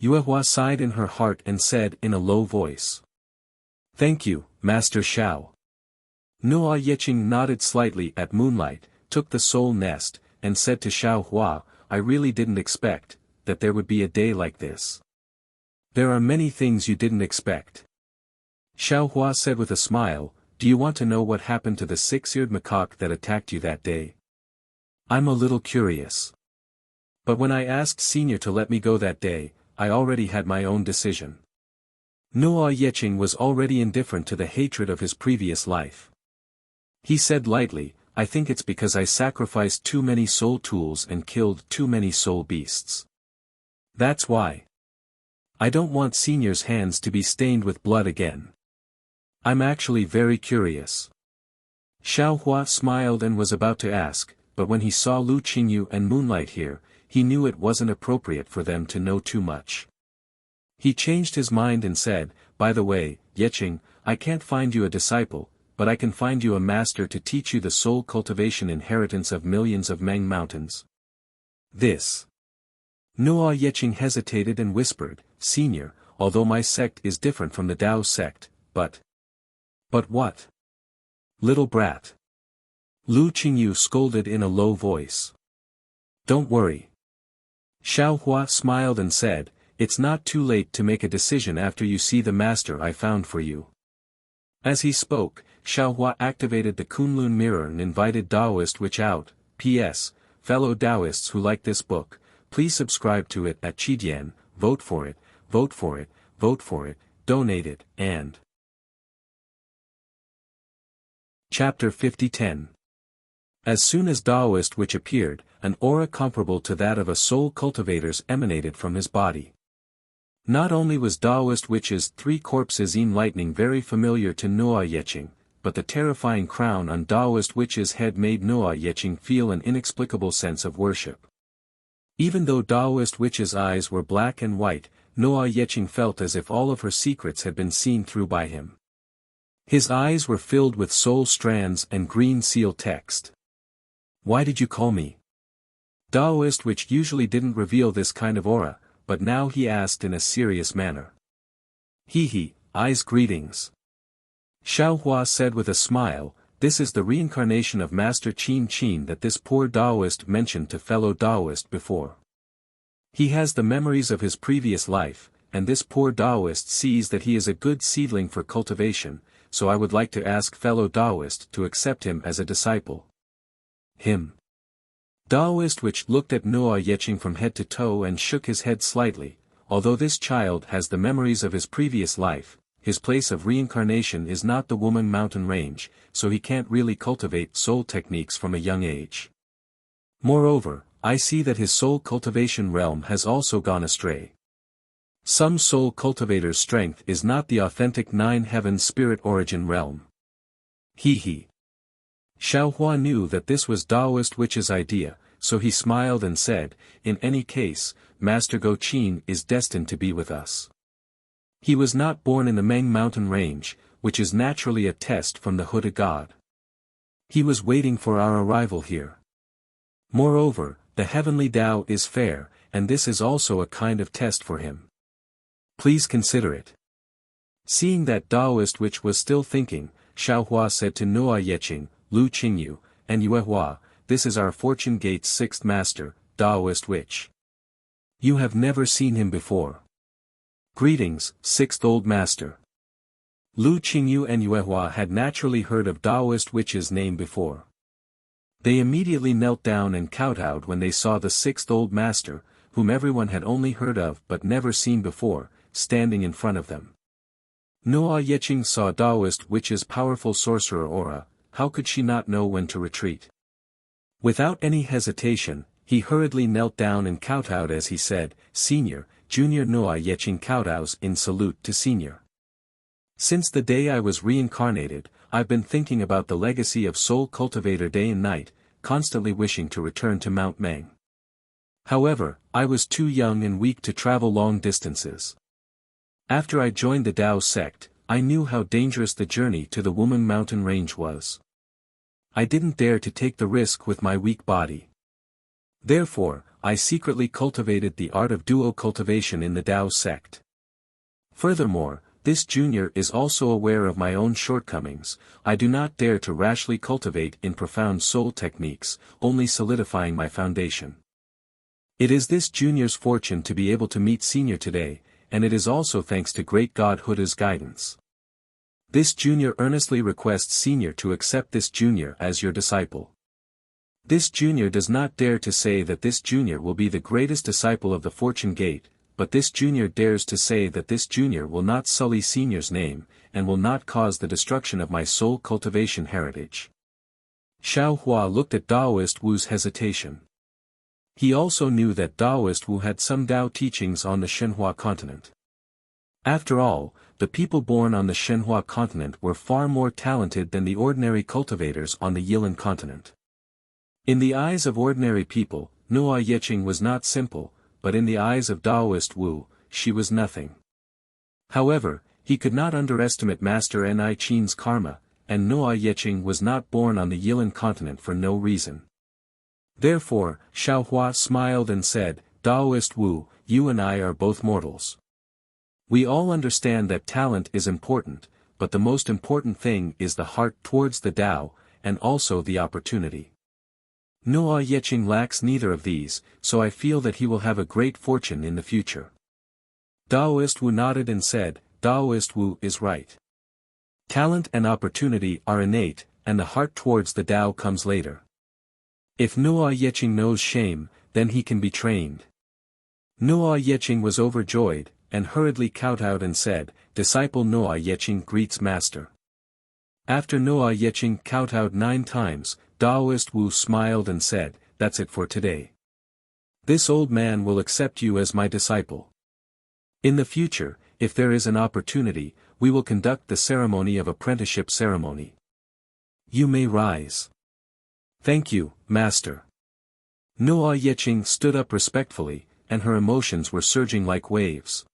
Yuehua sighed in her heart and said in a low voice. Thank you, Master Xiao. Noah Yeching nodded slightly at Moonlight, took the soul nest, and said to Xiao Hua, I really didn't expect that there would be a day like this. There are many things you didn't expect. Xiao Hua said with a smile, do you want to know what happened to the 6-eared macaque that attacked you that day? I'm a little curious. But when I asked Senior to let me go that day, I already had my own decision. Noah Yeching was already indifferent to the hatred of his previous life. He said lightly, I think it's because I sacrificed too many soul tools and killed too many soul beasts. That's why. I don't want Senior's hands to be stained with blood again. I'm actually very curious. Xiaohua smiled and was about to ask, but when he saw Lu Qingyu and Moonlight here, he knew it wasn't appropriate for them to know too much. He changed his mind and said, by the way, Yeqing, I can't find you a disciple, but I can find you a master to teach you the soul cultivation inheritance of millions of Meng mountains. This. Nuo Yeqing hesitated and whispered, Senior, although my sect is different from the Dao sect, but what? Little brat. Lu Qingyu scolded in a low voice. Don't worry. Xiaohua smiled and said, it's not too late to make a decision after you see the master I found for you. As he spoke, Xiaohua activated the Kunlun mirror and invited Daoist Witch out. P.S. Fellow Daoists who like this book, please subscribe to it at Qidian, vote for it, vote for it, vote for it, donate it, and... Chapter 50-10. As soon as Daoist Witch appeared, an aura comparable to that of a soul cultivator's emanated from his body. Not only was Daoist Witch's 3 corpses in lightning very familiar to Nuo Yeqing, but the terrifying crown on Daoist Witch's head made Nuo Yeqing feel an inexplicable sense of worship. Even though Daoist Witch's eyes were black and white, Nuo Yeqing felt as if all of her secrets had been seen through by him. His eyes were filled with soul strands and green seal text. Why did you call me? Daoist Witch usually didn't reveal this kind of aura, but now he asked in a serious manner. Eyes greetings. Xiaohua said with a smile, this is the reincarnation of Master Qin Qin that this poor Daoist mentioned to fellow Daoist before. He has the memories of his previous life, and this poor Daoist sees that he is a good seedling for cultivation, so I would like to ask fellow Daoist to accept him as a disciple. Him. Daoist Witch looked at Nuo Yeqing from head to toe and shook his head slightly. Although this child has the memories of his previous life, his place of reincarnation is not the Wuming mountain range, so he can't really cultivate soul techniques from a young age. Moreover, I see that his soul cultivation realm has also gone astray. Some soul cultivators' strength is not the authentic 9 heaven spirit origin realm. Xiaohua knew that this was Daoist Witch's idea, so he smiled and said, in any case, Master Go Qin is destined to be with us. He was not born in the Meng mountain range, which is naturally a test from the Huda God. He was waiting for our arrival here. Moreover, the heavenly Tao is fair, and this is also a kind of test for him. Please consider it. Seeing that Daoist Witch was still thinking, Xiaohua said to Nuo Yeqing, Lu Qingyu, and Yuehua, this is our Fortune Gate's 6th master, Daoist Witch. You have never seen him before. Greetings, 6th Old Master. Lu Qingyu and Yuehua had naturally heard of Daoist Witch's name before. They immediately knelt down and kowtowed when they saw the 6th Old Master, whom everyone had only heard of but never seen before, standing in front of them. Nuo Yeqing saw Daoist Witch's powerful sorcerer aura. How could she not know when to retreat? Without any hesitation, he hurriedly knelt down and kowtowed as he said, Senior, Junior Nuo Yeqing kowtows in salute to Senior. Since the day I was reincarnated, I've been thinking about the legacy of Soul Cultivator day and night, constantly wishing to return to Mount Meng. However, I was too young and weak to travel long distances. After I joined the Dao sect, I knew how dangerous the journey to the Wuming mountain range was. I didn't dare to take the risk with my weak body. Therefore, I secretly cultivated the art of duo cultivation in the Dao sect. Furthermore, this junior is also aware of my own shortcomings. I do not dare to rashly cultivate in profound soul techniques, only solidifying my foundation. It is this junior's fortune to be able to meet Senior today, and it is also thanks to great God Huda's guidance. This junior earnestly requests Senior to accept this junior as your disciple. This junior does not dare to say that this junior will be the greatest disciple of the Fortune Gate, but this junior dares to say that this junior will not sully Senior's name, and will not cause the destruction of my soul cultivation heritage. Xiaohua looked at Daoist Wu's hesitation. He also knew that Daoist Wu had some Dao teachings on the Shenhua continent. After all, the people born on the Shenhua continent were far more talented than the ordinary cultivators on the Yilan continent. In the eyes of ordinary people, Nuo Yeqing was not simple, but in the eyes of Taoist Wu, she was nothing. However, he could not underestimate Master Ni Qin's karma, and Nuo Yeqing was not born on the Yilan continent for no reason. Therefore, Xiaohua smiled and said, Taoist Wu, you and I are both mortals. We all understand that talent is important, but the most important thing is the heart towards the Tao, and also the opportunity. Nuo Yeqing lacks neither of these, so I feel that he will have a great fortune in the future. Taoist Wu nodded and said, Taoist Wu is right. Talent and opportunity are innate, and the heart towards the Tao comes later. If Nuo Yeqing knows shame, then he can be trained. Nuo Yeqing was overjoyed, and hurriedly kowtowed and said, Disciple Nuo Yeqing greets Master. After Nuo Yeqing kowtowed 9 times, Taoist Wu smiled and said, That's it for today. This old man will accept you as my disciple. In the future, if there is an opportunity, we will conduct the ceremony of apprenticeship ceremony. You may rise. Thank you, Master. Nuo Yeqing stood up respectfully, and her emotions were surging like waves.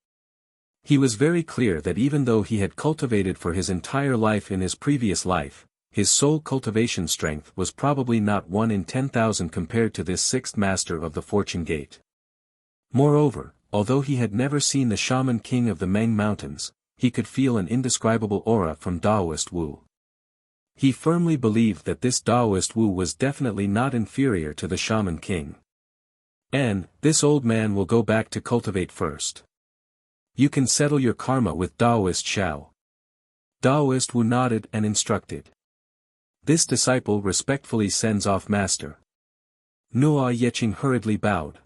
He was very clear that even though he had cultivated for his entire life in his previous life, his soul cultivation strength was probably not 1 in 10,000 compared to this 6th master of the Fortune Gate. Moreover, although he had never seen the Shaman King of the Meng Mountains, he could feel an indescribable aura from Taoist Wu. He firmly believed that this Taoist Wu was definitely not inferior to the Shaman King. And, this old man will go back to cultivate first. You can settle your karma with Taoist Xiao. Taoist Wu nodded and instructed. This disciple respectfully sends off Master. Nuo Yeqing hurriedly bowed.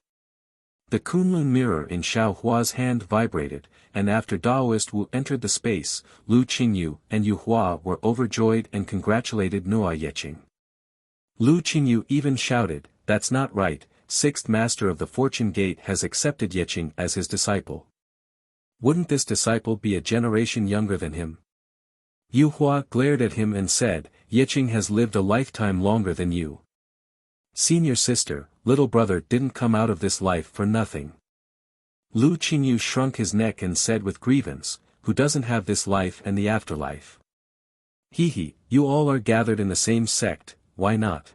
The Kunlun mirror in Xiaohua's hand vibrated, and after Taoist Wu entered the space, Lu Qingyu and Yu Hua were overjoyed and congratulated Nuo Yeqing. Lu Qingyu even shouted, That's not right, 6th master of the Fortune Gate has accepted Yeqing as his disciple. Wouldn't this disciple be a generation younger than him? Yu Hua glared at him and said, Yeqing has lived a lifetime longer than you. Senior sister, little brother didn't come out of this life for nothing. Lu Qingyu shrunk his neck and said with grievance, Who doesn't have this life and the afterlife? He, you all are gathered in the same sect, why not?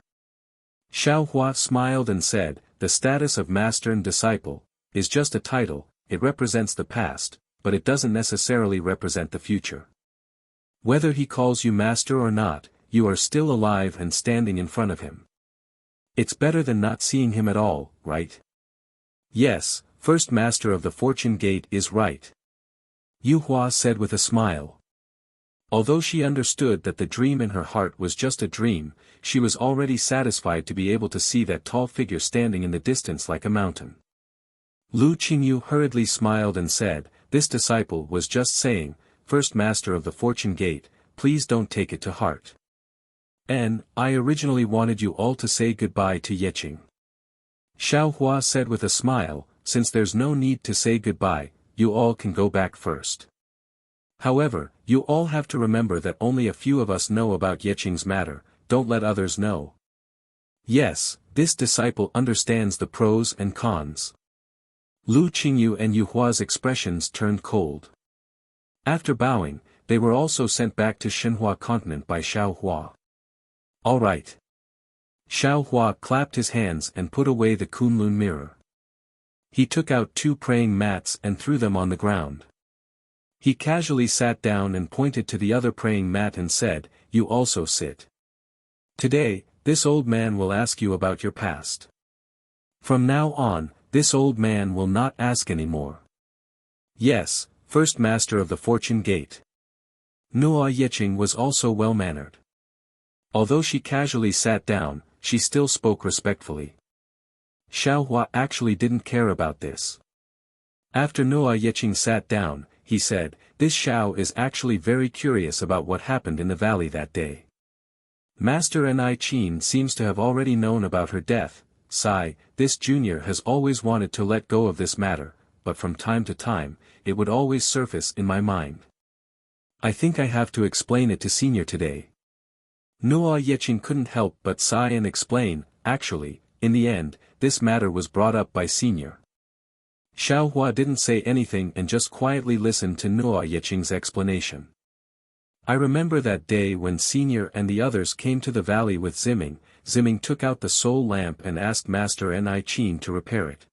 Xiaohua smiled and said, The status of master and disciple is just a title. It represents the past, but it doesn't necessarily represent the future. Whether he calls you master or not, you are still alive and standing in front of him. It's better than not seeing him at all, right? Yes, 1st master of the Fortune Gate is right. Yu Hua said with a smile. Although she understood that the dream in her heart was just a dream, she was already satisfied to be able to see that tall figure standing in the distance like a mountain. Lu Qingyu hurriedly smiled and said, This disciple was just saying, 1st master of the Fortune Gate, please don't take it to heart. I originally wanted you all to say goodbye to Yeqing. Xiaohua said with a smile, Since there's no need to say goodbye, you all can go back first. However, you all have to remember that only a few of us know about Yeqing's matter, don't let others know. Yes, this disciple understands the pros and cons. Lu Qingyu and Yu Hua's expressions turned cold. After bowing, they were also sent back to Shenhua continent by Xiaohua. All right. Xiaohua clapped his hands and put away the Kunlun mirror. He took out 2 praying mats and threw them on the ground. He casually sat down and pointed to the other praying mat and said, You also sit. Today, this old man will ask you about your past. From now on, this old man will not ask anymore. Yes, 1st master of the Fortune Gate. Nuo Yeqing was also well-mannered. Although she casually sat down, she still spoke respectfully. Xiaohua actually didn't care about this. After Nuo Yeqing sat down, he said, This Xiao is actually very curious about what happened in the valley that day. Master Ni Qin seems to have already known about her death. This junior has always wanted to let go of this matter, but from time to time, it would always surface in my mind. I think I have to explain it to Senior today. Nuo Yeching couldn't help but sigh and explain. Actually, in the end, this matter was brought up by Senior. Xiaohua didn't say anything and just quietly listened to Nuo Yeching's explanation. I remember that day when Senior and the others came to the valley with Ziming. Ziming took out the soul lamp and asked Master Ni Qin to repair it.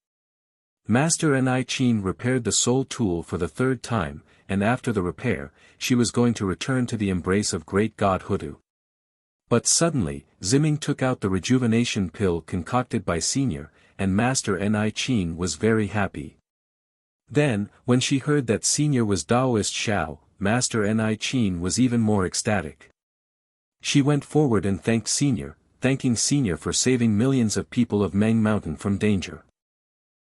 Master Ni Qin repaired the soul tool for the third time, and after the repair, she was going to return to the embrace of great god Hudu. But suddenly, Ziming took out the rejuvenation pill concocted by Senior, and Master Ni Qin was very happy. Then, when she heard that Senior was Daoist Xiao, Master Ni Qin was even more ecstatic. She went forward and thanked Senior, thanking Senior for saving millions of people of Meng Mountain from danger.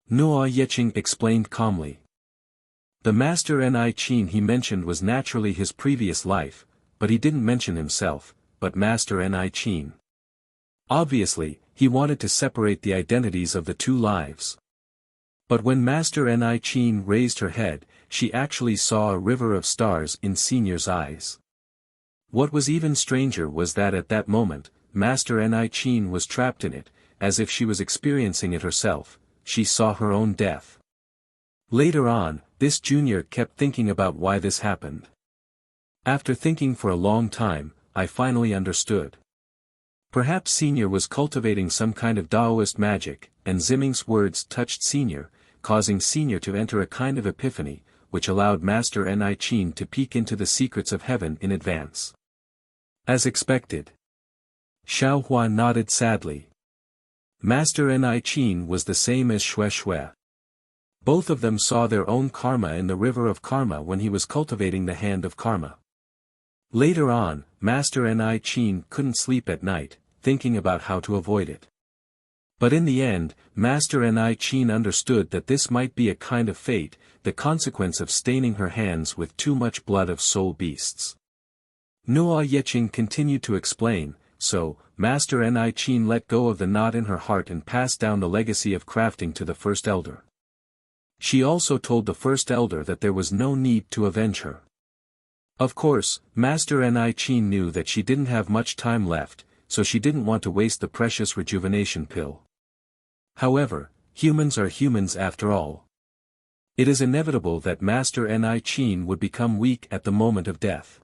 Nuo Yeching explained calmly. The Master Ni Qin he mentioned was naturally his previous life, but he didn't mention himself, but Master Ni Qin. Obviously, he wanted to separate the identities of the two lives. But when Master Ni Qin raised her head, she actually saw a river of stars in Senior's eyes. What was even stranger was that at that moment, Master Ni Qin was trapped in it, as if she was experiencing it herself. She saw her own death. Later on, this junior kept thinking about why this happened. After thinking for a long time, I finally understood. Perhaps Senior was cultivating some kind of Daoist magic, and Ziming's words touched Senior, causing Senior to enter a kind of epiphany, which allowed Master Ni Qin to peek into the secrets of heaven in advance. As expected. Xiaohua nodded sadly. Master Ni Qin was the same as Xue Xue. Both of them saw their own karma in the river of karma when he was cultivating the hand of karma. Later on, Master Ni Qin couldn't sleep at night, thinking about how to avoid it. But in the end, Master Ni Qin understood that this might be a kind of fate, the consequence of staining her hands with too much blood of soul beasts. Nuo Yeching continued to explain, so, Master Ni Qin let go of the knot in her heart and passed down the legacy of crafting to the first elder. She also told the first elder that there was no need to avenge her. Of course, Master Ni Qin knew that she didn't have much time left, so she didn't want to waste the precious rejuvenation pill. However, humans are humans after all. It is inevitable that Master Ni Qin would become weak at the moment of death.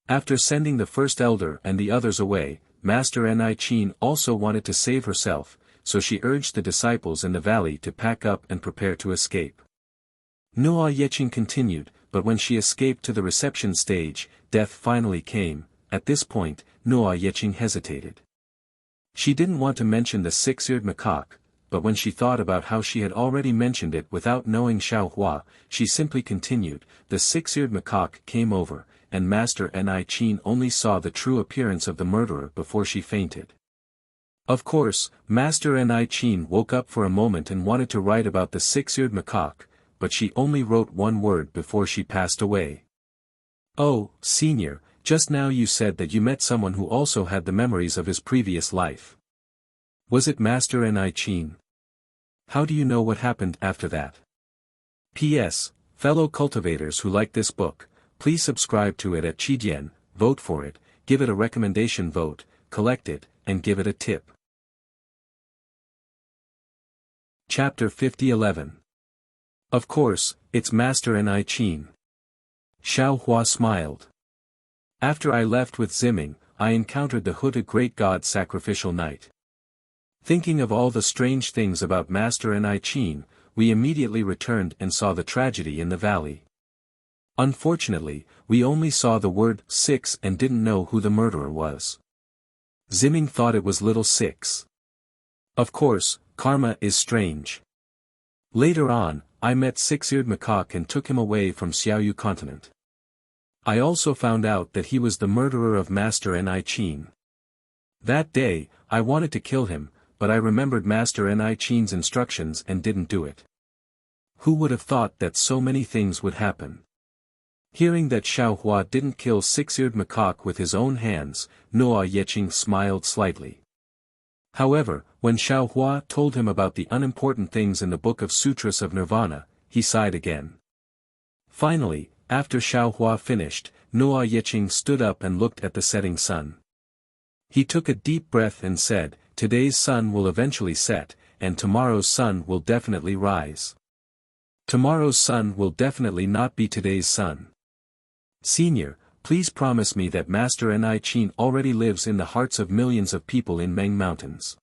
After sending the first elder and the others away, Master Ni Qin also wanted to save herself, so she urged the disciples in the valley to pack up and prepare to escape. Nuo Yeching continued, but when she escaped to the reception stage, death finally came. At this point, Nuo Yeching hesitated. She didn't want to mention the six-eared macaque, but when she thought about how she had already mentioned it without knowing Xiaohua, she simply continued. The six-eared macaque came over, and Master Ni Qin only saw the true appearance of the murderer before she fainted. Of course, Master Ni Qin woke up for a moment and wanted to write about the six-eared macaque, but she only wrote one word before she passed away. Oh, Senior, just now you said that you met someone who also had the memories of his previous life. Was it Master Ni Qin? How do you know what happened after that? P.S. Fellow cultivators who like this book, please subscribe to it at Qidian, vote for it, give it a recommendation vote, collect it, and give it a tip. Chapter 5011. Of course, it's Master Ni Qin. Xiaohua smiled. After I left with Ziming, I encountered the Huda great god sacrificial night. Thinking of all the strange things about Master Ni Qin, we immediately returned and saw the tragedy in the valley. Unfortunately, we only saw the word 6 and didn't know who the murderer was. Ziming thought it was little 6. Of course, karma is strange. Later on, I met six-eared macaque and took him away from Xiaoyu continent. I also found out that he was the murderer of Master Ni Qin. That day, I wanted to kill him, but I remembered Master Ni Qin's instructions and didn't do it. Who would have thought that so many things would happen? Hearing that Xiaohua didn't kill six-eared macaque with his own hands, Nuo Yeching smiled slightly. However, when Xiaohua told him about the unimportant things in the Book of Sutras of Nirvana, he sighed again. Finally, after Xiaohua finished, Nuo Yeqing stood up and looked at the setting sun. He took a deep breath and said, "Today's sun will eventually set, and tomorrow's sun will definitely rise. Tomorrow's sun will definitely not be today's sun. Senior, please promise me that Master Ni Qin already lives in the hearts of millions of people in Meng Mountains.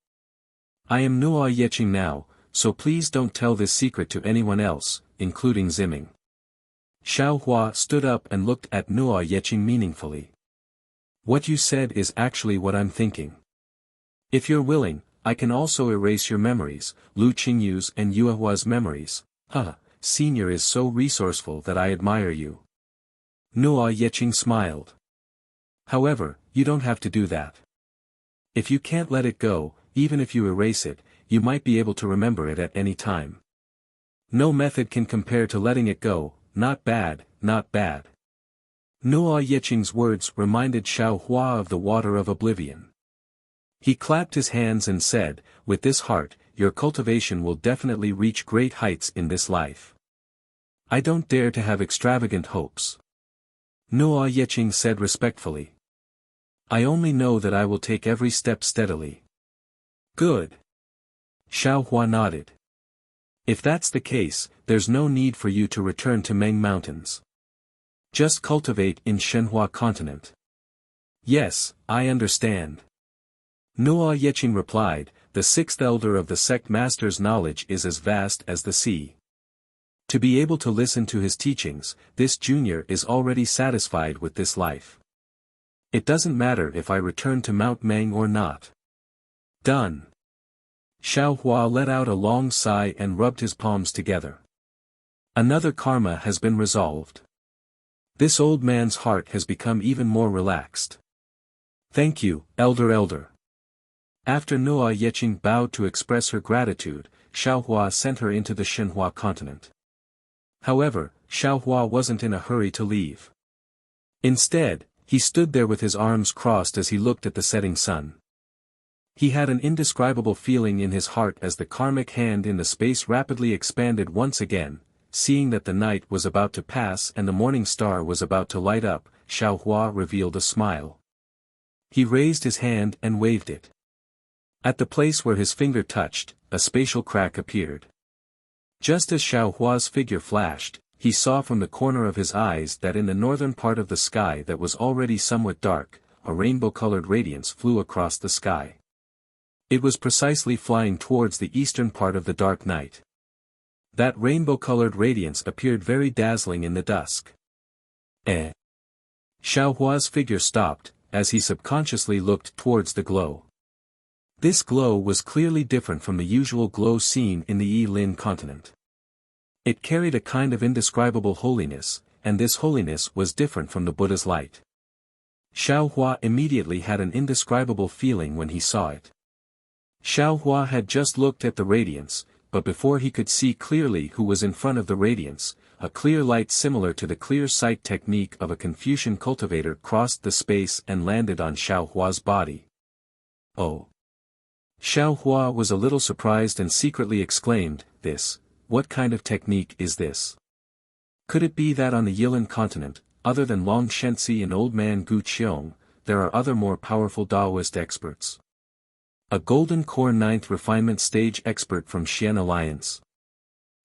I am Nuo Yeqing now, so please don't tell this secret to anyone else, including Ziming." Xiaohua stood up and looked at Nuo Yeqing meaningfully. "What you said is actually what I'm thinking. If you're willing, I can also erase your memories, Lu Qingyu's and Yuehua's memories. Senior is so resourceful that I admire you." Nuo Yeqing smiled. "However, you don't have to do that. If you can't let it go, even if you erase it, you might be able to remember it at any time. No method can compare to letting it go, not bad, not bad." Nuo Yeqing's words reminded Xiaohua of the water of oblivion. He clapped his hands and said, "With this heart, your cultivation will definitely reach great heights in this life. I don't dare to have extravagant hopes." Nuo Yeqing said respectfully. "I only know that I will take every step steadily." "Good." Xiaohua nodded. "If that's the case, there's no need for you to return to Meng Mountains. Just cultivate in Shenhua continent." "Yes, I understand." Nuo Yeqing replied, "The sixth elder of the sect master's knowledge is as vast as the sea. To be able to listen to his teachings, this junior is already satisfied with this life. It doesn't matter if I return to Mount Meng or not." "Done." Xiaohua let out a long sigh and rubbed his palms together. Another karma has been resolved. This old man's heart has become even more relaxed. "Thank you, elder." After Nuo Yeqing bowed to express her gratitude, Xiaohua sent her into the Shenhua continent. However, Xiaohua wasn't in a hurry to leave. Instead, he stood there with his arms crossed as he looked at the setting sun. He had an indescribable feeling in his heart as the karmic hand in the space rapidly expanded once again. Seeing that the night was about to pass and the morning star was about to light up, Xiaohua revealed a smile. He raised his hand and waved it. At the place where his finger touched, a spatial crack appeared. Just as Xiaohua's figure flashed, he saw from the corner of his eyes that in the northern part of the sky that was already somewhat dark, a rainbow-colored radiance flew across the sky. It was precisely flying towards the eastern part of the dark night. That rainbow-colored radiance appeared very dazzling in the dusk. Xiaohua's figure stopped, as he subconsciously looked towards the glow. This glow was clearly different from the usual glow seen in the Yi-Lin continent. It carried a kind of indescribable holiness, and this holiness was different from the Buddha's light. Xiaohua immediately had an indescribable feeling when he saw it. Xiaohua had just looked at the radiance, but before he could see clearly who was in front of the radiance, a clear light similar to the clear sight technique of a Confucian cultivator crossed the space and landed on Xiaohua's body. "Oh!" Xiaohua was a little surprised and secretly exclaimed, What kind of technique is this? Could it be that on the Yilin continent, other than Long Shenxi and old man Gu Qiong, there are other more powerful Taoist experts? A Golden Core 9th Refinement Stage expert from Xian Alliance.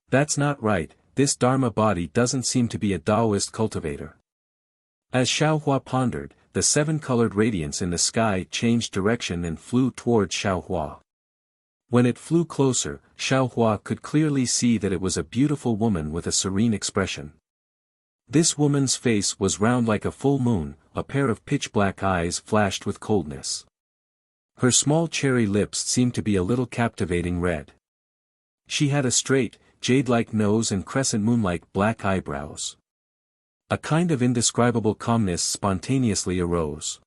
That's not right, this Dharma body doesn't seem to be a Taoist cultivator. As Xiaohua pondered, the seven-colored radiance in the sky changed direction and flew towards Xiaohua. When it flew closer, Xiaohua could clearly see that it was a beautiful woman with a serene expression. This woman's face was round like a full moon, a pair of pitch-black eyes flashed with coldness. Her small cherry lips seemed to be a little captivating red. She had a straight, jade-like nose and crescent moon-like black eyebrows. A kind of indescribable calmness spontaneously arose.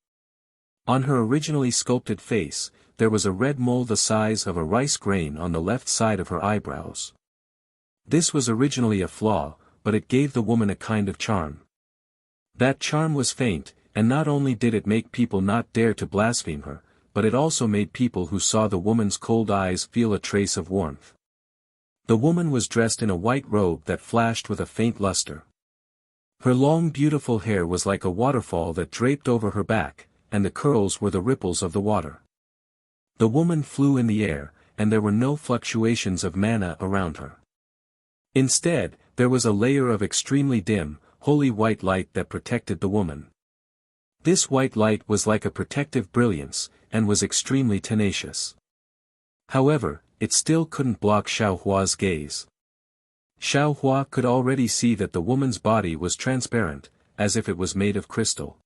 On her originally sculpted face, there was a red mole the size of a rice grain on the left side of her eyebrows. This was originally a flaw, but it gave the woman a kind of charm. That charm was faint, and not only did it make people not dare to blaspheme her, but it also made people who saw the woman's cold eyes feel a trace of warmth. The woman was dressed in a white robe that flashed with a faint luster. Her long beautiful hair was like a waterfall that draped over her back, and the curls were the ripples of the water. The woman flew in the air, and there were no fluctuations of mana around her. Instead, there was a layer of extremely dim, holy white light that protected the woman. This white light was like a protective brilliance, and was extremely tenacious. However, it still couldn't block Xiaohua's gaze. Xiaohua could already see that the woman's body was transparent, as if it was made of crystal.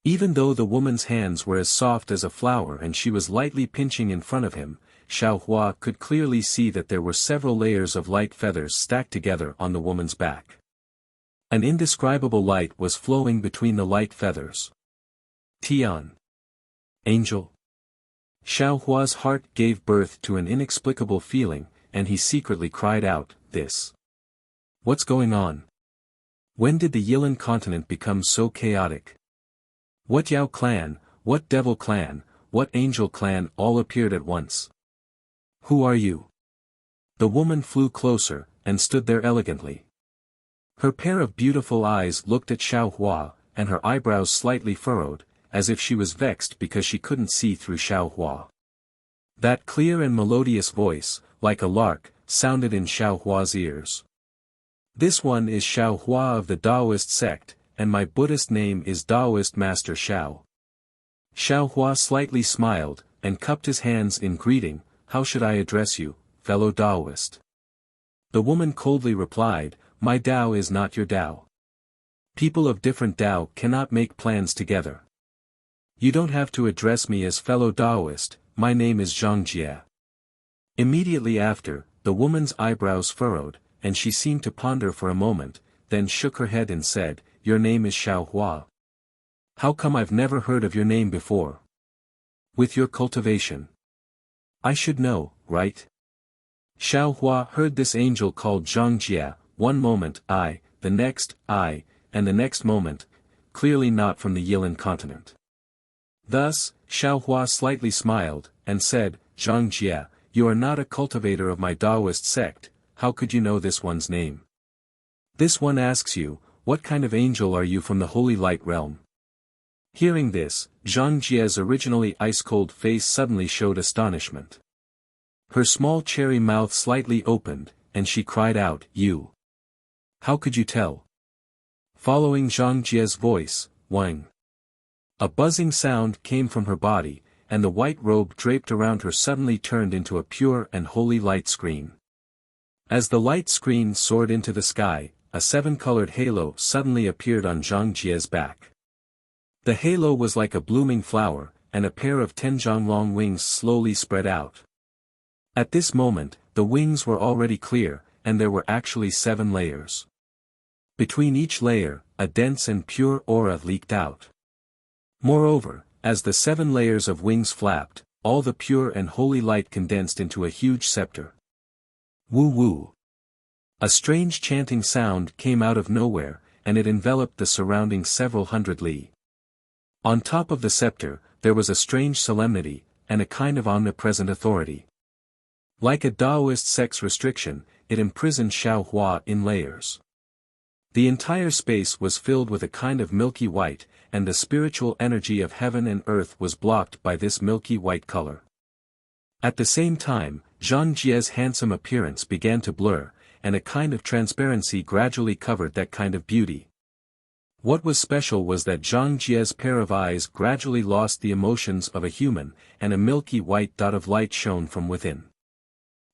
Even though the woman's hands were as soft as a flower and she was lightly pinching in front of him, Xiaohua could clearly see that there were several layers of light feathers stacked together on the woman's back. An indescribable light was flowing between the light feathers. Tian. Angel. Xiaohua's heart gave birth to an inexplicable feeling, and he secretly cried out, "This. What's going on? When did the Yilan continent become so chaotic? What Yao clan, what devil clan, what angel clan all appeared at once? Who are you?" The woman flew closer, and stood there elegantly. Her pair of beautiful eyes looked at Xiaohua, and her eyebrows slightly furrowed, as if she was vexed because she couldn't see through Xiaohua. That clear and melodious voice, like a lark, sounded in Xiaohua's ears. "This one is Xiaohua of the Taoist sect, and my Buddhist name is Taoist Master Xiao." Xiaohua slightly smiled, and cupped his hands in greeting. "How should I address you, fellow Taoist?" The woman coldly replied, "My Tao is not your Tao. People of different Tao cannot make plans together. You don't have to address me as fellow Taoist, my name is Zhangjie." Immediately after, the woman's eyebrows furrowed, and she seemed to ponder for a moment, then shook her head and said, "Your name is Xiaohua. How come I've never heard of your name before? With your cultivation, I should know, right?" Xiaohua heard this angel called Zhangjie, one moment I, the next I, and the next moment, clearly not from the Yilan continent. Thus, Xiaohua slightly smiled, and said, "Zhangjie, you are not a cultivator of my Taoist sect, how could you know this one's name? This one asks you, what kind of angel are you from the Holy Light realm?" Hearing this, Zhangjie's originally ice-cold face suddenly showed astonishment. Her small cherry mouth slightly opened, and she cried out, "You! How could you tell?" Following Zhangjie's voice, "Wang." A buzzing sound came from her body, and the white robe draped around her suddenly turned into a pure and holy light screen. As the light screen soared into the sky, a seven-colored halo suddenly appeared on Zhangjie's back. The halo was like a blooming flower, and a pair of 10-zhang-long wings slowly spread out. At this moment, the wings were already clear, and there were actually 7 layers. Between each layer, a dense and pure aura leaked out. Moreover, as the 7 layers of wings flapped, all the pure and holy light condensed into a huge scepter. Woo-woo. A strange chanting sound came out of nowhere, and it enveloped the surrounding several hundred li. On top of the scepter, there was a strange solemnity, and a kind of omnipresent authority. Like a Taoist sex restriction, it imprisoned Xiaohua in layers. The entire space was filled with a kind of milky white, and the spiritual energy of heaven and earth was blocked by this milky white color. At the same time, Zhangjie's handsome appearance began to blur, and a kind of transparency gradually covered that kind of beauty. What was special was that Zhangjie's pair of eyes gradually lost the emotions of a human, and a milky white dot of light shone from within.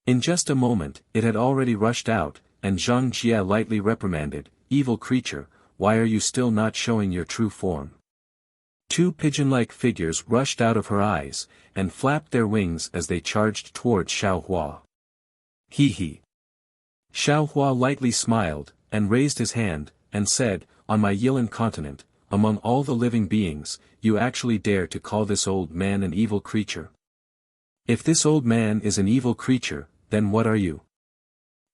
In just a moment, it had already rushed out, and Zhangjie lightly reprimanded, "Evil creature, why are you still not showing your true form?" 2 pigeon-like figures rushed out of her eyes, and flapped their wings as they charged towards Xiaohua. He. Xiaohua lightly smiled, and raised his hand, and said, "On my Yilan continent, among all the living beings, you actually dare to call this old man an evil creature? If this old man is an evil creature, then what are you?"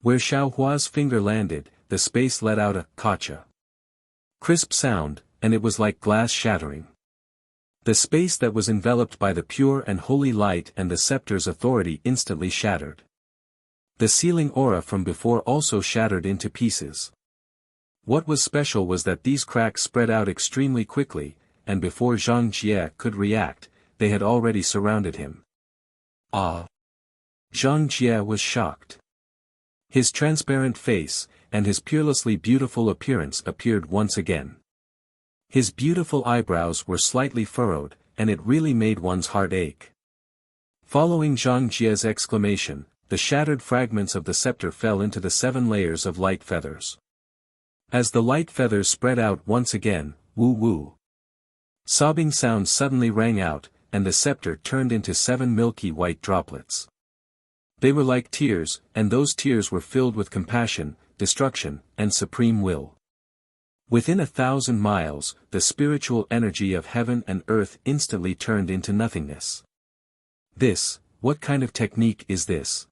Where Xiaohua's finger landed, the space let out a "Kacha." Crisp sound, and it was like glass shattering. The space that was enveloped by the pure and holy light and the scepter's authority instantly shattered. The sealing aura from before also shattered into pieces. What was special was that these cracks spread out extremely quickly, and before Zhang Jie could react, they had already surrounded him. Ah! Zhang Jie was shocked. His transparent face, and his peerlessly beautiful appearance appeared once again. His beautiful eyebrows were slightly furrowed, and it really made one's heart ache. Following Zhang Jie's exclamation, the shattered fragments of the scepter fell into the 7 layers of light feathers. As the light feathers spread out once again, woo-woo. Sobbing sounds suddenly rang out, and the scepter turned into 7 milky white droplets. They were like tears, and those tears were filled with compassion, destruction, and supreme will. Within 1,000 miles, the spiritual energy of heaven and earth instantly turned into nothingness. What kind of technique is this?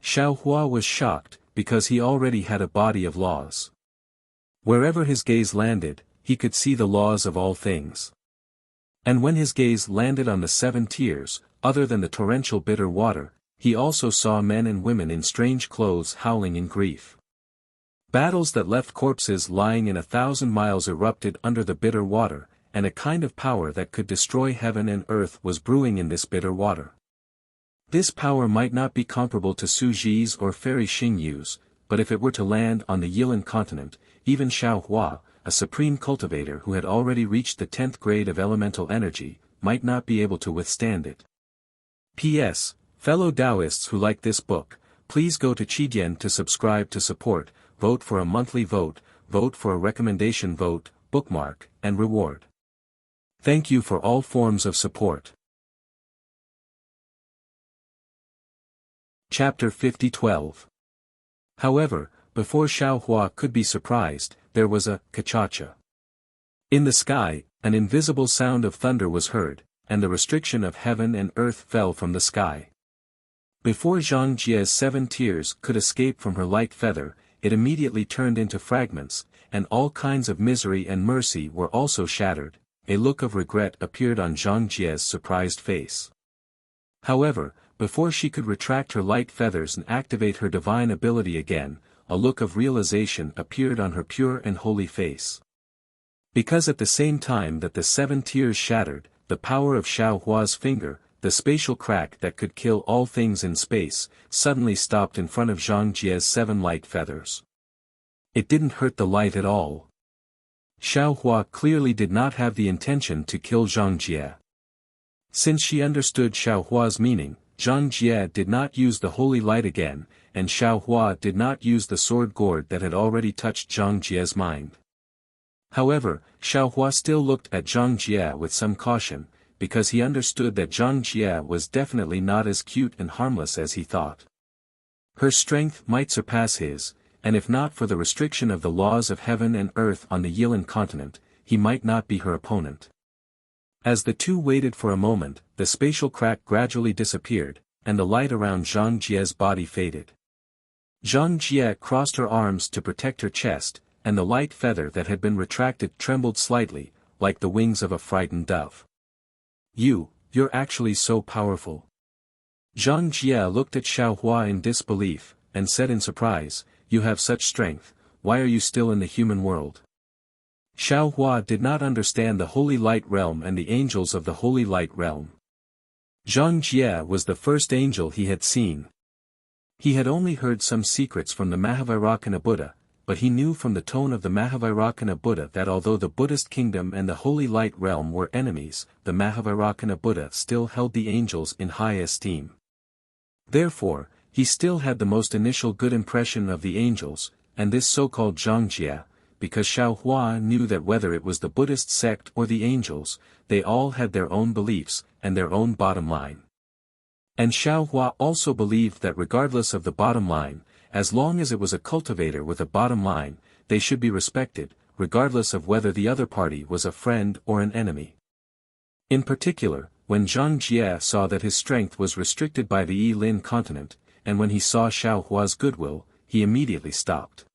Xiao Hua was shocked, because he already had a body of laws. Wherever his gaze landed, he could see the laws of all things. And when his gaze landed on the 7 tiers, other than the torrential bitter water, he also saw men and women in strange clothes howling in grief. Battles that left corpses lying in 1,000 miles erupted under the bitter water, and a kind of power that could destroy heaven and earth was brewing in this bitter water. This power might not be comparable to Su Ji's or Fairy Xingyu's, but if it were to land on the Yilan continent, even Xiao Hua, a supreme cultivator who had already reached the 10th grade of elemental energy, might not be able to withstand it. P.S. Fellow Taoists who like this book, please go to Qidian to subscribe to support, vote for a monthly vote, vote for a recommendation vote, bookmark, and reward. Thank you for all forms of support. Chapter 50:12. However, before Xiao Hua could be surprised, there was a ka-cha-cha. In the sky, an invisible sound of thunder was heard, and the restriction of heaven and earth fell from the sky. Before Zhang Jie's 7 tears could escape from her light feather, it immediately turned into fragments, and all kinds of misery and mercy were also shattered. A look of regret appeared on Zhang Jie's surprised face. However, before she could retract her light feathers and activate her divine ability again, a look of realization appeared on her pure and holy face. Because at the same time that the 7 tears shattered, the power of Xiao Hua's finger, the spatial crack that could kill all things in space, suddenly stopped in front of Zhang Jie's 7 light feathers. It didn't hurt the light at all. Xiao Hua clearly did not have the intention to kill Zhang Jie. Since she understood Xiao Hua's meaning, Zhang Jie did not use the holy light again, and Xiao Hua did not use the sword gourd that had already touched Zhang Jie's mind. However, Xiao Hua still looked at Zhang Jie with some caution, because he understood that Zhang Jie was definitely not as cute and harmless as he thought. Her strength might surpass his, and if not for the restriction of the laws of heaven and earth on the Yilan continent, he might not be her opponent. As the two waited for a moment, the spatial crack gradually disappeared, and the light around Zhang Jie's body faded. Zhang Jie crossed her arms to protect her chest, and the light feather that had been retracted trembled slightly, like the wings of a frightened dove. You're actually so powerful. Zhang Jie looked at Xiao Hua in disbelief, and said in surprise, "You have such strength, why are you still in the human world?" Xiao Hua did not understand the Holy Light Realm and the angels of the Holy Light Realm. Zhang Jie was the first angel he had seen. He had only heard some secrets from the Mahavairakana Buddha, but he knew from the tone of the Mahavairakana Buddha that although the Buddhist kingdom and the Holy Light Realm were enemies, the Mahavairakana Buddha still held the angels in high esteem. Therefore, he still had the most initial good impression of the angels, and this so-called Zhang Jie, because Xiao Hua knew that whether it was the Buddhist sect or the angels, they all had their own beliefs, and their own bottom line. And Xiao Hua also believed that regardless of the bottom line, as long as it was a cultivator with a bottom line, they should be respected, regardless of whether the other party was a friend or an enemy. In particular, when Zhang Jie saw that his strength was restricted by the Yilin continent, and when he saw Xiao Hua's goodwill, he immediately stopped.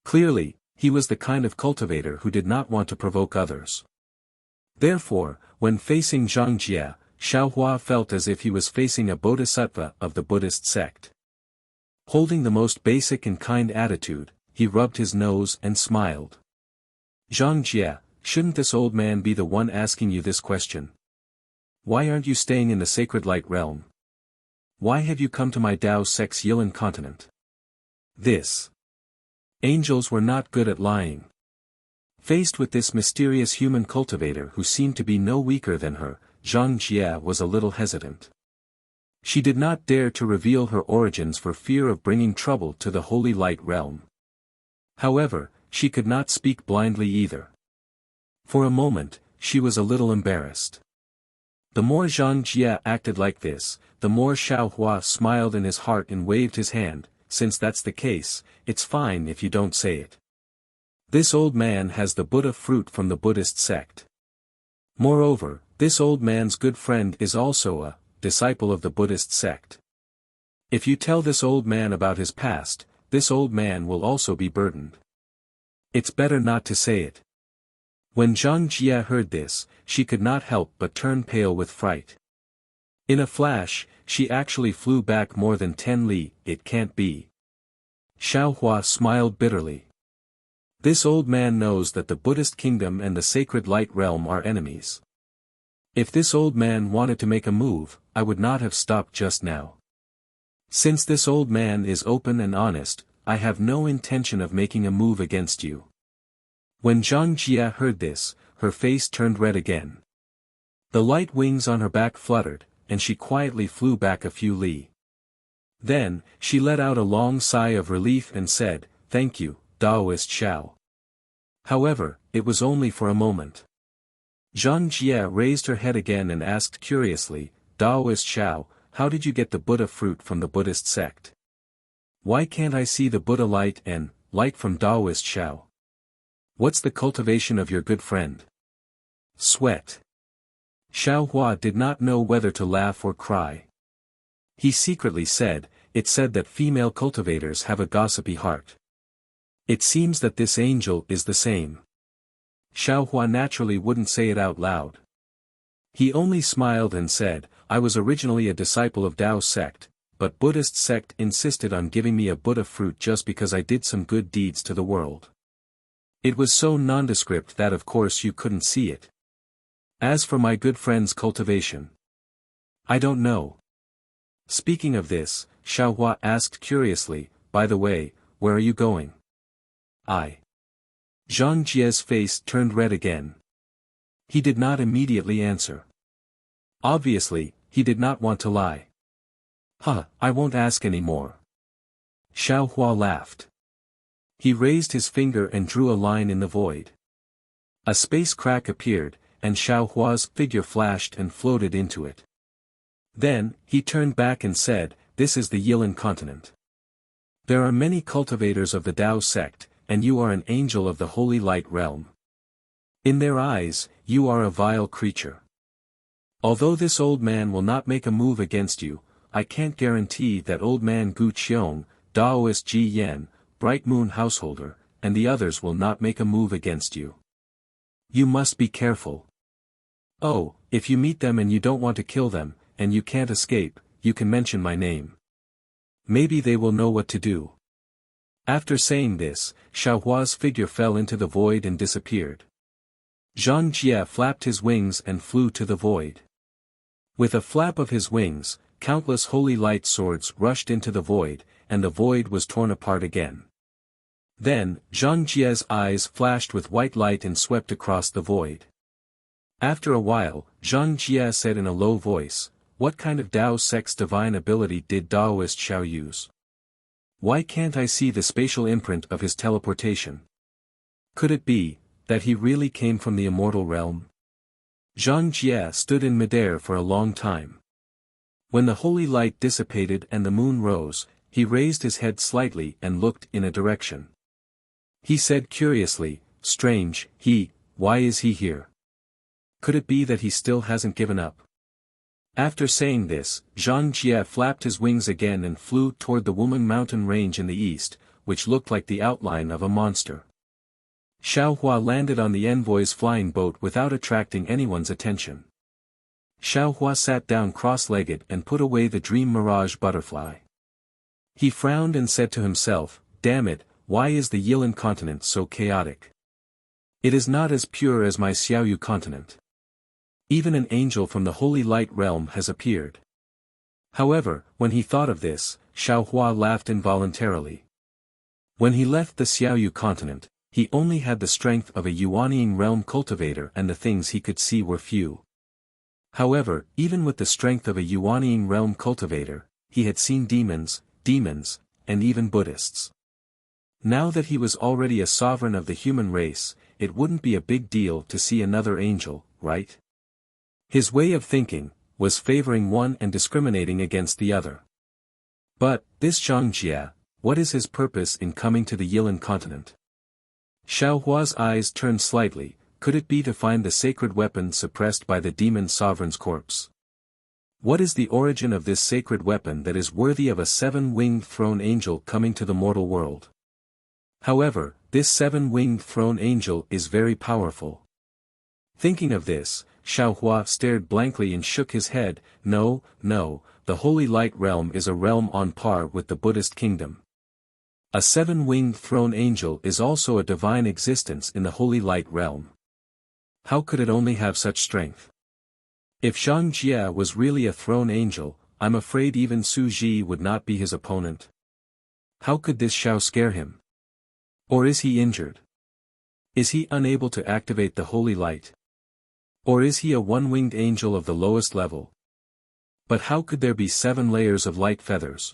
Clearly, he was the kind of cultivator who did not want to provoke others. Therefore, when facing Zhang Jie, Xiao Hua felt as if he was facing a bodhisattva of the Buddhist sect. Holding the most basic and kind attitude, he rubbed his nose and smiled. Zhang Jie, shouldn't this old man be the one asking you this question? Why aren't you staying in the sacred light realm? Why have you come to my Dao sect's Yilan continent? This. Angels were not good at lying. Faced with this mysterious human cultivator who seemed to be no weaker than her, Zhang Jie was a little hesitant. She did not dare to reveal her origins for fear of bringing trouble to the holy light realm. However, she could not speak blindly either. For a moment, she was a little embarrassed. The more Zhang Jie acted like this, the more Xiaohua smiled in his heart and waved his hand. Since that's the case, it's fine if you don't say it. This old man has the Buddha fruit from the Buddhist sect. Moreover, this old man's good friend is also a disciple of the Buddhist sect. If you tell this old man about his past, this old man will also be burdened. It's better not to say it. When Zhang Jie heard this, she could not help but turn pale with fright. In a flash, she actually flew back more than 10 li. It can't be. Xiaohua smiled bitterly. This old man knows that the Buddhist kingdom and the sacred light realm are enemies. If this old man wanted to make a move, I would not have stopped just now. Since this old man is open and honest, I have no intention of making a move against you. When Zhang Jie heard this, her face turned red again. The light wings on her back fluttered, and she quietly flew back a few li. Then, she let out a long sigh of relief and said, "Thank you, Daoist Xiao." However, it was only for a moment. Zhang Jie raised her head again and asked curiously, "Daoist Xiao, how did you get the Buddha fruit from the Buddhist sect? Why can't I see the Buddha light and light from Daoist Xiao? What's the cultivation of your good friend?" Sweat. Xiaohua did not know whether to laugh or cry. He secretly said, "It said that female cultivators have a gossipy heart. It seems that this angel is the same." Xiaohua naturally wouldn't say it out loud. He only smiled and said, "I was originally a disciple of Dao sect, but Buddhist sect insisted on giving me a Buddha fruit just because I did some good deeds to the world. It was so nondescript that of course you couldn't see it. As for my good friend's cultivation, I don't know." Speaking of this, Xiaohua asked curiously, "By the way, where are you going?" Zhang Jie's face turned red again. He did not immediately answer. Obviously, he did not want to lie. I won't ask any more." Xiaohua laughed. He raised his finger and drew a line in the void. A space crack appeared, and Xiaohua's figure flashed and floated into it. Then, he turned back and said, "This is the Yilan continent. There are many cultivators of the Dao sect, and you are an angel of the holy light realm. In their eyes, you are a vile creature. Although this old man will not make a move against you, I can't guarantee that old man Gu Qiong, Daoist Ji Yan, Bright Moon householder, and the others will not make a move against you. You must be careful. Oh, if you meet them and you don't want to kill them, and you can't escape, you can mention my name. Maybe they will know what to do." After saying this, Xiaohua's figure fell into the void and disappeared. Zhang Jie flapped his wings and flew to the void. With a flap of his wings, countless holy light swords rushed into the void, and the void was torn apart again. Then, Zhang Jie's eyes flashed with white light and swept across the void. After a while, Zhang Jie said in a low voice, "What kind of Dao sect's divine ability did Daoist Xiao use? Why can't I see the spatial imprint of his teleportation? Could it be that he really came from the immortal realm?" Zhang Jie stood in midair for a long time. When the holy light dissipated and the moon rose, he raised his head slightly and looked in a direction. He said curiously, "Strange, why is he here? Could it be that he still hasn't given up?" After saying this, Zhang Jie flapped his wings again and flew toward the Wuming mountain range in the east, which looked like the outline of a monster. Xiaohua landed on the envoy's flying boat without attracting anyone's attention. Xiaohua sat down cross-legged and put away the dream mirage butterfly. He frowned and said to himself, damn it, why is the Yilan continent so chaotic? It is not as pure as my Xiaoyu continent. Even an angel from the Holy Light realm has appeared. However, when he thought of this, Xiaohua laughed involuntarily. When he left the Xiaoyu continent, he only had the strength of a Yuanying realm cultivator and the things he could see were few. However, even with the strength of a Yuanying realm cultivator, he had seen demons, and even Buddhists. Now that he was already a sovereign of the human race, it wouldn't be a big deal to see another angel, right? His way of thinking was favoring one and discriminating against the other. But, this Zhang Jia, what is his purpose in coming to the Yilan continent? Xiaohua's eyes turned slightly. Could it be to find the sacred weapon suppressed by the demon sovereign's corpse? What is the origin of this sacred weapon that is worthy of a seven-winged throne angel coming to the mortal world? However, this seven-winged throne angel is very powerful. Thinking of this, Xiaohua stared blankly and shook his head. No, the Holy Light realm is a realm on par with the Buddhist kingdom. A seven-winged throne angel is also a divine existence in the Holy Light realm. How could it only have such strength? If Zhang Jia was really a throne angel, I'm afraid even Su Ji would not be his opponent. How could this Xiao scare him? Or is he injured? Is he unable to activate the Holy Light? Or is he a one-winged angel of the lowest level? But how could there be 7 layers of light feathers?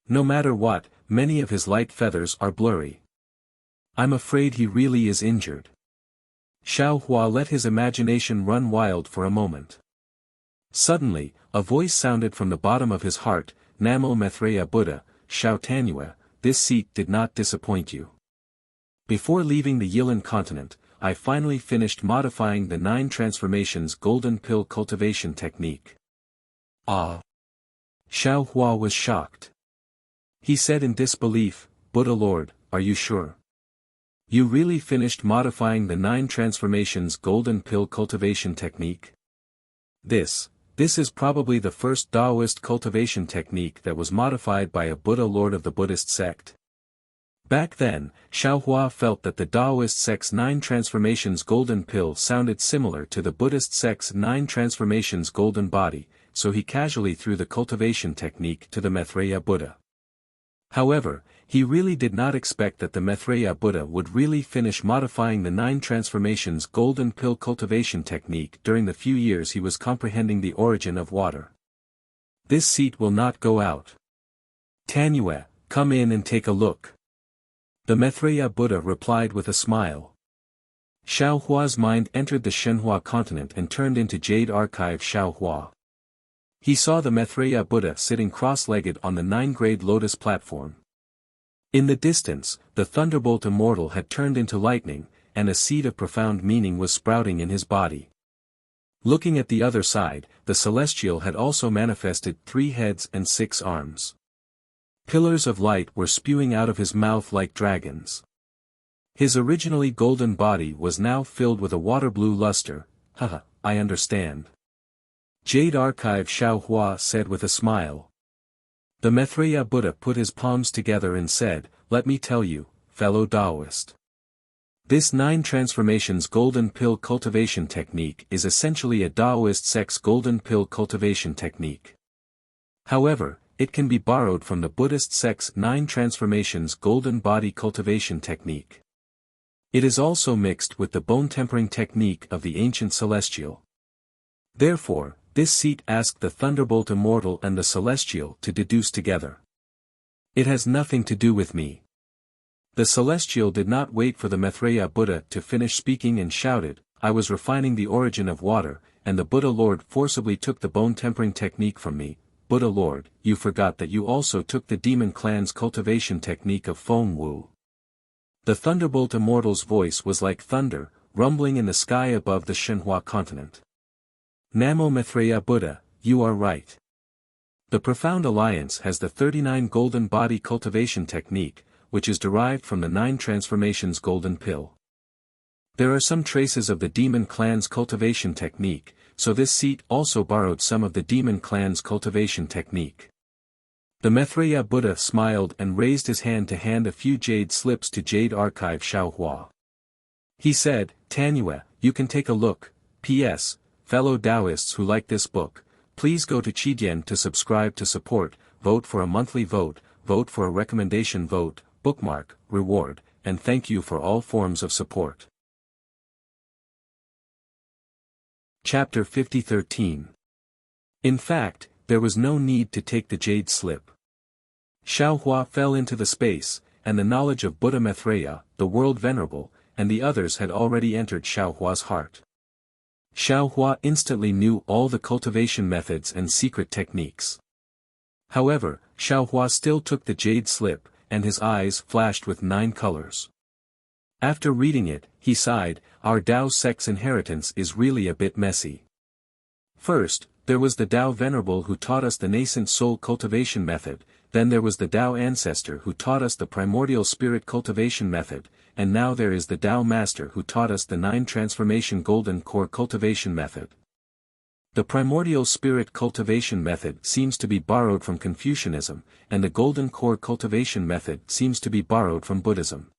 No matter what, many of his light feathers are blurry. I'm afraid he really is injured. Xiaohua let his imagination run wild for a moment. Suddenly, a voice sounded from the bottom of his heart, Namo Maitreya Buddha, Xiao Tanua, this seat did not disappoint you. Before leaving the Yilan continent, I finally finished modifying the 9 transformations golden pill cultivation technique. Ah! Xiaohua was shocked. He said in disbelief, Buddha Lord, are you sure? You really finished modifying the 9 transformations golden pill cultivation technique? This is probably the first Taoist cultivation technique that was modified by a Buddha Lord of the Buddhist sect. Back then, Xiaohua felt that the Taoist sect's 9 transformations golden pill sounded similar to the Buddhist sect's 9 transformations golden body, so he casually threw the cultivation technique to the Maitreya Buddha. However, he really did not expect that the Maitreya Buddha would really finish modifying the 9 transformations golden pill cultivation technique during the few years he was comprehending the origin of water. This seat will not go out. Tanua, come in and take a look. The Maitreya Buddha replied with a smile. Xiaohua's mind entered the Shenhua continent and turned into Jade Archive Xiaohua. He saw the Maitreya Buddha sitting cross-legged on the 9-grade lotus platform. In the distance, the thunderbolt immortal had turned into lightning, and a seed of profound meaning was sprouting in his body. Looking at the other side, the celestial had also manifested 3 heads and 6 arms. Pillars of light were spewing out of his mouth like dragons. His originally golden body was now filled with a water-blue luster. Haha, I understand. Jade Archive Xiaohua said with a smile. The Maitreya Buddha put his palms together and said, let me tell you, fellow Taoist. This 9 transformations golden pill cultivation technique is essentially a Taoist sect's golden pill cultivation technique. However, it can be borrowed from the Buddhist sect's 9 transformations golden body cultivation technique. It is also mixed with the bone tempering technique of the ancient celestial. Therefore, this seat asked the Thunderbolt Immortal and the Celestial to deduce together. It has nothing to do with me. The Celestial did not wait for the Maitreya Buddha to finish speaking and shouted, I was refining the origin of water, and the Buddha Lord forcibly took the bone tempering technique from me. Buddha Lord, you forgot that you also took the demon clan's cultivation technique of Feng Wu. The Thunderbolt Immortal's voice was like thunder, rumbling in the sky above the Shenhua continent. Namo Maitreya Buddha, you are right. The Profound Alliance has the 39 golden body cultivation technique, which is derived from the 9 transformations golden pill. There are some traces of the demon clan's cultivation technique, so this seat also borrowed some of the demon clan's cultivation technique. The Maitreya Buddha smiled and raised his hand to hand a few jade slips to Jade Archive Xiaohua. He said, Tanyue, you can take a look. P.S. Fellow Taoists who like this book, please go to Qidian to subscribe to support, vote for a monthly vote, vote for a recommendation vote, bookmark, reward, and thank you for all forms of support. Chapter 50:13. In fact, there was no need to take the jade slip. Xiaohua fell into the space, and the knowledge of Buddha Maitreya, the World Venerable, and the others had already entered Xiaohua's heart. Xiaohua instantly knew all the cultivation methods and secret techniques. However, Xiaohua still took the jade slip, and his eyes flashed with 9 colors. After reading it, he sighed, our Tao sect's inheritance is really a bit messy. First, there was the Tao Venerable who taught us the nascent soul cultivation method, then there was the Tao Ancestor who taught us the primordial spirit cultivation method, and now there is the Tao Master who taught us the 9 transformation golden core cultivation method. The primordial spirit cultivation method seems to be borrowed from Confucianism, and the golden core cultivation method seems to be borrowed from Buddhism.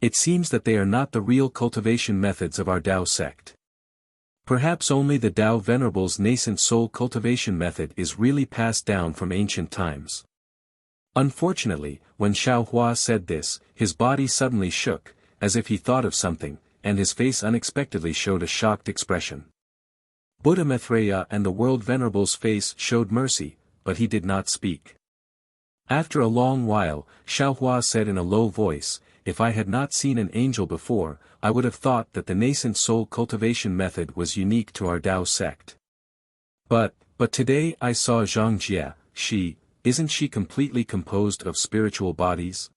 It seems that they are not the real cultivation methods of our Tao sect. Perhaps only the Tao Venerable's nascent soul cultivation method is really passed down from ancient times. Unfortunately, when Xiaohua said this, his body suddenly shook, as if he thought of something, and his face unexpectedly showed a shocked expression. Buddha Maitreya and the World Venerable's face showed mercy, but he did not speak. After a long while, Xiaohua said in a low voice, if I had not seen an angel before, I would have thought that the nascent soul cultivation method was unique to our Tao sect. But today I saw Zhang Jie, isn't she completely composed of spiritual bodies?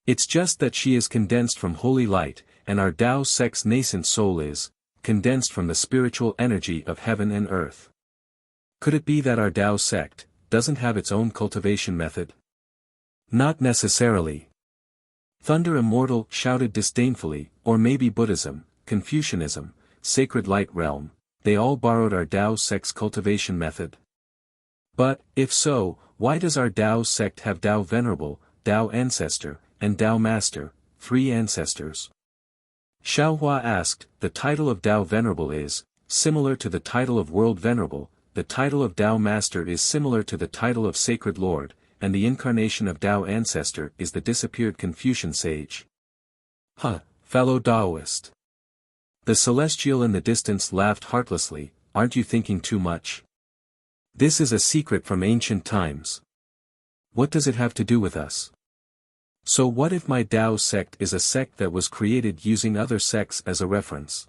It's just that she is condensed from holy light, and our Tao sect's nascent soul is condensed from the spiritual energy of heaven and earth. Could it be that our Tao sect doesn't have its own cultivation method? Not necessarily. Thunder Immortal shouted disdainfully, or maybe Buddhism, Confucianism, Sacred Light Realm, they all borrowed our Tao sect's cultivation method. But, if so, why does our Tao sect have Tao Venerable, Tao Ancestor, and Tao Master, 3 ancestors? Xiaohua asked, the title of Tao Venerable is similar to the title of World Venerable, the title of Tao Master is similar to the title of Sacred Lord, and the incarnation of Tao Ancestor is the disappeared Confucian sage. Fellow Taoist. The celestial in the distance laughed heartlessly, aren't you thinking too much? This is a secret from ancient times. What does it have to do with us? So what if my Tao sect is a sect that was created using other sects as a reference?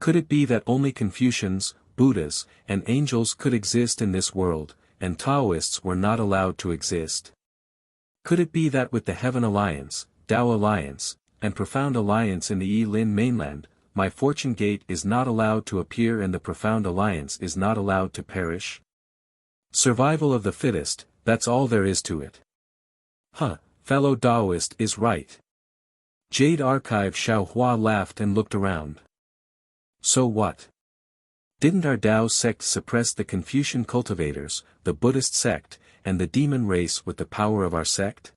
Could it be that only Confucians, Buddhas, and angels could exist in this world, and Taoists were not allowed to exist? Could it be that with the Heaven Alliance, Tao Alliance, and Profound Alliance in the Yi-Lin mainland, my fortune gate is not allowed to appear and the Profound Alliance is not allowed to perish? Survival of the fittest, that's all there is to it. Fellow Taoist is right. Jade Archive Xiaohua laughed and looked around. So what? Didn't our Tao sect suppress the Confucian cultivators, the Buddhist sect, and the demon race with the power of our sect?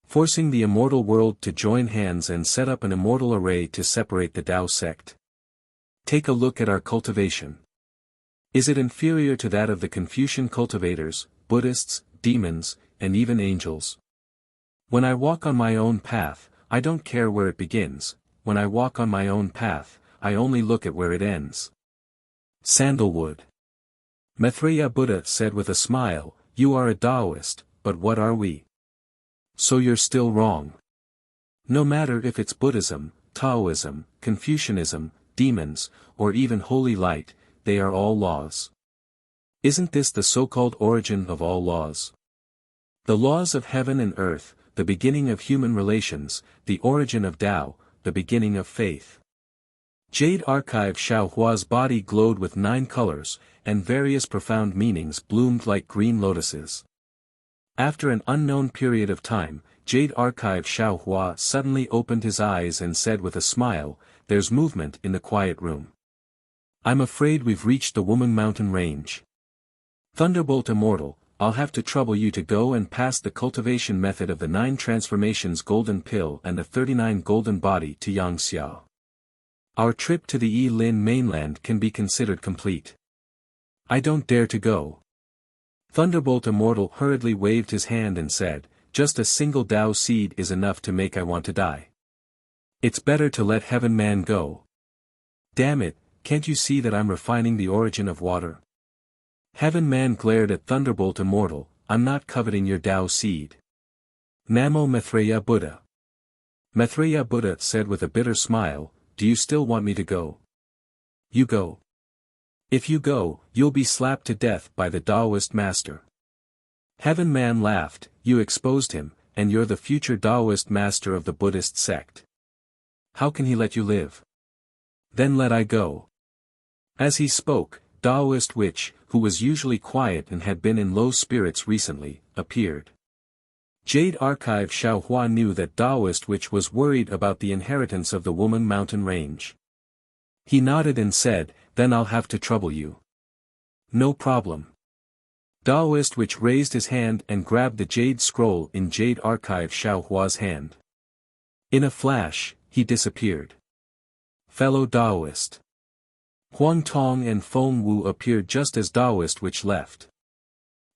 Forcing the immortal world to join hands and set up an immortal array to separate the Tao sect. Take a look at our cultivation. Is it inferior to that of the Confucian cultivators, Buddhists, demons, and even angels? When I walk on my own path, I don't care where it begins, when I walk on my own path, I only look at where it ends. Sandalwood. Maitreya Buddha said with a smile, you are a Taoist, but what are we? So you're still wrong. No matter if it's Buddhism, Taoism, Confucianism, demons, or even holy light, they are all laws. Isn't this the so-called origin of all laws? The laws of heaven and earth, the beginning of human relations, the origin of Tao, the beginning of faith. Jade Archive Xiaohua's body glowed with 9 colors, and various profound meanings bloomed like green lotuses. After an unknown period of time, Jade Archive Xiaohua suddenly opened his eyes and said with a smile, there's movement in the quiet room. I'm afraid we've reached the Wuming Mountain range. Thunderbolt Immortal, I'll have to trouble you to go and pass the cultivation method of the 9 transformations golden pill and the 39 golden body to Yang Xiao. Our trip to the Yi-Lin mainland can be considered complete. I don't dare to go. Thunderbolt Immortal hurriedly waved his hand and said, just a single Tao seed is enough to make I want to die. It's better to let Heaven Man go. Damn it, can't you see that I'm refining the origin of water? Heaven Man glared at Thunderbolt Immortal, I'm not coveting your Tao seed. Namo Maitreya Buddha. Maitreya Buddha said with a bitter smile, do you still want me to go? You go. If you go, you'll be slapped to death by the Taoist master. Heaven Man laughed, you exposed him, and you're the future Taoist master of the Buddhist sect. How can he let you live? Then let I go. As he spoke, Taoist Witch, who was usually quiet and had been in low spirits recently, appeared. Jade Archive Xiaohua knew that Taoist Witch was worried about the inheritance of the Woman Mountain Range. He nodded and said, then I'll have to trouble you. No problem. Taoist Witch raised his hand and grabbed the jade scroll in Jade Archive Xiaohua's hand. In a flash, he disappeared. Fellow Taoist. Huang Tong and Feng Wu appeared just as Taoist Witch left.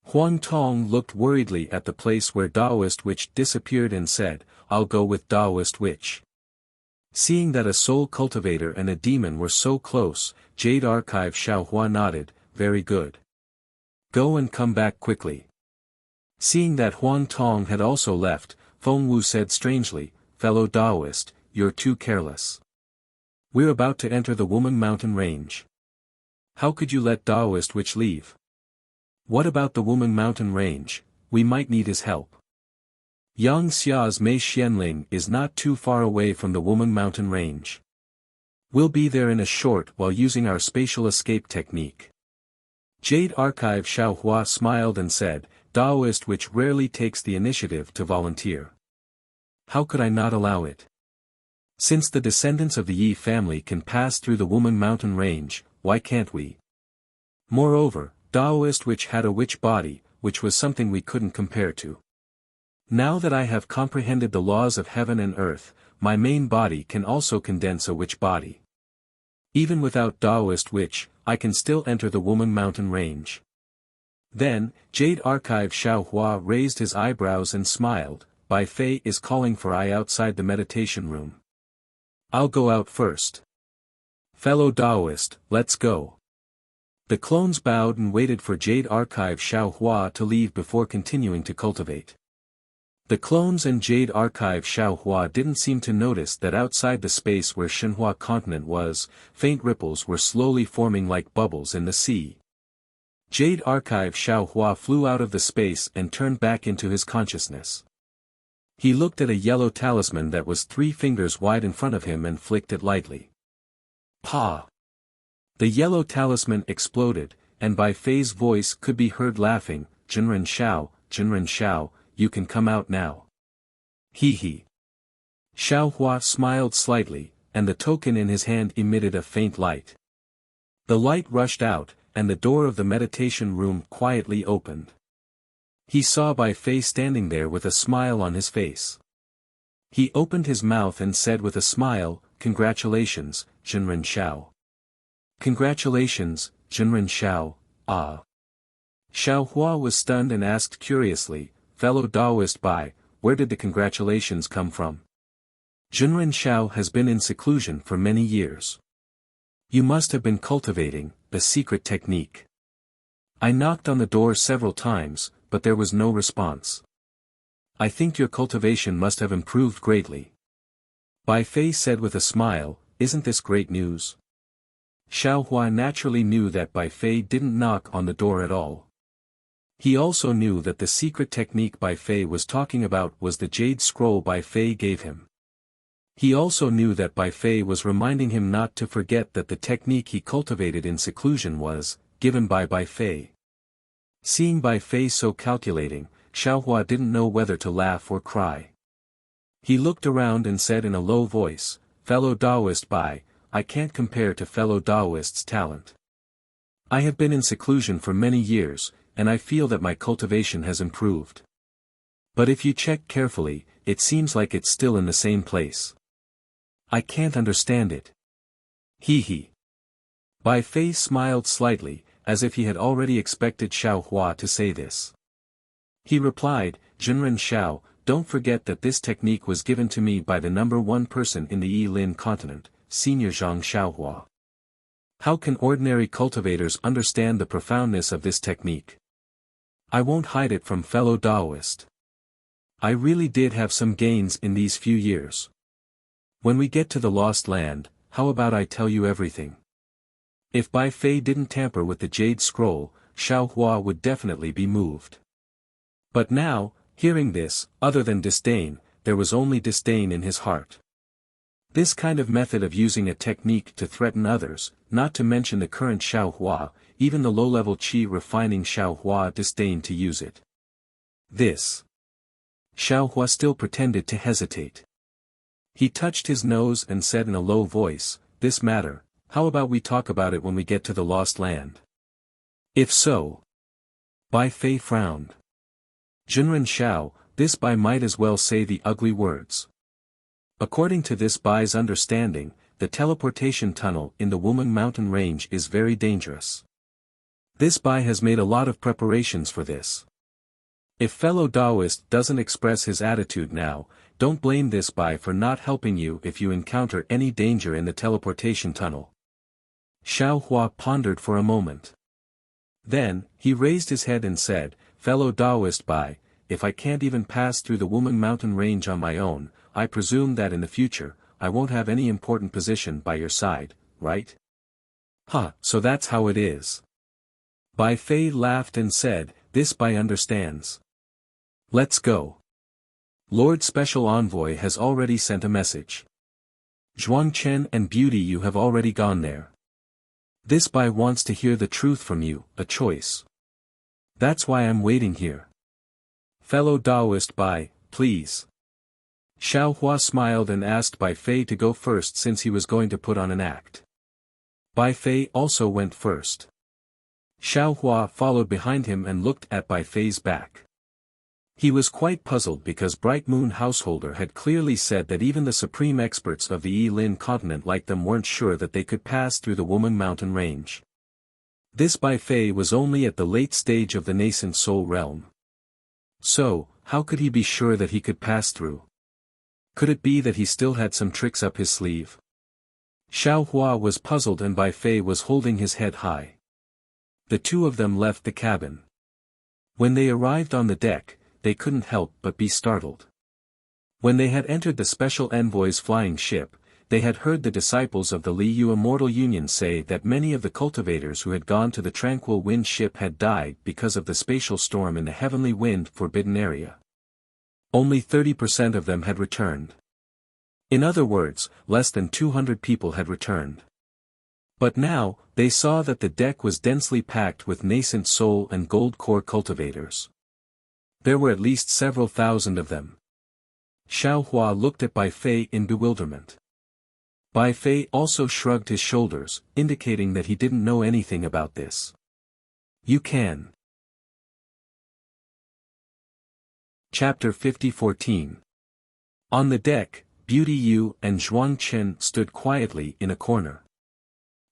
Huang Tong looked worriedly at the place where Taoist Witch disappeared and said, I'll go with Taoist Witch. Seeing that a soul cultivator and a demon were so close, Jade Archive Xiaohua nodded, very good. Go and come back quickly. Seeing that Huang Tong had also left, Feng Wu said strangely, fellow Taoist, you're too careless. We're about to enter the Woman Mountain Range. How could you let Taoist Witch leave? What about the Woman Mountain Range? We might need his help. Yang Xia's Mei Xianling is not too far away from the Woman Mountain Range. We'll be there in a short while using our spatial escape technique. Jade Archive Xiaohua smiled and said, Taoist Witch rarely takes the initiative to volunteer. How could I not allow it? Since the descendants of the Yi family can pass through the Woman Mountain Range, why can't we? Moreover, Taoist Witch had a witch body, which was something we couldn't compare to. Now that I have comprehended the laws of heaven and earth, my main body can also condense a witch body. Even without Taoist Witch, I can still enter the Woman Mountain Range. Then, Jade Archive Xiaohua raised his eyebrows and smiled, Bai Fei is calling for I outside the meditation room. I'll go out first. Fellow Taoist, let's go. The clones bowed and waited for Jade Archive Xiaohua to leave before continuing to cultivate. The clones and Jade Archive Xiaohua didn't seem to notice that outside the space where Shenhua continent was, faint ripples were slowly forming like bubbles in the sea. Jade Archive Xiaohua flew out of the space and turned back into his consciousness. He looked at a yellow talisman that was 3 fingers wide in front of him and flicked it lightly. Pa! The yellow talisman exploded, and Bai Fei's voice could be heard laughing, Jinren Shao, you can come out now. Hee hee. Xiaohua smiled slightly, and the token in his hand emitted a faint light. The light rushed out, and the door of the meditation room quietly opened. He saw Bai Fei standing there with a smile on his face. He opened his mouth and said with a smile, Congratulations, Jinren Shao. Congratulations, Jinren Shao, ah. Xiaohua was stunned and asked curiously, Fellow Taoist Bai, where did the congratulations come from? Jinren Shao has been in seclusion for many years. You must have been cultivating the secret technique. I knocked on the door several times, but there was no response. I think your cultivation must have improved greatly. Bai Fei said with a smile, isn't this great news? Xiaohua naturally knew that Bai Fei didn't knock on the door at all. He also knew that the secret technique Bai Fei was talking about was the jade scroll Bai Fei gave him. He also knew that Bai Fei was reminding him not to forget that the technique he cultivated in seclusion was given by Bai Fei. Seeing Bai Fei so calculating, Xiaohua didn't know whether to laugh or cry. He looked around and said in a low voice, Fellow Taoist Bai, I can't compare to fellow Taoist's talent. I have been in seclusion for many years, and I feel that my cultivation has improved. But if you check carefully, it seems like it's still in the same place. I can't understand it. Hee hee. Bai Fei smiled slightly, as if he had already expected Xiao Hua to say this. He replied, Jinren Xiao, don't forget that this technique was given to me by the number one person in the Yilin continent, Senior Zhang Xiaohua. How can ordinary cultivators understand the profoundness of this technique? I won't hide it from fellow Daoist. I really did have some gains in these few years. When we get to the Lost Land, how about I tell you everything? If Bai Fei didn't tamper with the Jade Scroll, Xiao Hua would definitely be moved. But now, hearing this, other than disdain, there was only disdain in his heart. This kind of method of using a technique to threaten others, not to mention the current Xiao Hua, even the low-level qi refining Xiao Hua disdained to use it. This. Xiao Hua still pretended to hesitate. He touched his nose and said in a low voice, this matter, how about we talk about it when we get to the Lost Land? If so. Bai Fei frowned. Jinren Xiao, this Bai might as well say the ugly words. According to this Bai's understanding, the teleportation tunnel in the Wuming mountain range is very dangerous. This Bai has made a lot of preparations for this. If fellow Daoist doesn't express his attitude now, don't blame this Bai for not helping you if you encounter any danger in the teleportation tunnel. Xiao Hua pondered for a moment. Then, he raised his head and said, fellow Daoist Bai, if I can't even pass through the Wuming mountain range on my own, I presume that in the future, I won't have any important position by your side, right? So that's how it is. Bai Fei laughed and said, this Bai understands. Let's go. Lord Special Envoy has already sent a message. Zhuangchen and Beauty you have already gone there. This Bai wants to hear the truth from you, a choice. That's why I'm waiting here. Fellow Daoist Bai, please. Xiao Hua smiled and asked Bai Fei to go first since he was going to put on an act. Bai Fei also went first. Xiao Hua followed behind him and looked at Bai Fei's back. He was quite puzzled because Bright Moon Householder had clearly said that even the supreme experts of the Yilin continent like them weren't sure that they could pass through the Wuming mountain range. This Bai Fei was only at the late stage of the nascent soul realm. So, how could he be sure that he could pass through? Could it be that he still had some tricks up his sleeve? Xiao Hua was puzzled and Bai Fei was holding his head high. The two of them left the cabin. When they arrived on the deck, they couldn't help but be startled. When they had entered the Special Envoy's flying ship, they had heard the disciples of the Liu Immortal Union say that many of the cultivators who had gone to the Tranquil Wind ship had died because of the spatial storm in the Heavenly Wind Forbidden Area. Only 30% of them had returned. In other words, less than 200 people had returned. But now, they saw that the deck was densely packed with nascent soul and gold core cultivators. There were at least several thousand of them. Xiao Hua looked at Bai Fei in bewilderment. Bai Fei also shrugged his shoulders, indicating that he didn't know anything about this. You can. Chapter 50-14. On the deck, Beauty Yu and Zhuang Chen stood quietly in a corner.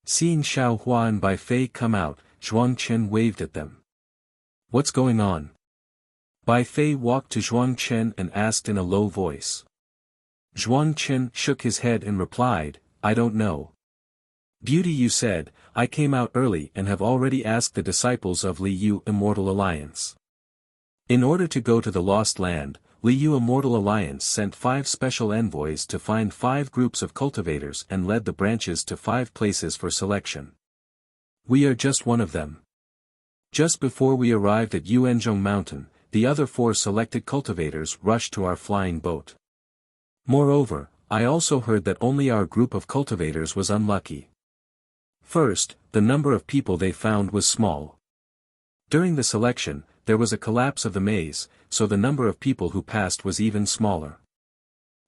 Seeing Xiao Hua and Bai Fei come out, Zhuang Chen waved at them. What's going on? Bai Fei walked to Zhuang Chen and asked in a low voice. Zhuang Chen shook his head and replied, I don't know. Beauty Yu said, I came out early and have already asked the disciples of Liu Immortal Alliance. In order to go to the Lost Land, Liu Immortal Alliance sent 5 special envoys to find 5 groups of cultivators and led the branches to 5 places for selection. We are just one of them. Just before we arrived at Yuanzhong Mountain, the other 4 selected cultivators rushed to our flying boat. Moreover, I also heard that only our group of cultivators was unlucky. First, the number of people they found was small. During the selection, there was a collapse of the maze, so the number of people who passed was even smaller.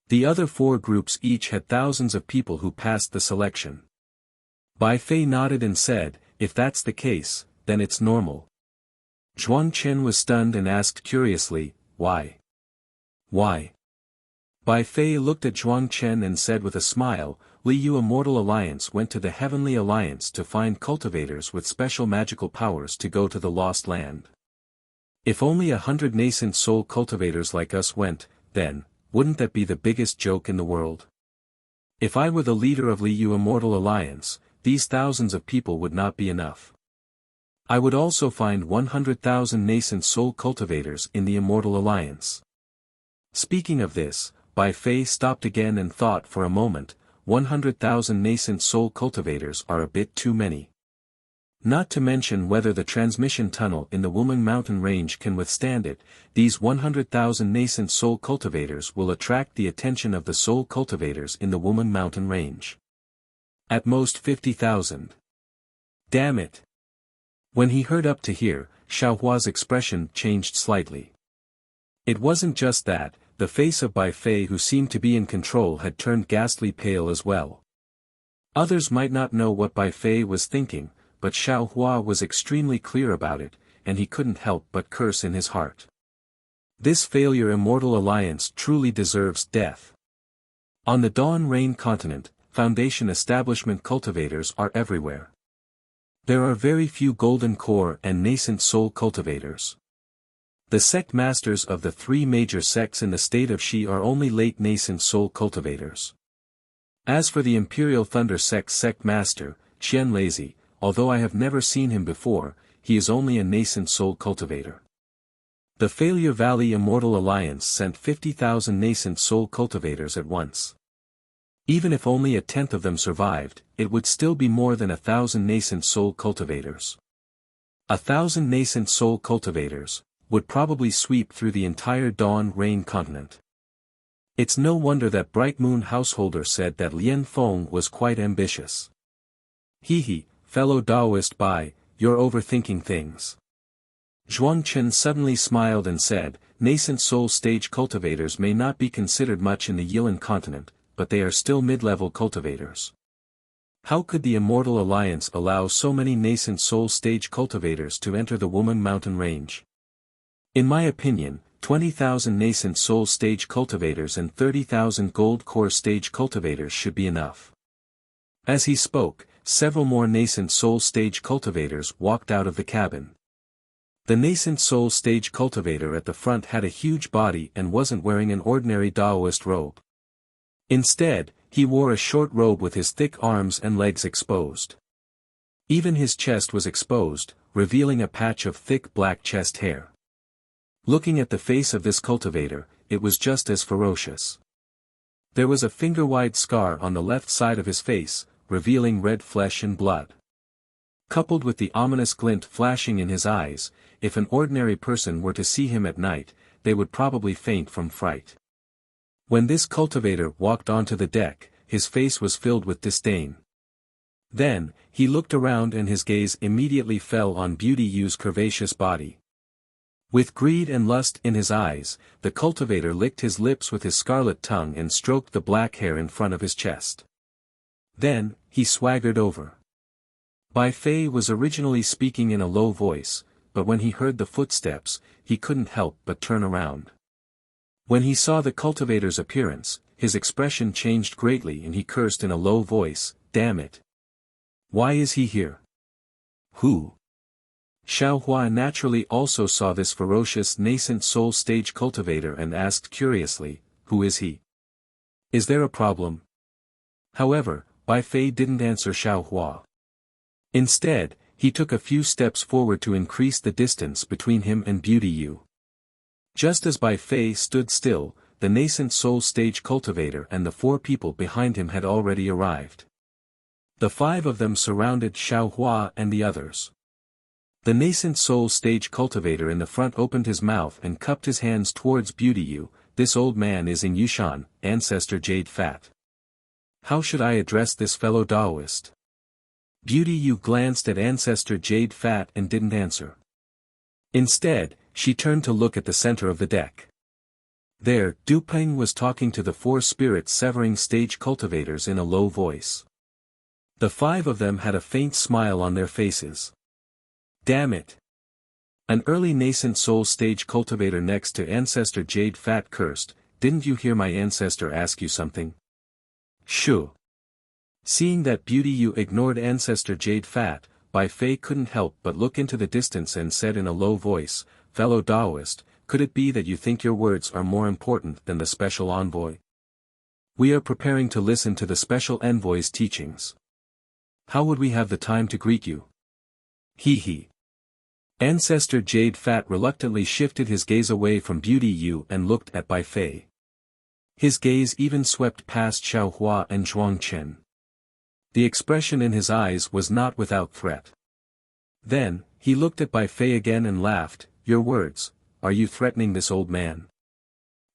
The other 4 groups each had thousands of people who passed the selection. Bai Fei nodded and said, if that's the case, then it's normal. Zhuang Chen was stunned and asked curiously, why? Why? Bai Fei looked at Zhuang Chen and said with a smile, Liu Immortal Alliance went to the Heavenly Alliance to find cultivators with special magical powers to go to the Lost Land. If only 100 nascent soul cultivators like us went, then, wouldn't that be the biggest joke in the world? If I were the leader of Liu Immortal Alliance, these thousands of people would not be enough. I would also find 100,000 nascent soul cultivators in the Immortal Alliance. Speaking of this, Bai Fei stopped again and thought for a moment, 100,000 nascent soul cultivators are a bit too many. Not to mention whether the transmission tunnel in the Wuming mountain range can withstand it, these 100,000 nascent soul cultivators will attract the attention of the soul cultivators in the Wuming mountain range. At most 50,000. Damn it! When he heard up to here, Xiaohua's expression changed slightly. It wasn't just that, the face of Bai Fei who seemed to be in control had turned ghastly pale as well. Others might not know what Bai Fei was thinking, but Xiaohua was extremely clear about it, and he couldn't help but curse in his heart. This failure Immortal Alliance truly deserves death. On the Dawn Rain continent, Foundation establishment cultivators are everywhere. There are very few golden core and nascent soul cultivators. The sect masters of the three major sects in the state of Shi are only late nascent soul cultivators. As for the Imperial Thunder Sect's sect master, Qian Lazy, although I have never seen him before, he is only a nascent soul cultivator. The Failure Valley Immortal Alliance sent 50,000 nascent soul cultivators at once. Even if only a tenth of them survived, it would still be more than 1,000 nascent soul cultivators. 1,000 nascent soul cultivators would probably sweep through the entire Dawn Rain continent. It's no wonder that Bright Moon Householder said that Lian Feng was quite ambitious. He. Fellow Taoist Bai, you're overthinking things. Zhuang Chen suddenly smiled and said, nascent soul stage cultivators may not be considered much in the Yilan continent, but they are still mid-level cultivators. How could the Immortal Alliance allow so many nascent soul stage cultivators to enter the Wuming mountain range? In my opinion, 20,000 nascent soul stage cultivators and 30,000 gold core stage cultivators should be enough. As he spoke, several more nascent soul stage cultivators walked out of the cabin. The nascent soul stage cultivator at the front had a huge body and wasn't wearing an ordinary Taoist robe. Instead, he wore a short robe with his thick arms and legs exposed. Even his chest was exposed, revealing a patch of thick black chest hair. Looking at the face of this cultivator, it was just as ferocious. There was a finger-wide scar on the left side of his face, revealing red flesh and blood. Coupled with the ominous glint flashing in his eyes, if an ordinary person were to see him at night, they would probably faint from fright. When this cultivator walked onto the deck, his face was filled with disdain. Then, he looked around and his gaze immediately fell on Beauty Yu's curvaceous body. With greed and lust in his eyes, the cultivator licked his lips with his scarlet tongue and stroked the black hair in front of his chest. Then, he swaggered over. Bai Fei was originally speaking in a low voice, but when he heard the footsteps, he couldn't help but turn around. When he saw the cultivator's appearance, his expression changed greatly and he cursed in a low voice, "Damn it! Why is he here? Who?" Xiaohua naturally also saw this ferocious nascent soul stage cultivator and asked curiously, "Who is he? Is there a problem?" However, Bai Fei didn't answer Xiaohua. Instead, he took a few steps forward to increase the distance between him and Beauty Yu. Just as Bai Fei stood still, the nascent soul stage cultivator and the 4 people behind him had already arrived. The 5 of them surrounded Xiaohua and the others. The nascent soul stage cultivator in the front opened his mouth and cupped his hands towards Beauty Yu. "This old man is in Yushan, Ancestor Jade Fat. How should I address this fellow Taoist?" Beauty Yu glanced at Ancestor Jade Fat and didn't answer. Instead, she turned to look at the center of the deck. There, Dupeng was talking to the 4 spirit severing stage cultivators in a low voice. The 5 of them had a faint smile on their faces. "Damn it! An early nascent soul stage cultivator next to Ancestor Jade Fat cursed, "Didn't you hear my ancestor ask you something?" "Shoo." Seeing that beauty you ignored Ancestor Jade Fat, Bai Fei couldn't help but look into the distance and said in a low voice, "Fellow Taoist, could it be that you think your words are more important than the special envoy? We are preparing to listen to the special envoy's teachings. How would we have the time to greet you?" Hee hee. Ancestor Jade Fat reluctantly shifted his gaze away from Beauty Yu and looked at Bai Fei. His gaze even swept past Xiao Hua and Zhuang Chen. The expression in his eyes was not without threat. Then, he looked at Bai Fei again and laughed, "Your words, are you threatening this old man?"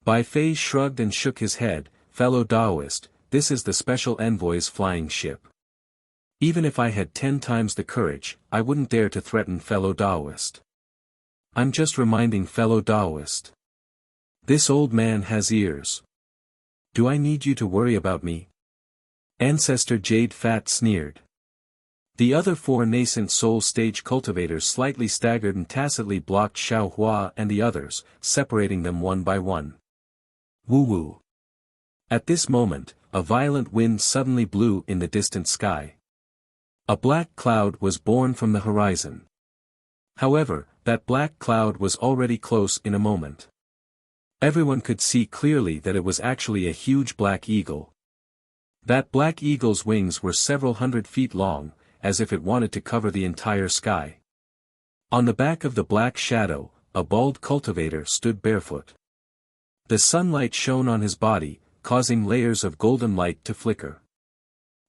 Bai Fei shrugged and shook his head, "Fellow Taoist, this is the special envoy's flying ship. Even if I had 10 times the courage, I wouldn't dare to threaten fellow Taoist. I'm just reminding fellow Taoist. This old man has ears. Do I need you to worry about me?" Ancestor Jade Fat sneered. The other 4 nascent soul stage cultivators slightly staggered and tacitly blocked Xiao Hua and the others, separating them one by one. Woo-woo. At this moment, a violent wind suddenly blew in the distant sky. A black cloud was born from the horizon. However, that black cloud was already close in a moment. Everyone could see clearly that it was actually a huge black eagle. That black eagle's wings were several hundred feet long, as if it wanted to cover the entire sky. On the back of the black shadow, a bald cultivator stood barefoot. The sunlight shone on his body, causing layers of golden light to flicker.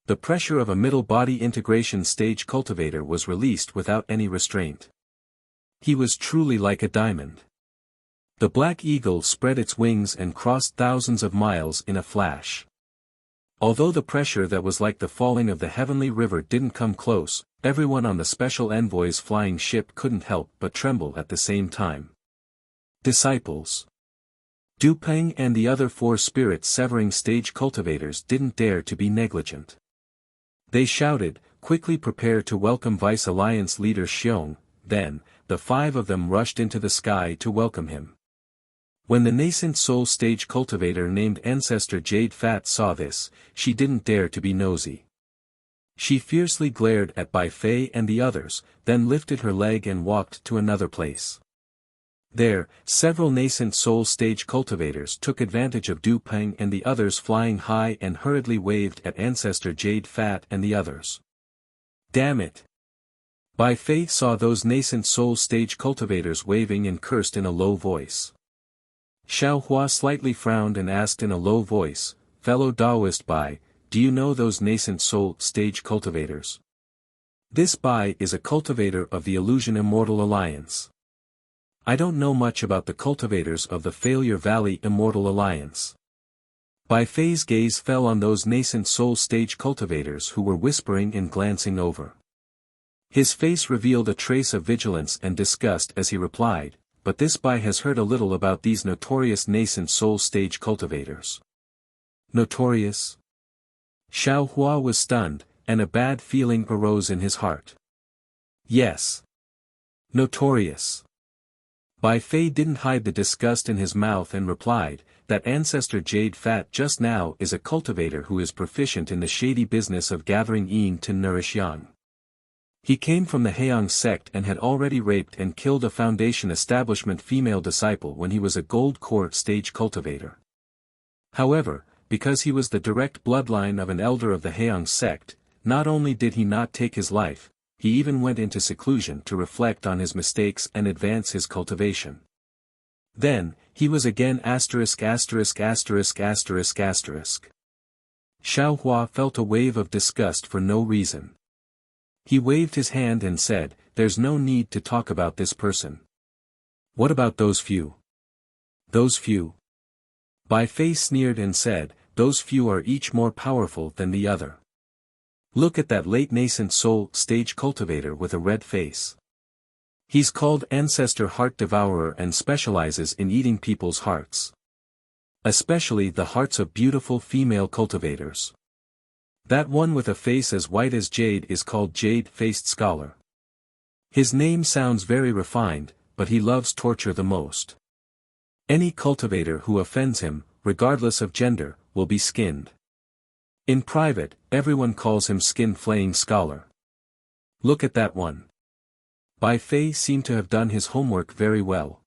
The pressure of a middle body integration stage cultivator was released without any restraint. He was truly like a diamond. The black eagle spread its wings and crossed thousands of miles in a flash. Although the pressure that was like the falling of the heavenly river didn't come close, everyone on the special envoy's flying ship couldn't help but tremble at the same time. Disciples. Du Peng and the other 4 spirit-severing stage cultivators didn't dare to be negligent. They shouted, "Quickly prepare to welcome Vice Alliance leader Xiong," then, the 5 of them rushed into the sky to welcome him. When the nascent soul stage cultivator named Ancestor Jade Fat saw this, she didn't dare to be nosy. She fiercely glared at Bai Fei and the others, then lifted her leg and walked to another place. There, several nascent soul stage cultivators took advantage of Du Peng and the others flying high and hurriedly waved at Ancestor Jade Fat and the others. Damn it! Bai Fei saw those nascent soul stage cultivators waving and cursed in a low voice. Xiao Hua slightly frowned and asked in a low voice, "Fellow Taoist Bai, do you know those nascent soul stage cultivators?" This Bai is a cultivator of the Illusion Immortal Alliance. I don't know much about the cultivators of the Failure Valley Immortal Alliance. Bai Fei's gaze fell on those nascent soul stage cultivators who were whispering and glancing over. His face revealed a trace of vigilance and disgust as he replied, "But this Bai has heard a little about these notorious nascent soul stage cultivators." Notorious? Xiao Hua was stunned, and a bad feeling arose in his heart. Yes. Notorious. Bai Fei didn't hide the disgust in his mouth and replied, "That Ancestor Jade Fat just now is a cultivator who is proficient in the shady business of gathering yin to nourish yang. He came from the Heiyang sect and had already raped and killed a Foundation establishment female disciple when he was a gold core stage cultivator. However, because he was the direct bloodline of an elder of the Heiyang sect, not only did he not take his life, he even went into seclusion to reflect on his mistakes and advance his cultivation. Then, he was again ***********. Xiao Hua felt a wave of disgust for no reason. He waved his hand and said, "There's no need to talk about this person. What about those few?" "Those few?" Bai Fei sneered and said, "Those few are each more powerful than the other. Look at that late nascent soul stage cultivator with a red face. He's called Ancestor Heart Devourer and specializes in eating people's hearts. Especially the hearts of beautiful female cultivators. That one with a face as white as jade is called Jade-Faced Scholar. His name sounds very refined, but he loves torture the most. Any cultivator who offends him, regardless of gender, will be skinned. In private, everyone calls him skin-flaying scholar. Look at that one. Bai Fei seemed to have done his homework very well.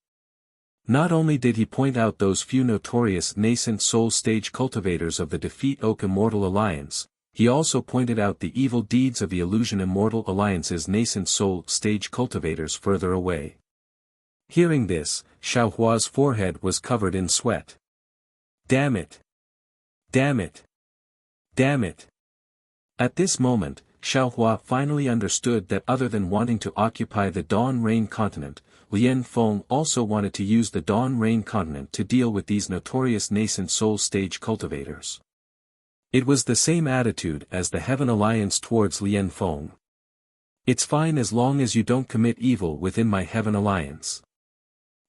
Not only did he point out those few notorious nascent soul stage cultivators of the Defeat Oak Immortal Alliance, he also pointed out the evil deeds of the Illusion Immortal Alliance's nascent soul stage cultivators further away. Hearing this, Xiaohua's forehead was covered in sweat. Damn it! Damn it! Damn it! At this moment, Xiaohua finally understood that other than wanting to occupy the Dawn Rain continent, Lian Feng also wanted to use the Dawn Rain continent to deal with these notorious nascent soul stage cultivators. It was the same attitude as the Heaven Alliance towards Lian Feng. It's fine as long as you don't commit evil within my Heaven Alliance.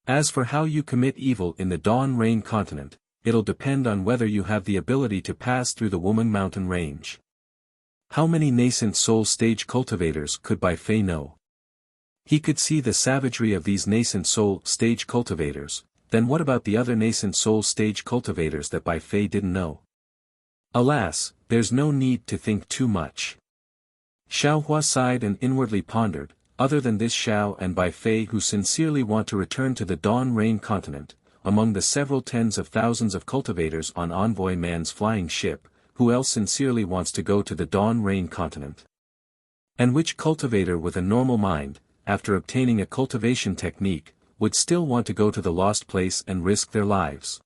As for how you commit evil in the Dawn Rain continent, it'll depend on whether you have the ability to pass through the Woman Mountain Range. How many nascent soul stage cultivators could Bai Fei know? He could see the savagery of these nascent soul stage cultivators, then what about the other nascent soul stage cultivators that Bai Fei didn't know? Alas, there's no need to think too much. Xiaohua sighed and inwardly pondered, other than this Xiao and Bai Fei who sincerely want to return to the Dawn Rain continent, among the several tens of thousands of cultivators on Envoy Man's flying ship, who else sincerely wants to go to the Dawn Rain continent? And which cultivator with a normal mind, after obtaining a cultivation technique, would still want to go to the lost place and risk their lives?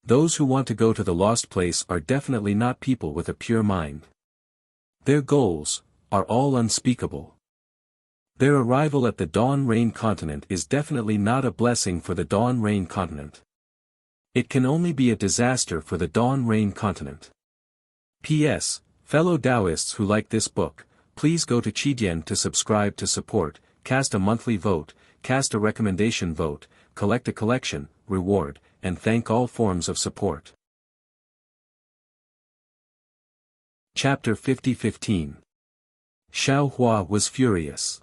Those who want to go to the lost place are definitely not people with a pure mind. Their goals are all unspeakable. Their arrival at the Dawn Rain continent is definitely not a blessing for the Dawn Rain continent. It can only be a disaster for the Dawn Rain continent. P.S. Fellow Taoists who like this book, please go to Qidian to subscribe to support, cast a monthly vote, cast a recommendation vote, collect a collection, reward, and thank all forms of support. Chapter 50-15. Xiaohua was furious.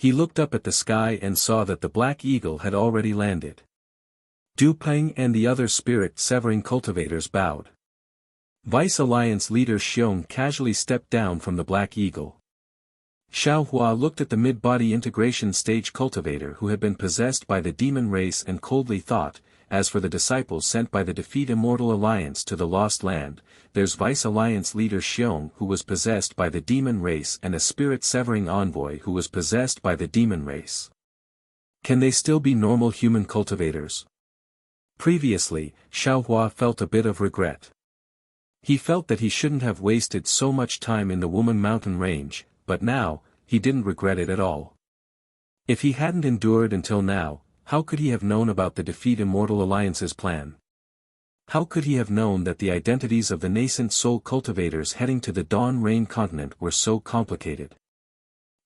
He looked up at the sky and saw that the Black Eagle had already landed. Du Peng and the other spirit-severing cultivators bowed. Vice Alliance leader Xiong casually stepped down from the Black Eagle. Xiaohua looked at the mid-body integration stage cultivator who had been possessed by the demon race and coldly thought, as for the disciples sent by the Defeat Immortal Alliance to the Lost Land, there's Vice Alliance leader Xiong who was possessed by the demon race and a spirit-severing envoy who was possessed by the demon race. Can they still be normal human cultivators? Previously, Xiaohua felt a bit of regret. He felt that he shouldn't have wasted so much time in the Woman Mountain Range, but now, he didn't regret it at all. If he hadn't endured until now, how could he have known about the Defeat Immortal Alliance's plan? How could he have known that the identities of the nascent soul cultivators heading to the Dawn Rain continent were so complicated?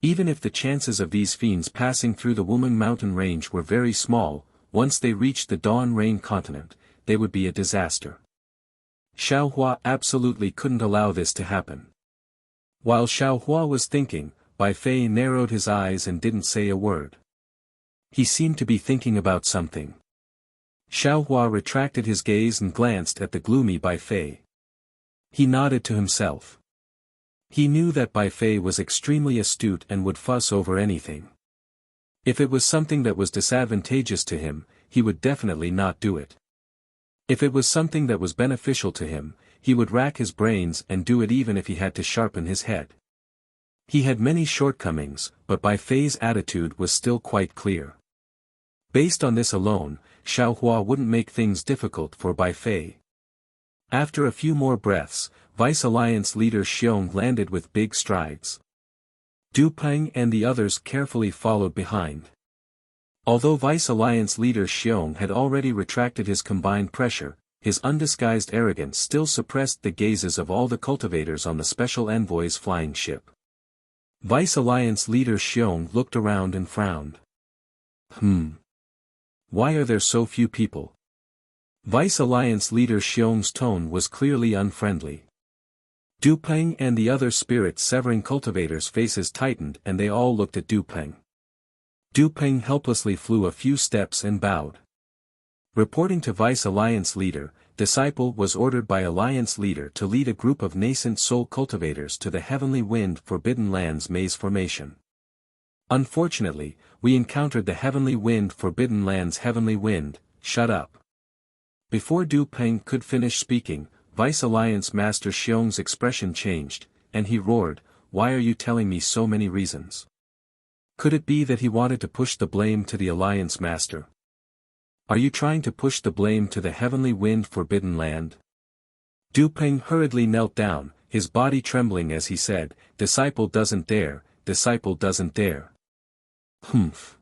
Even if the chances of these fiends passing through the Woman Mountain Range were very small, once they reached the Dawn Rain continent, they would be a disaster. Xiaohua absolutely couldn't allow this to happen. While Xiaohua was thinking, Bai Fei narrowed his eyes and didn't say a word. He seemed to be thinking about something. Xiaohua retracted his gaze and glanced at the gloomy Bai Fei. He nodded to himself. He knew that Bai Fei was extremely astute and would fuss over anything. If it was something that was disadvantageous to him, he would definitely not do it. If it was something that was beneficial to him, he would rack his brains and do it even if he had to sharpen his head. He had many shortcomings, but Bai Fei's attitude was still quite clear. Based on this alone, Xiaohua wouldn't make things difficult for Bai Fei. After a few more breaths, Vice Alliance leader Xiong landed with big strides. Du Peng and the others carefully followed behind. Although Vice Alliance leader Xiong had already retracted his combined pressure, his undisguised arrogance still suppressed the gazes of all the cultivators on the Special Envoy's flying ship. Vice Alliance leader Xiong looked around and frowned. Why are there so few people? Vice Alliance leader Xiong's tone was clearly unfriendly. Du Peng and the other spirit-severing cultivators' faces tightened and they all looked at Du Peng. Du Peng helplessly flew a few steps and bowed. Reporting to Vice Alliance Leader, Disciple was ordered by Alliance Leader to lead a group of nascent soul cultivators to the Heavenly Wind Forbidden Lands maze formation. Unfortunately, we encountered the Heavenly Wind Forbidden Lands. Heavenly Wind, shut up. Before Du Peng could finish speaking, Vice Alliance Master Xiong's expression changed, and he roared, "Why are you telling me so many reasons?" Could it be that he wanted to push the blame to the Alliance Master? Are you trying to push the blame to the Heavenly Wind Forbidden Land? Du Peng hurriedly knelt down, his body trembling as he said, "Disciple doesn't dare, Disciple doesn't dare." Humph.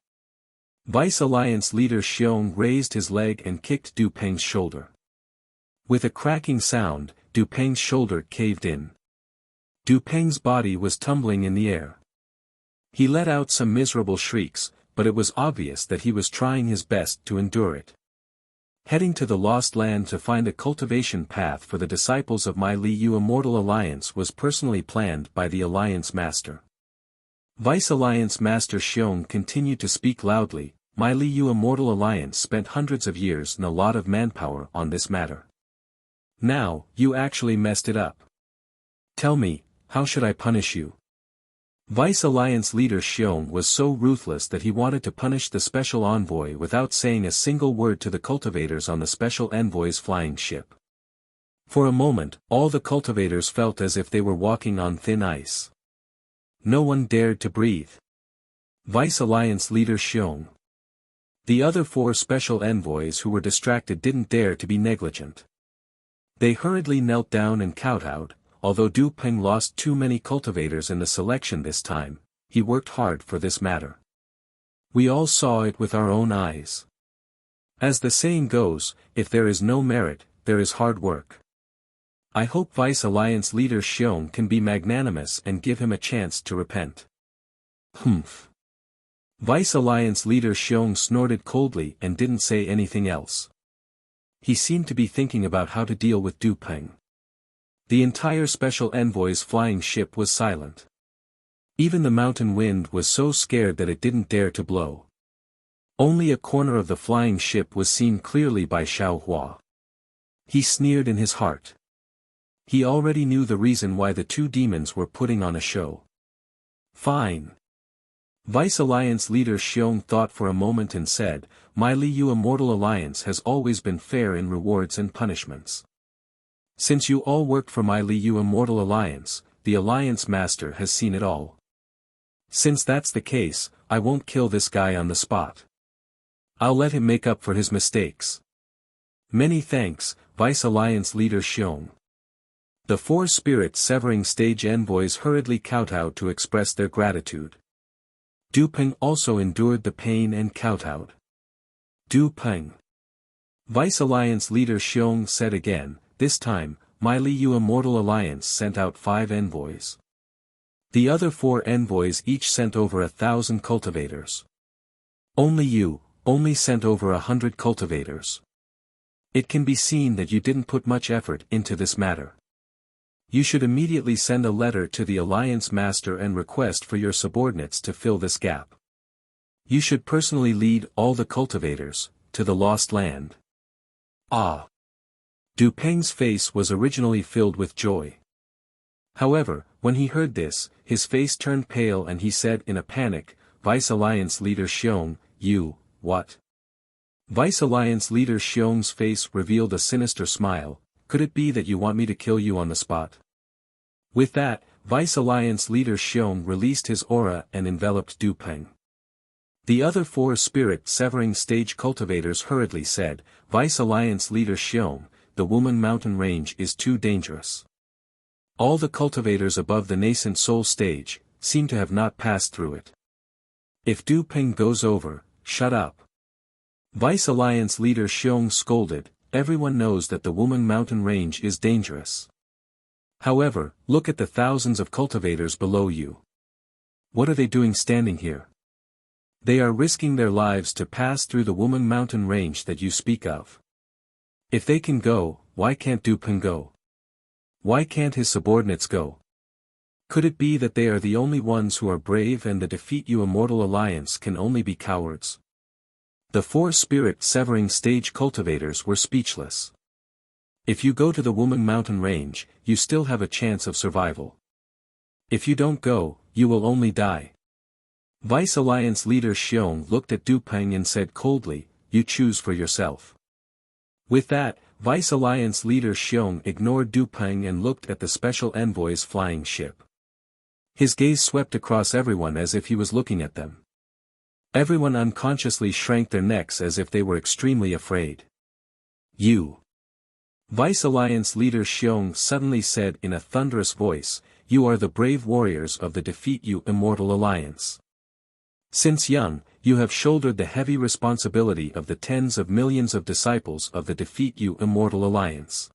Vice Alliance Leader Xiong raised his leg and kicked Du Peng's shoulder. With a cracking sound, Du Peng's shoulder caved in. Du Peng's body was tumbling in the air. He let out some miserable shrieks, but it was obvious that he was trying his best to endure it. Heading to the Lost Land to find a cultivation path for the disciples of My Liu Immortal Alliance was personally planned by the Alliance Master. Vice Alliance Master Xiong continued to speak loudly. My Liu Immortal Alliance spent hundreds of years and a lot of manpower on this matter. Now, you actually messed it up. Tell me, how should I punish you? Vice Alliance Leader Xiong was so ruthless that he wanted to punish the Special Envoy without saying a single word to the cultivators on the Special Envoy's flying ship. For a moment, all the cultivators felt as if they were walking on thin ice. No one dared to breathe. Vice Alliance Leader Xiong. The other 4 Special Envoys who were distracted didn't dare to be negligent. They hurriedly knelt down and kowtowed. Although Du Peng lost too many cultivators in the selection this time, he worked hard for this matter. We all saw it with our own eyes. As the saying goes, if there is no merit, there is hard work. I hope Vice Alliance Leader Xiong can be magnanimous and give him a chance to repent. Humph. Vice Alliance Leader Xiong snorted coldly and didn't say anything else. He seemed to be thinking about how to deal with Du Peng. The entire Special Envoy's flying ship was silent. Even the mountain wind was so scared that it didn't dare to blow. Only a corner of the flying ship was seen clearly by Xiao Hua. He sneered in his heart. He already knew the reason why the 2 demons were putting on a show. Fine. Vice Alliance Leader Xiong thought for a moment and said, My Liu Immortal Alliance has always been fair in rewards and punishments. Since you all worked for My Liu Immortal Alliance, the Alliance Master has seen it all. Since that's the case, I won't kill this guy on the spot. I'll let him make up for his mistakes. Many thanks, Vice Alliance Leader Xiong. The 4 Spirit Severing Stage Envoys hurriedly kowtowed to express their gratitude. Du Peng also endured the pain and kowtowed. Du Peng. Vice Alliance Leader Xiong said again. This time, My Liu Immortal Alliance sent out 5 envoys. The other 4 envoys each sent over 1,000 cultivators. Only you, only sent over 100 cultivators. It can be seen that you didn't put much effort into this matter. You should immediately send a letter to the Alliance Master and request for your subordinates to fill this gap. You should personally lead all the cultivators to the Lost Land. Ah! Du Peng's face was originally filled with joy. However, when he heard this, his face turned pale and he said in a panic, Vice Alliance Leader Xiong, you, what? Vice Alliance Leader Xiong's face revealed a sinister smile. Could it be that you want me to kill you on the spot? With that, Vice Alliance Leader Xiong released his aura and enveloped Du Peng. The other 4 Spirit Severing Stage cultivators hurriedly said, Vice Alliance Leader Xiong, the Woman Mountain Range is too dangerous. All the cultivators above the nascent soul stage seem to have not passed through it. If Du Peng goes over, shut up. Vice Alliance Leader Xiong scolded, everyone knows that the Woman Mountain Range is dangerous. However, look at the thousands of cultivators below you. What are they doing standing here? They are risking their lives to pass through the Woman Mountain Range that you speak of. If they can go, why can't Du Peng go? Why can't his subordinates go? Could it be that they are the only ones who are brave and the Defeat You Immortal Alliance can only be cowards? The four spirit-severing stage cultivators were speechless. If you go to the Wuming Mountain Range, you still have a chance of survival. If you don't go, you will only die. Vice Alliance leader Xiong looked at Du Peng and said coldly, "You choose for yourself." With that, Vice Alliance leader Xiong ignored Du Peng and looked at the Special Envoy's flying ship. His gaze swept across everyone as if he was looking at them. Everyone unconsciously shrank their necks as if they were extremely afraid. "You." Vice Alliance leader Xiong suddenly said in a thunderous voice, "You are the brave warriors of the Defeat You Immortal Alliance. Since young, you have shouldered the heavy responsibility of the tens of millions of disciples of the Defeat You Immortal Alliance.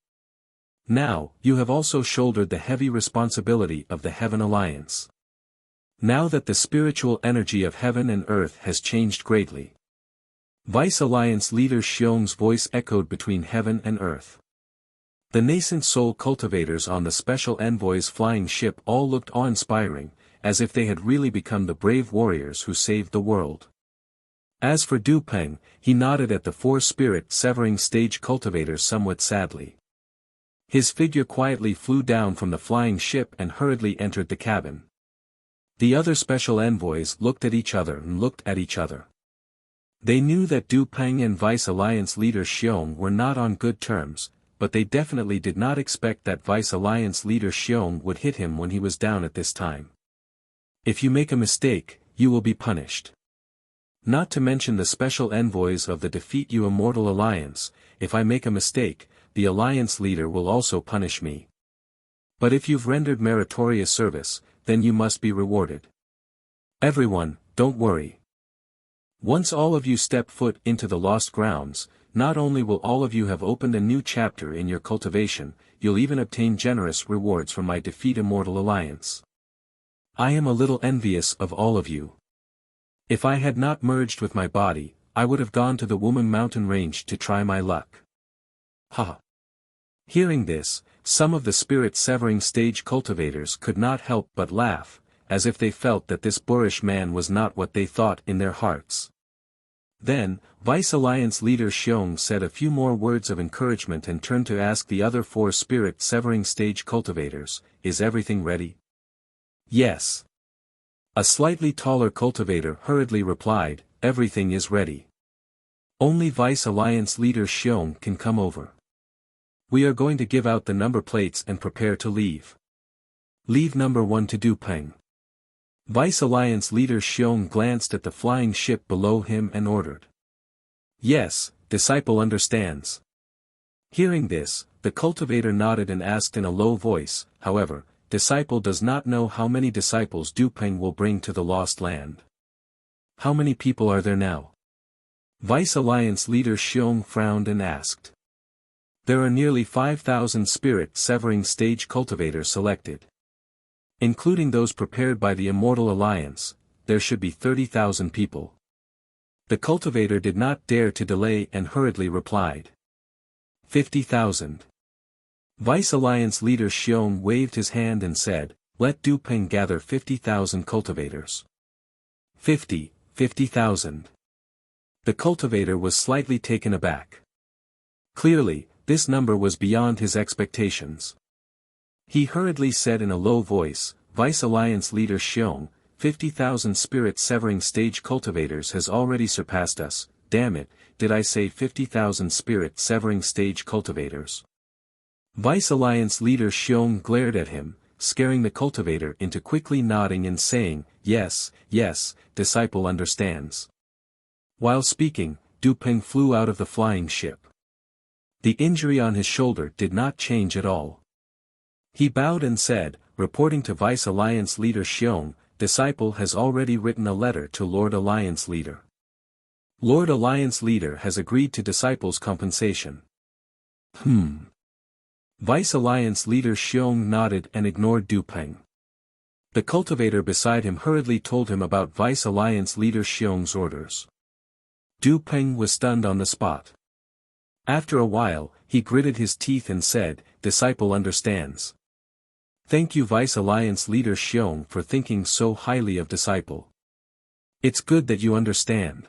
Now, you have also shouldered the heavy responsibility of the Heaven Alliance. Now that the spiritual energy of heaven and earth has changed greatly." Vice Alliance leader Xiong's voice echoed between heaven and earth. The nascent soul cultivators on the Special Envoy's flying ship all looked awe-inspiring, as if they had really become the brave warriors who saved the world. As for Du Peng, he nodded at the four spirit-severing stage cultivators somewhat sadly. His figure quietly flew down from the flying ship and hurriedly entered the cabin. The other Special Envoys looked at each other and looked at each other. They knew that Du Peng and Vice Alliance leader Xiong were not on good terms, but they definitely did not expect that Vice Alliance leader Xiong would hit him when he was down at this time. "If you make a mistake, you will be punished. Not to mention the Special Envoys of the Defeat You Immortal Alliance, if I make a mistake, the Alliance leader will also punish me. But if you've rendered meritorious service, then you must be rewarded. Everyone, don't worry. Once all of you step foot into the lost grounds, not only will all of you have opened a new chapter in your cultivation, you'll even obtain generous rewards from my Defeat Immortal Alliance. I am a little envious of all of you. If I had not merged with my body, I would have gone to the Wuming Mountain Range to try my luck." Ha! Hearing this, some of the spirit-severing stage cultivators could not help but laugh, as if they felt that this boorish man was not what they thought in their hearts. Then, Vice Alliance leader Xiong said a few more words of encouragement and turned to ask the other four spirit-severing stage cultivators, "Is everything ready?" "Yes." A slightly taller cultivator hurriedly replied, "Everything is ready. Only Vice Alliance leader Xiong can come over. We are going to give out the number plates and prepare to leave. Leave number 1 to Du Peng." Vice Alliance leader Xiong glanced at the flying ship below him and ordered. "Yes, disciple understands." Hearing this, the cultivator nodded and asked in a low voice, "However, disciple does not know how many disciples Du Peng will bring to the lost land. How many people are there now?" Vice Alliance leader Xiong frowned and asked. "There are nearly 5,000 spirit-severing stage cultivators selected. Including those prepared by the Immortal Alliance, there should be 30,000 people." The cultivator did not dare to delay and hurriedly replied. 50,000. Vice Alliance leader Xiong waved his hand and said, "Let Du Peng gather 50,000 cultivators." 50,000. The cultivator was slightly taken aback. Clearly, this number was beyond his expectations. He hurriedly said in a low voice, "Vice Alliance leader Xiong, 50,000 spirit-severing stage cultivators has already surpassed us. Damn it, did I say 50,000 spirit-severing stage cultivators?" Vice Alliance leader Xiong glared at him, scaring the cultivator into quickly nodding and saying, "Yes, yes, disciple understands." While speaking, Du Peng flew out of the flying ship. The injury on his shoulder did not change at all. He bowed and said, reporting to Vice Alliance leader Xiong, "Disciple has already written a letter to Lord Alliance leader. Lord Alliance leader has agreed to disciple's compensation." Vice Alliance leader Xiong nodded and ignored Du Peng. The cultivator beside him hurriedly told him about Vice Alliance leader Xiong's orders. Du Peng was stunned on the spot. After a while, he gritted his teeth and said, "Disciple understands." Thank you Vice Alliance leader Xiong for thinking so highly of disciple. It's good that you understand.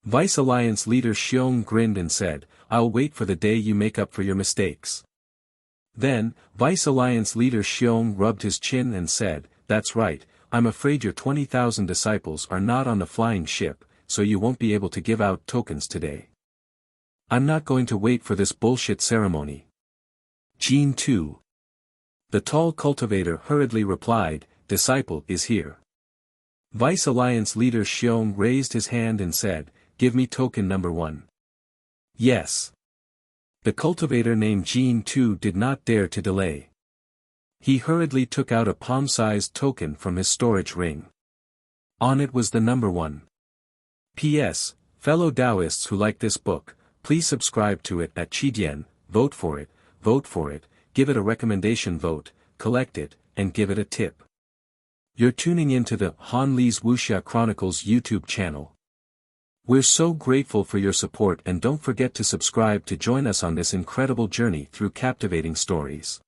Vice Alliance leader Xiong grinned and said, I'll wait for the day you make up for your mistakes. Then, Vice Alliance leader Xiong rubbed his chin and said, That's right, I'm afraid your 20,000 disciples are not on the flying ship, so you won't be able to give out tokens today. I'm not going to wait for this bullshit ceremony. Gene 2. The tall cultivator hurriedly replied, Disciple is here. Vice Alliance leader Xiong raised his hand and said, Give me token number 1. Yes. The cultivator named Gene 2 did not dare to delay. He hurriedly took out a palm-sized token from his storage ring. On it was the number 1. P.S. Fellow Taoists who like this book, please subscribe to it at Qidian, vote for it, give it a recommendation vote, collect it, and give it a tip. You're tuning in to the Han Li's Wuxia Chronicles YouTube channel. We're so grateful for your support and don't forget to subscribe to join us on this incredible journey through captivating stories.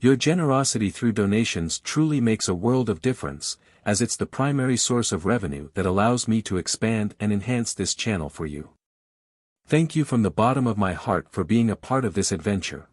Your generosity through donations truly makes a world of difference, as it's the primary source of revenue that allows me to expand and enhance this channel for you. Thank you from the bottom of my heart for being a part of this adventure.